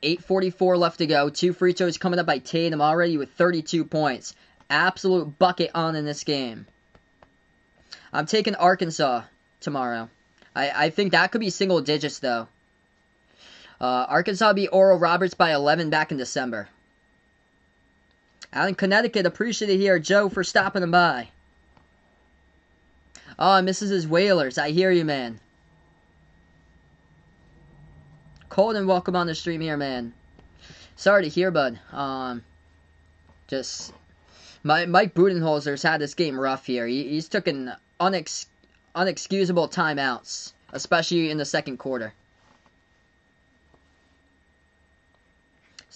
8:44 left to go. 2 free throws coming up by Tatum already with 32 points. Absolute bucket on in this game. I'm taking Arkansas tomorrow. I think that could be single digits, though. Arkansas beat Oral Roberts by 11 back in December. Out in Connecticut, appreciate it here. Joe, for stopping them by. Oh, misses his Whalers. I hear you, man. Colton, welcome on the stream here, man. Sorry to hear, bud. Just Mike Budenholzer's had this game rough here. He's taken unexcusable timeouts, especially in the second quarter.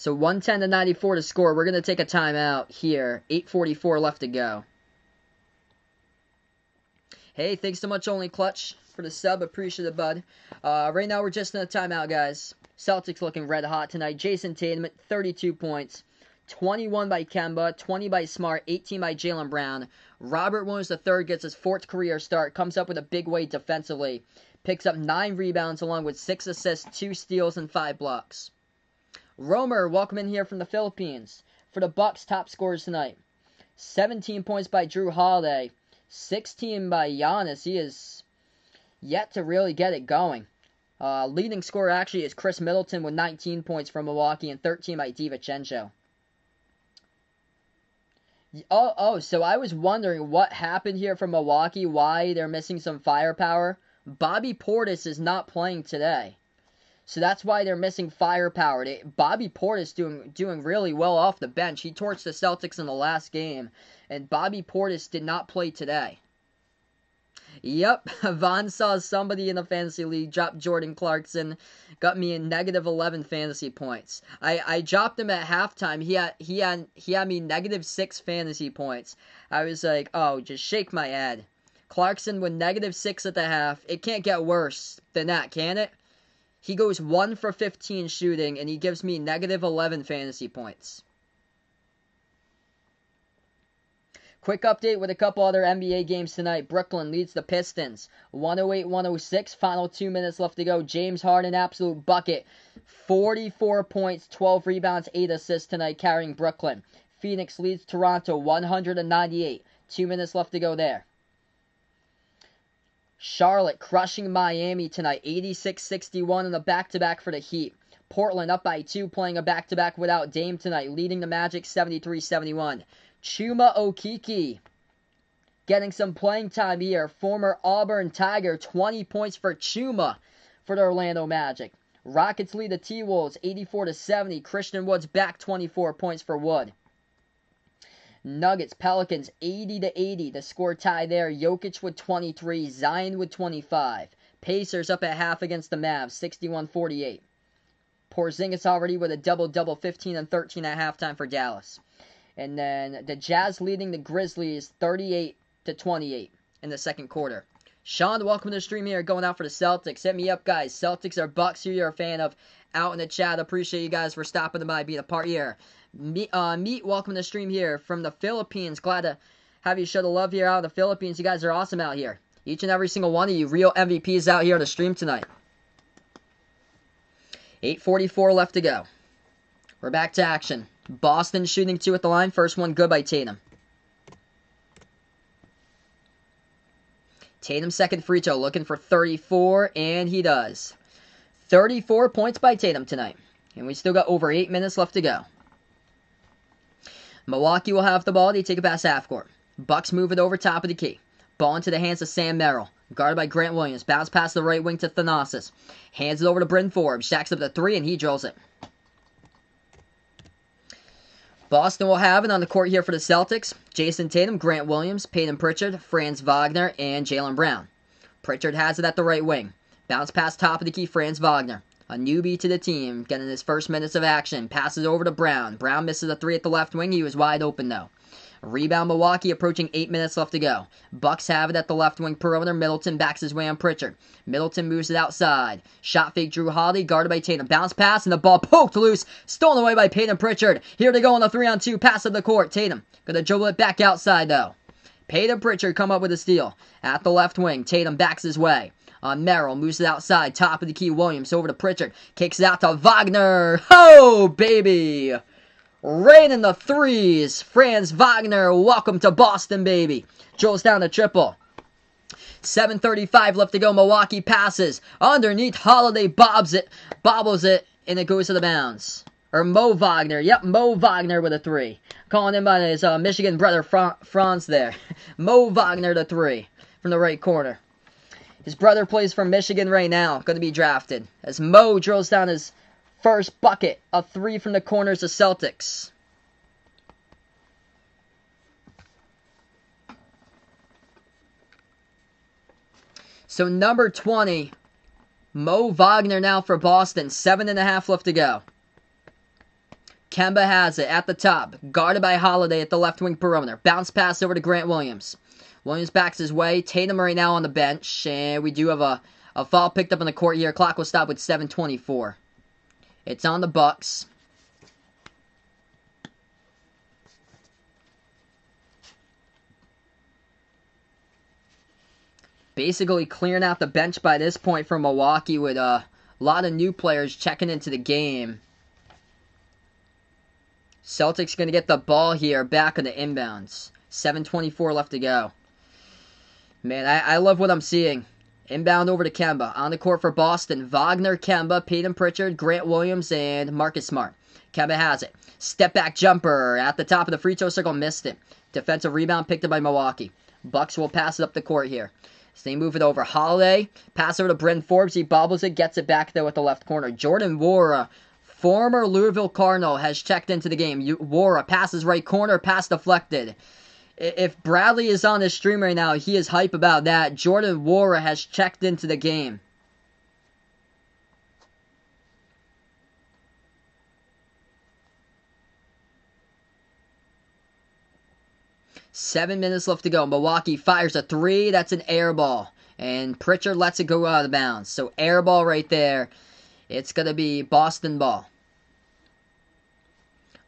So 110-94 to score. We're going to take a timeout here. 8:44 left to go. Hey, thanks so much, Only Clutch, for the sub. Appreciate it, bud. Right now, we're just in a timeout, guys. Celtics looking red hot tonight. Jason Tatum at 32 points. 21 by Kemba, 20 by Smart, 18 by Jaylen Brown. Robert Williams III gets his 4th career start, comes up with a big weight defensively. Picks up 9 rebounds along with 6 assists, 2 steals, and 5 blocks. Romer, welcome in here from the Philippines. For the Bucks, top scorers tonight. 17 points by Drew Holiday. 16 by Giannis. He is yet to really get it going. Leading scorer actually is Chris Middleton with 19 points from Milwaukee and 13 by DiVincenzo. So I was wondering what happened here from Milwaukee, why they're missing some firepower. Bobby Portis is not playing today. So that's why they're missing firepower. Bobby Portis doing really well off the bench. He torched the Celtics in the last game, and Bobby Portis did not play today. Yep, Vaughn saw somebody in the fantasy league drop Jordan Clarkson, got me in negative 11 fantasy points. I dropped him at halftime. He had me negative 6 fantasy points. I was like, oh, just shake my head. Clarkson with negative 6 at the half. It can't get worse than that, can it? He goes 1 for 15 shooting, and he gives me negative 11 fantasy points. Quick update with a couple other NBA games tonight. Brooklyn leads the Pistons 108-106. Final 2 minutes left to go. James Harden, absolute bucket. 44 points, 12 rebounds, 8 assists tonight, carrying Brooklyn. Phoenix leads Toronto 198. 2 minutes left to go there. Charlotte crushing Miami tonight, 86-61 in the back-to-back for the Heat. Portland up by 2, playing a back-to-back without Dame tonight, leading the Magic 73-71. Chuma Okeke getting some playing time here. Former Auburn Tiger, 20 points for Chuma for the Orlando Magic. Rockets lead the T-Wolves 84-70. Christian Wood's back, 24 points for Wood. Nuggets, Pelicans, 80-80. The score tie there. Jokic with 23. Zion with 25. Pacers up at half against the Mavs, 61-48. Porzingis already with a double-double, 15 and 13 at halftime for Dallas. And then the Jazz leading the Grizzlies 38-28 in the second quarter. Sean, welcome to the stream here. Going out for the Celtics. Hit me up, guys. Celtics or Bucks, who you're a fan of, out in the chat. Appreciate you guys for stopping by, being a part here. Meet, welcome to the stream here from the Philippines. Glad to have you show the love here out in the Philippines. You guys are awesome out here. Each and every single one of you, real MVPs out here on the stream tonight. 8:44 left to go. We're back to action. Boston shooting 2 at the line. First one good by Tatum. Tatum second free throw, looking for 34, and he does. 34 points by Tatum tonight. And we still got over 8 minutes left to go. Milwaukee will have the ball. They take it past half court. Bucks move it over top of the key. Ball into the hands of Sam Merrill. Guarded by Grant Williams. Bounce past the right wing to Thanasis. Hands it over to Bryn Forbes. Shacks up the 3, and he drills it. Boston will have it on the court here for the Celtics. Jason Tatum, Grant Williams, Peyton Pritchard, Franz Wagner, and Jaylen Brown. Pritchard has it at the right wing. Bounce past top of the key, Franz Wagner. A newbie to the team, getting his first minutes of action. Passes over to Brown. Brown misses a 3 at the left wing. He was wide open, though. Rebound Milwaukee, approaching 8 minutes left to go. Bucks have it at the left wing perimeter. Middleton backs his way on Pritchard. Middleton moves it outside. Shot fake Drew Holiday, guarded by Tatum. Bounce pass, and the ball poked loose. Stolen away by Peyton Pritchard. Here they go on the 3-on-2 pass of the court. Tatum gonna dribble it back outside, though. Peyton Pritchard come up with a steal. At the left wing, Tatum backs his way. Merrill moves it outside. Top of the key, Williams over to Pritchard. Kicks it out to Wagner. Oh, baby! Raining the threes. Franz Wagner, welcome to Boston, baby. Drills down the triple. 7:35 left to go. Milwaukee passes. Underneath, Holiday bobbles it, and it goes to the bounds. Or Mo Wagner. Yep, Mo Wagner with a 3. Calling him by his Michigan brother, Franz there. Mo Wagner the 3 from the right corner. His brother plays for Michigan right now. Going to be drafted. As Mo drills down his first bucket. A 3 from the corners of Celtics. So number 20. Mo Wagner now for Boston. 7.5 left to go. Kemba has it at the top, guarded by Holiday at the left wing perimeter. Bounce pass over to Grant Williams. Williams backs his way. Tatum right now on the bench, and we do have a foul picked up on the court here. Clock will stop with 7:24. It's on the Bucks. Basically clearing out the bench by this point for Milwaukee with a lot of new players checking into the game. Celtics going to get the ball here back on the inbounds. 7:24 left to go. Man, I love what I'm seeing. Inbound over to Kemba. On the court for Boston. Wagner, Kemba, Peyton Pritchard, Grant Williams, and Marcus Smart. Kemba has it. Step back jumper at the top of the free throw circle. Missed it. Defensive rebound picked up by Milwaukee. Bucks will pass it up the court here. So they move it over. Holiday. Pass over to Bryn Forbes. He bobbles it. Gets it back there with the left corner. Jordan Nwora, former Louisville Cardinal, has checked into the game. Nwora passes right corner. Pass deflected. If Bradley is on his stream right now, he is hype about that. Jordan Nwora has checked into the game. Seven minutes left to go. Milwaukee fires a three. That's an air ball. And Pritchard lets it go out of bounds. So air ball right there. It's going to be Boston ball.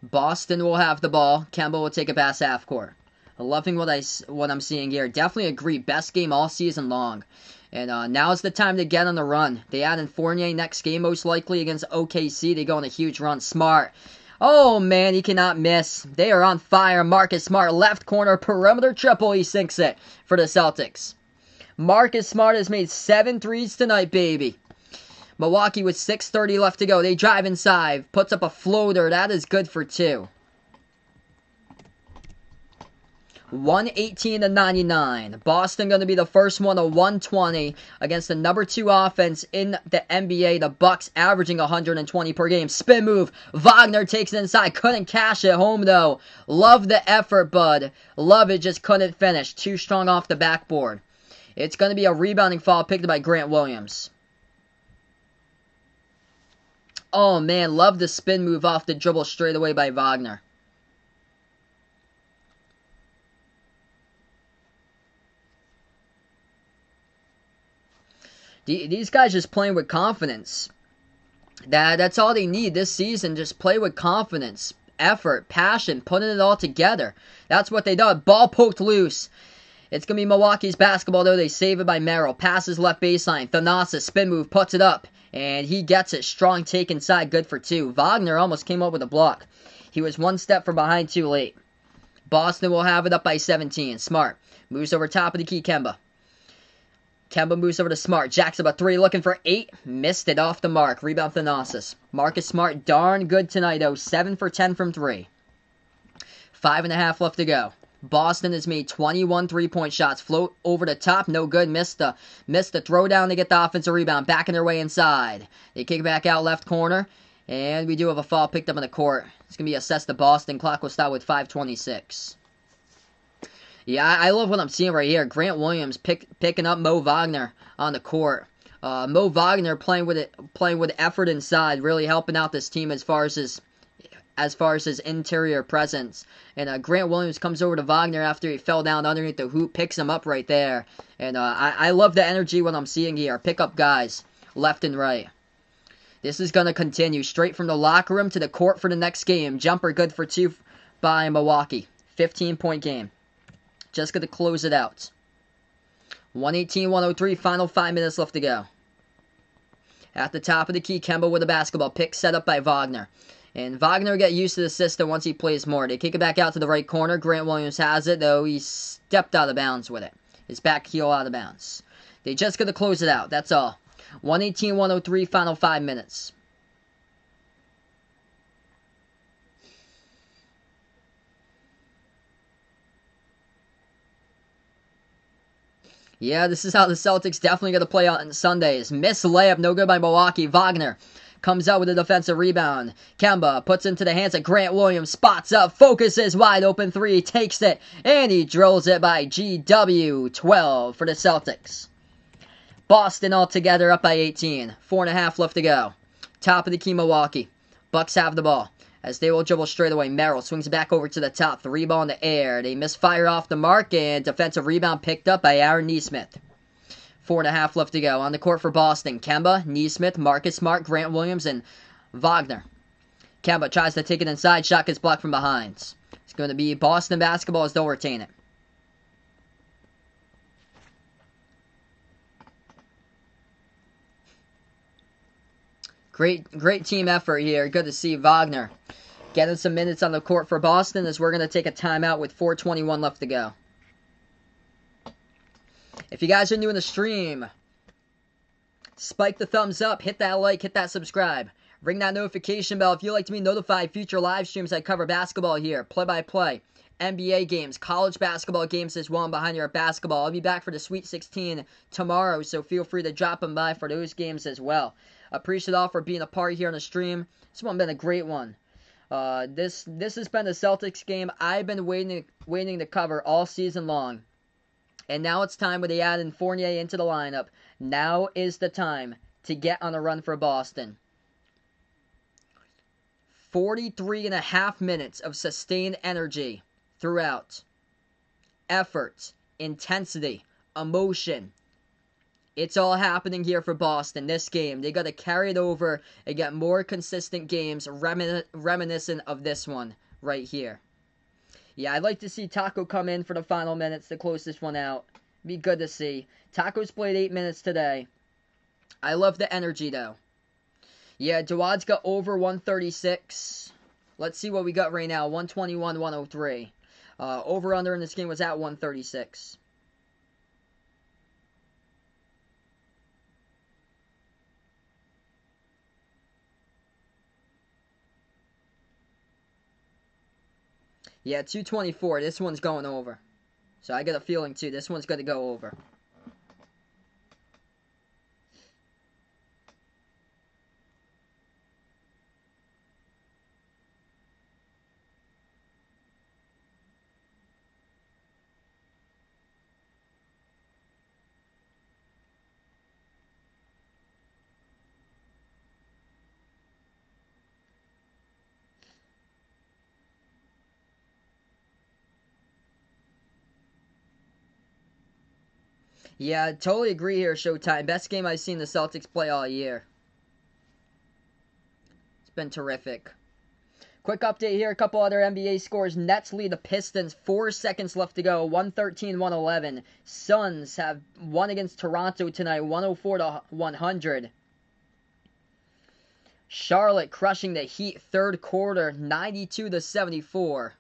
Boston will have the ball. Kemba will take a pass half court. Loving what I'm seeing here. Definitely agree. Best game all season long. And now's the time to get on the run. They add in Fournier next game most likely against OKC. They go on a huge run. Smart. Oh, man, he cannot miss. They are on fire. Marcus Smart, left corner, perimeter triple. He sinks it for the Celtics. Marcus Smart has made 7 threes tonight, baby. Milwaukee with 6:30 left to go. They drive inside. Puts up a floater. That is good for 2. 118-99. Boston going to be the first one to 120 against the number 2 offense in the NBA. The Bucks averaging 120 per game. Spin move. Wagner takes it inside. Couldn't cash it home though. Love the effort, bud. Love it. Just couldn't finish. Too strong off the backboard. It's going to be a rebounding foul picked up by Grant Williams. Oh man, love the spin move off the dribble straight away by Wagner. These guys just playing with confidence. That's all they need this season. Just play with confidence, effort, passion, putting it all together. That's what they do. Ball poked loose. It's going to be Milwaukee's basketball, though. They save it by Merrill. Passes left baseline. Thanasis, spin move, puts it up. And he gets it. Strong take inside. Good for 2. Wagner almost came up with a block. He was one step from behind too late. Boston will have it up by 17. Smart. Moves over top of the key, Kemba. Kemba moves over to Smart. Jacks up a 3, looking for 8. Missed it off the mark. Rebound Thanasis. Marcus Smart, darn good tonight, though. 7 for 10 from 3. 5.5 left to go. Boston has made 21 3-point shots. Float over the top, no good. Missed the throwdown to get the offensive rebound. Backing their way inside. They kick it back out left corner. And we do have a foul picked up on the court. It's going to be assessed to Boston. Clock will start with 5:26. Yeah, I love what I'm seeing right here. Grant Williams picking up Mo Wagner on the court. Mo Wagner playing with effort inside, really helping out this team as far as his interior presence. And Grant Williams comes over to Wagner after he fell down underneath the hoop, picks him up right there. And I love the energy what I'm seeing here. Pick up guys left and right. This is going to continue straight from the locker room to the court for the next game. Jumper good for 2 by Milwaukee. 15-point game. Just going to close it out. 118-103, final 5 minutes left to go. At the top of the key, Kemba with a basketball. Pick set up by Wagner. And Wagner will get used to the system once he plays more. They kick it back out to the right corner. Grant Williams has it, though he stepped out of bounds with it. His back heel out of bounds. They just going to close it out. That's all. 118-103, final 5 minutes. Yeah, this is how the Celtics definitely going to play out on Sundays. Missed layup, no good by Milwaukee. Wagner comes out with a defensive rebound. Kemba puts into the hands of Grant Williams. Spots up, focuses, wide open 3, takes it, and he drills it by GW. 12 for the Celtics. Boston altogether up by 18. 4.5 left to go. Top of the key, Milwaukee. Bucks have the ball. as they will dribble straight away. Merrill swings it back over to the top. 3-ball in the air. They misfire off the mark, and defensive rebound picked up by Aaron Nesmith. 4.5 left to go. On the court for Boston, Kemba, Nesmith, Marcus Smart, Grant Williams, and Wagner. Kemba tries to take it inside. Shot gets blocked from behind. It's going to be Boston basketball as they'll retain it. Great team effort here. Good to see Wagner getting some minutes on the court for Boston as we're going to take a timeout with 4:21 left to go. If you guys are new in the stream, spike the thumbs up, hit that like, hit that subscribe. Ring that notification bell if you'd like to be notified future live streams. I cover basketball here, play-by-play, NBA games, college basketball games as well, and Behind Your Basketball. I'll be back for the Sweet 16 tomorrow, so feel free to drop them by for those games as well. Appreciate all for being a part here on the stream. This one's been a great one. This has been the Celtics game I've been waiting to cover all season long. And now it's time when they add in Fournier into the lineup. Now is the time to get on a run for Boston. 43.5 minutes of sustained energy throughout. Effort, intensity, emotion. It's all happening here for Boston this game. They got to carry it over and get more consistent games reminiscent of this one right here. Yeah, I'd like to see Taco come in for the final minutes to close this one out. Be good to see. Taco's played 8 minutes today. I love the energy, though. Yeah, Jawad's got over 136. Let's see what we got right now. 121, 103. Over-under in this game was at 136. Yeah, 224. This one's going over. So I got a feeling, too, this one's going to go over. Yeah, I totally agree here, Showtime. Best game I've seen the Celtics play all year. It's been terrific. Quick update here, a couple other NBA scores. Nets lead the Pistons, 4 seconds left to go, 113-111. Suns have won against Toronto tonight, 104-100. Charlotte crushing the Heat third quarter, 92-74.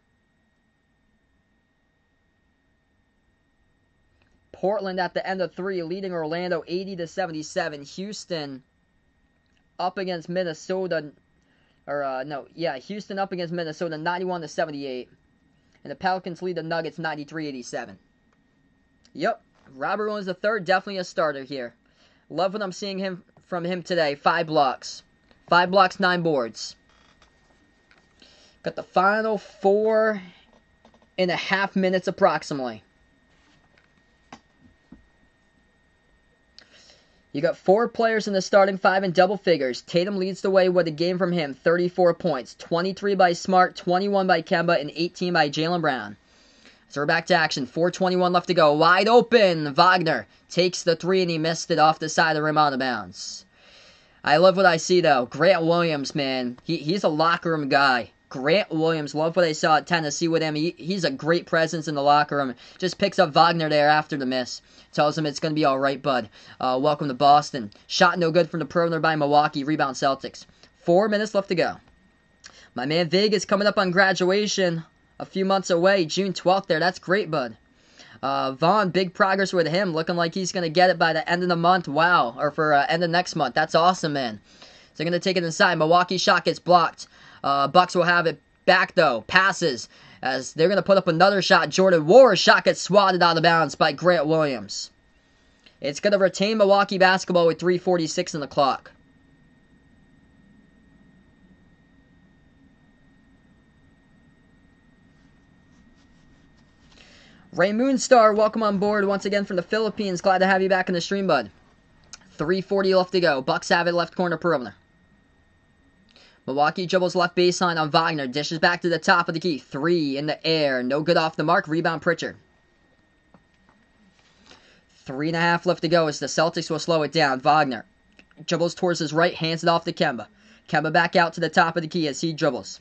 Portland at the end of 3, leading Orlando 80-77. Houston up against Minnesota, Houston up against Minnesota 91-78. And the Pelicans lead the Nuggets 93-87. Yep, Robert Williams III, definitely a starter here. Love what I'm seeing from him today. 5 blocks. 5 blocks, 9 boards. Got the final 4.5 minutes approximately. You got 4 players in the starting 5 in double figures. Tatum leads the way with a game from him, 34 points. 23 by Smart, 21 by Kemba, and 18 by Jaylen Brown. So we're back to action. 4:21 left to go. Wide open. Wagner takes the 3 and he missed it off the side of the rim out of bounds. I love what I see though. Grant Williams, man. He's a locker room guy. Grant Williams, love what I saw at Tennessee with him. He's a great presence in the locker room. Just picks up Wagner there after the miss. Tells him it's going to be all right, bud. Welcome to Boston. Shot no good from the perimeter by Milwaukee. Rebound Celtics. 4 minutes left to go. My man Vegas coming up on graduation a few months away. June 12th there. That's great, bud. Vaughn, big progress with him. Looking like he's going to get it by the end of the month. Wow. Or for end of next month. That's awesome, man. So they're going to take it inside. Milwaukee shot gets blocked. Bucks will have it back, though. Passes. As they're going to put up another shot. Jordan Ward's shot gets swatted out of bounds by Grant Williams. It's going to retain Milwaukee basketball with 3:46 on the clock. Ray Moonstar, welcome on board once again from the Philippines. Glad to have you back in the stream, bud. 3:40 left to go. Bucks have it left corner perimeter. Milwaukee dribbles left baseline on Wagner. Dishes back to the top of the key. 3 in the air. No good off the mark. Rebound Pritchard. 3.5 left to go as the Celtics will slow it down. Wagner dribbles towards his right. Hands it off to Kemba. Kemba back out to the top of the key as he dribbles.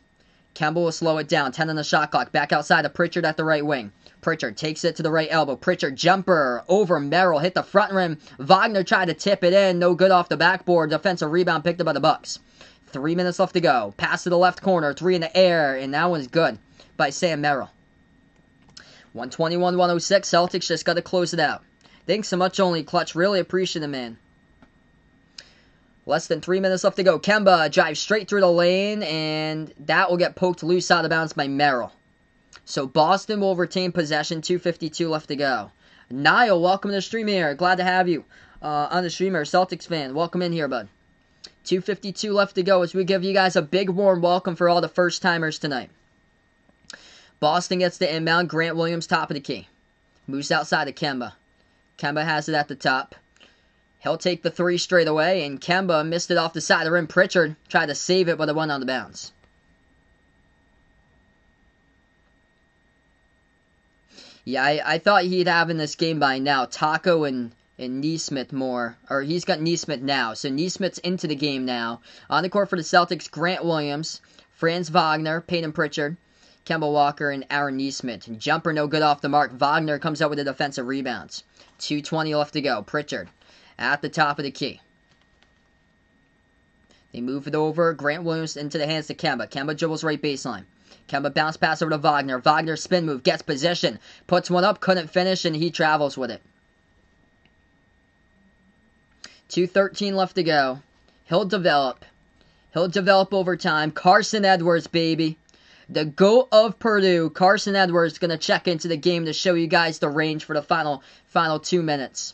Kemba will slow it down. 10 on the shot clock. Back outside to Pritchard at the right wing. Pritchard takes it to the right elbow. Pritchard jumper over Merrill. Hit the front rim. Wagner tried to tip it in. No good off the backboard. Defensive rebound picked up by the Bucks. 3 minutes left to go. Pass to the left corner. 3 in the air. And that one's good by Sam Merrill. 121-106. Celtics just got to close it out. Thanks so much, Only Clutch. Really appreciate it, man. Less than 3 minutes left to go. Kemba drives straight through the lane, and that will get poked loose out of bounds by Merrill. So Boston will retain possession. 2:52 left to go. Niall, welcome to the stream here. Glad to have you on the streamer. Celtics fan, welcome in here, bud. 2:52 left to go as we give you guys a big warm welcome for all the first-timers tonight. Boston gets the inbound. Grant Williams, top of the key. Moves outside to Kemba. Kemba has it at the top. He'll take the 3 straight away, and Kemba missed it off the side of the rim. Pritchard tried to save it, but it went on the bounce. Yeah, I thought he'd have in this game by now Taco and Nesmith more. Or he's got Nesmith now. So Nesmith's into the game now. On the court for the Celtics, Grant Williams, Franz Wagner, Peyton Pritchard, Kemba Walker, and Aaron Nesmith. Jumper no good off the mark. Wagner comes out with the defensive rebounds. 2:20 left to go. Pritchard at the top of the key. They move it over. Grant Williams into the hands to Kemba. Kemba dribbles right baseline. Kemba bounce pass over to Wagner. Wagner spin move. Gets position. Puts one up. Couldn't finish, and he travels with it. 2:13 left to go. He'll develop. He'll develop over time. Carson Edwards, baby. The GOAT of Purdue. Carson Edwards going to check into the game to show you guys the range for the final 2 minutes.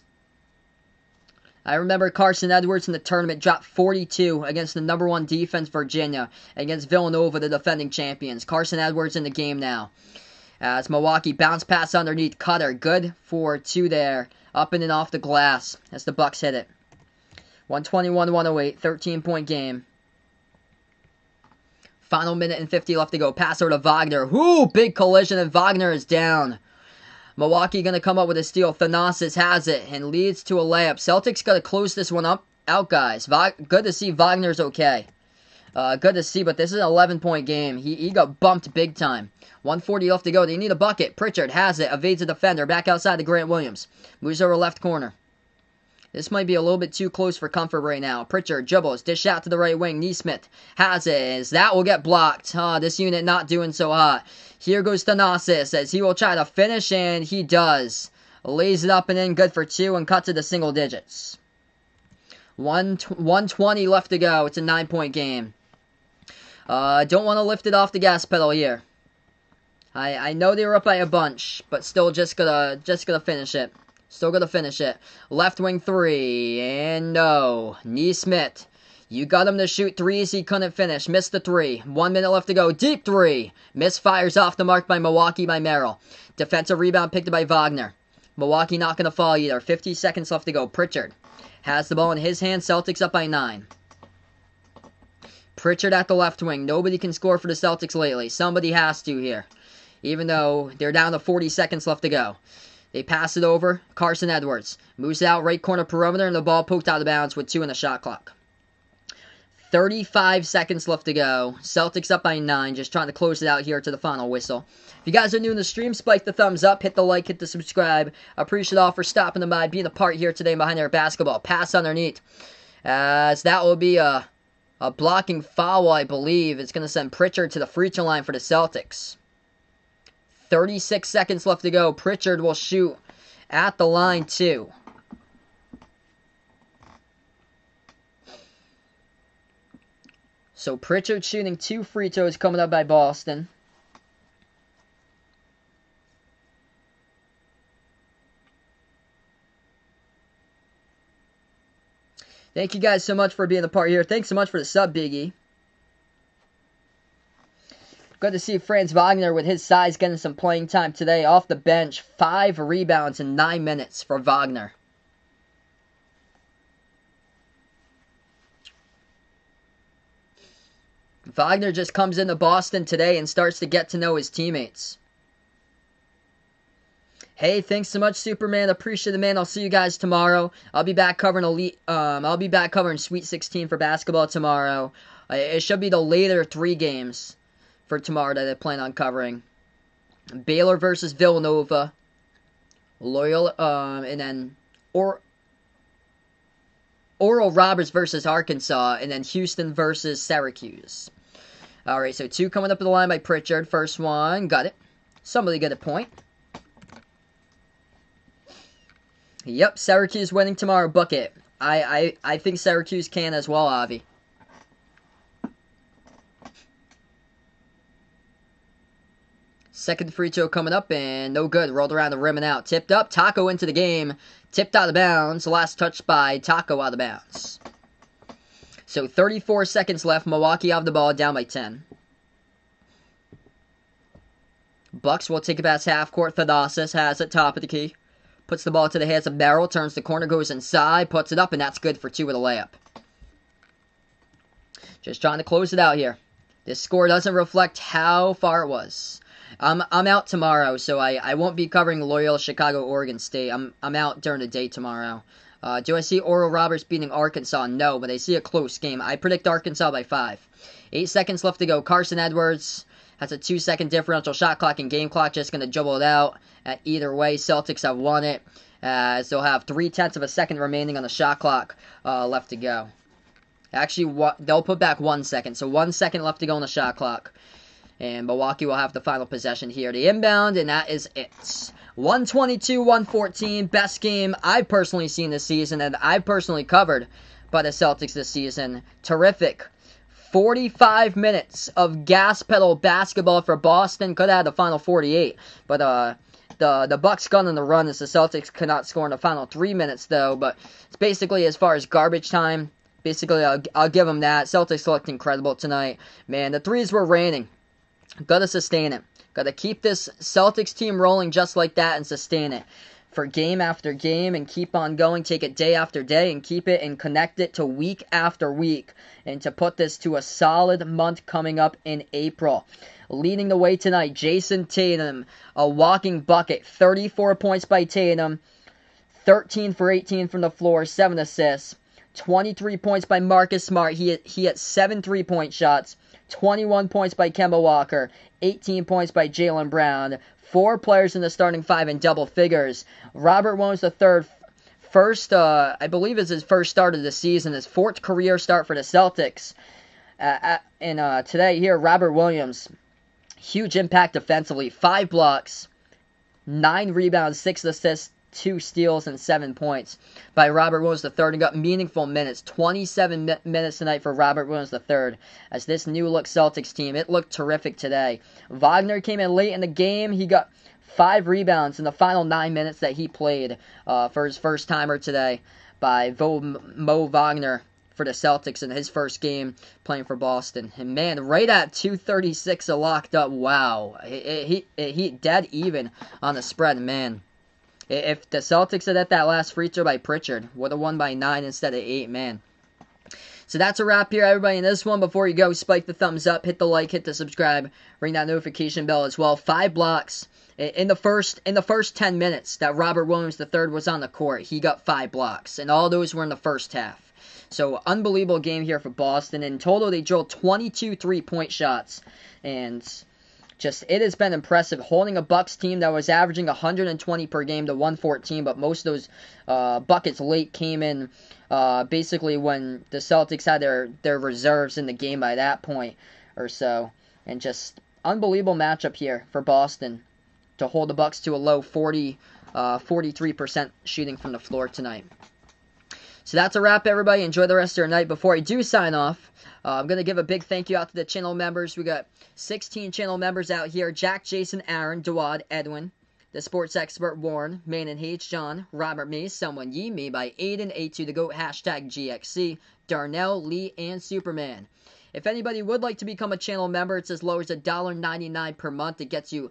I remember Carson Edwards in the tournament dropped 42 against the number 1 defense, Virginia, against Villanova, the defending champions. Carson Edwards in the game now. As Milwaukee bounce pass underneath. Cutter, good for 2 there. Up and in off the glass as the Bucks hit it. 121-108, 13-point game. Final minute and 50 left to go. Pass over to Wagner. Whoo! Big collision, and Wagner is down. Milwaukee going to come up with a steal. Thanasis has it and leads to a layup. Celtics got to close this one out, guys. Good to see Wagner's okay. Good to see, but this is an 11-point game. He got bumped big time. 1:40 left to go. They need a bucket. Pritchard has it. Evades a defender. Back outside to Grant Williams. Moves over left corner. This might be a little bit too close for comfort right now. Pritchard dribbles. Dish out to the right wing. Nesmith has it. As that will get blocked. This unit not doing so hot. Here goes Thanasis as he will try to finish, and he does. Lays it up and in. Good for 2 and cuts it to single digits. 1:20 left to go. It's a 9-point game. Don't want to lift it off the gas pedal here. I know they were up by a bunch, but still just gonna finish it. Still gonna finish it. Left wing 3, and no. Nesmith. You got him to shoot 3s, he couldn't finish. Missed the 3. 1 minute left to go. Deep 3. Misfires off the mark by Milwaukee by Merrill. Defensive rebound picked up by Wagner. Milwaukee not gonna fall either. 50 seconds left to go. Pritchard has the ball in his hand. Celtics up by 9. Pritchard at the left wing. Nobody can score for the Celtics lately. Somebody has to here. Even though they're down to 40 seconds left to go. They pass it over. Carson Edwards moves out right corner perimeter, and the ball poked out of bounds with 2 in the shot clock. 35 seconds left to go. Celtics up by 9. Just trying to close it out here to the final whistle. If you guys are new in the stream, spike the thumbs up, hit the like, hit the subscribe. Appreciate all for stopping by, being a part here today behind their basketball. Pass underneath. As that will be a blocking foul, I believe. It's going to send Pritchard to the free throw line for the Celtics. 36 seconds left to go. Pritchard will shoot at the line too. So Pritchard shooting 2 free throws coming up by Boston. Thank you guys so much for being a part here. Thanks so much for the sub, Biggie. Good to see Franz Wagner with his size getting some playing time today off the bench. 5 rebounds in 9 minutes for Wagner. Wagner just comes into Boston today and starts to get to know his teammates. Hey, thanks so much, Superman. Appreciate it, man. I'll see you guys tomorrow. I'll be back covering I'll be back covering Sweet 16 for basketball tomorrow. It should be the later 3 games for tomorrow that I plan on covering. Baylor versus Villanova. Loyola, and then Oral Roberts versus Arkansas, and then Houston versus Syracuse. Alright, so 2 coming up in the line by Pritchard. First one, got it. Somebody get a point. Yep, Syracuse winning tomorrow, book it. I think Syracuse can as well, Avi. Second free throw coming up, and no good. Rolled around the rim and out. Tipped up. Taco into the game. Tipped out of bounds. Last touch by Taco out of bounds. So 34 seconds left. Milwaukee have the ball, down by 10. Bucks will take it past half court. Thanasis has it, top of the key. Puts the ball to the hands of Merrill. Turns the corner, goes inside. Puts it up, and that's good for 2 with a layup. Just trying to close it out here. This score doesn't reflect how far it was. I'm out tomorrow, so I won't be covering Loyola, Chicago, Oregon State. I'm out during the day tomorrow. Do I see Oral Roberts beating Arkansas? No, but I see a close game. I predict Arkansas by 5. 8 seconds left to go. Carson Edwards has a 2-second differential shot clock and game clock. Just going to juggle it out. Either way, Celtics have won it. As they'll have 0.3 of a second remaining on the shot clock left to go. Actually, they'll put back 1 second. So 1 second left to go on the shot clock. And Milwaukee will have the final possession here. The inbound, and that is it. 122-114. Best game I've personally seen this season, and I've personally covered by the Celtics this season. Terrific. 45 minutes of gas pedal basketball for Boston. Could have had the final 48. But the Bucks gun on the run as the Celtics could not score in the final 3 minutes, though. But it's basically as far as garbage time. Basically, I'll give them that. Celtics looked incredible tonight. Man, the threes were raining. Gotta sustain it. Gotta keep this Celtics team rolling just like that and sustain it for game after game and keep on going. Take it day after day and keep it and connect it to week after week. And to put this to a solid month coming up in April. Leading the way tonight, Jason Tatum, a walking bucket. 34 points by Tatum. 13 for 18 from the floor, 7 assists. 23 points by Marcus Smart. He hit 7 3-point shots. 21 points by Kemba Walker, 18 points by Jaylen Brown, 4 players in the starting 5 in double figures. Robert Williams III, I believe is his first start of the season, his 4th career start for the Celtics. And today here, Robert Williams, huge impact defensively, 5 blocks, 9 rebounds, 6 assists, 2 steals, and 7 points by Robert Williams III, and got meaningful minutes. 27 minutes tonight for Robert Williams III as this new-look Celtics team. It looked terrific today. Wagner came in late in the game. He got 5 rebounds in the final 9 minutes that he played for his first-timer today by Mo Wagner for the Celtics in his first game playing for Boston. And man, right at 236 locked up. Wow. He dead even on the spread, man. If the Celtics had at that last free throw by Pritchard, would have won by 9 instead of 8, man. So that's a wrap here, everybody. In this one, before you go, spike the thumbs up, hit the like, hit the subscribe, ring that notification bell as well. 5 blocks in the first 10 minutes that Robert Williams III was on the court. He got 5 blocks, and all those were in the first half. So unbelievable game here for Boston. In total, they drilled 22 3-point shots, and just, it has been impressive holding a Bucks team that was averaging 120 per game to 114, but most of those buckets late came in basically when the Celtics had their reserves in the game by that point or so. And just unbelievable matchup here for Boston to hold the Bucks to a low 43% shooting from the floor tonight. So that's a wrap, everybody. Enjoy the rest of your night. Before I do sign off, I'm going to give a big thank you out to the channel members. We got 16 channel members out here. Jack, Jason, Aaron, Dawad, Edwin, the sports expert Warren, Manon H, John, Robert Me, Someone Ye, Me by Aiden, A2 the GOAT, hashtag GXC, Darnell, Lee, and Superman. If anybody would like to become a channel member, it's as low as $1.99 per month. It gets you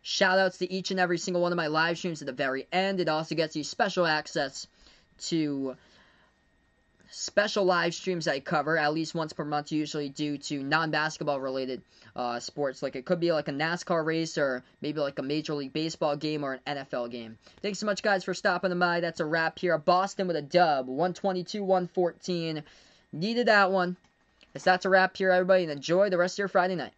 shout-outs to each and every single one of my live streams at the very end. It also gets you special access to special live streams I cover at least once per month, usually due to non-basketball related sports. Like it could be like a NASCAR race or maybe like a Major League Baseball game or an NFL game. Thanks so much, guys, for stopping by. That's a wrap here. Boston with a dub, 122-114. Needed that one. That's a wrap here, everybody, and enjoy the rest of your Friday night.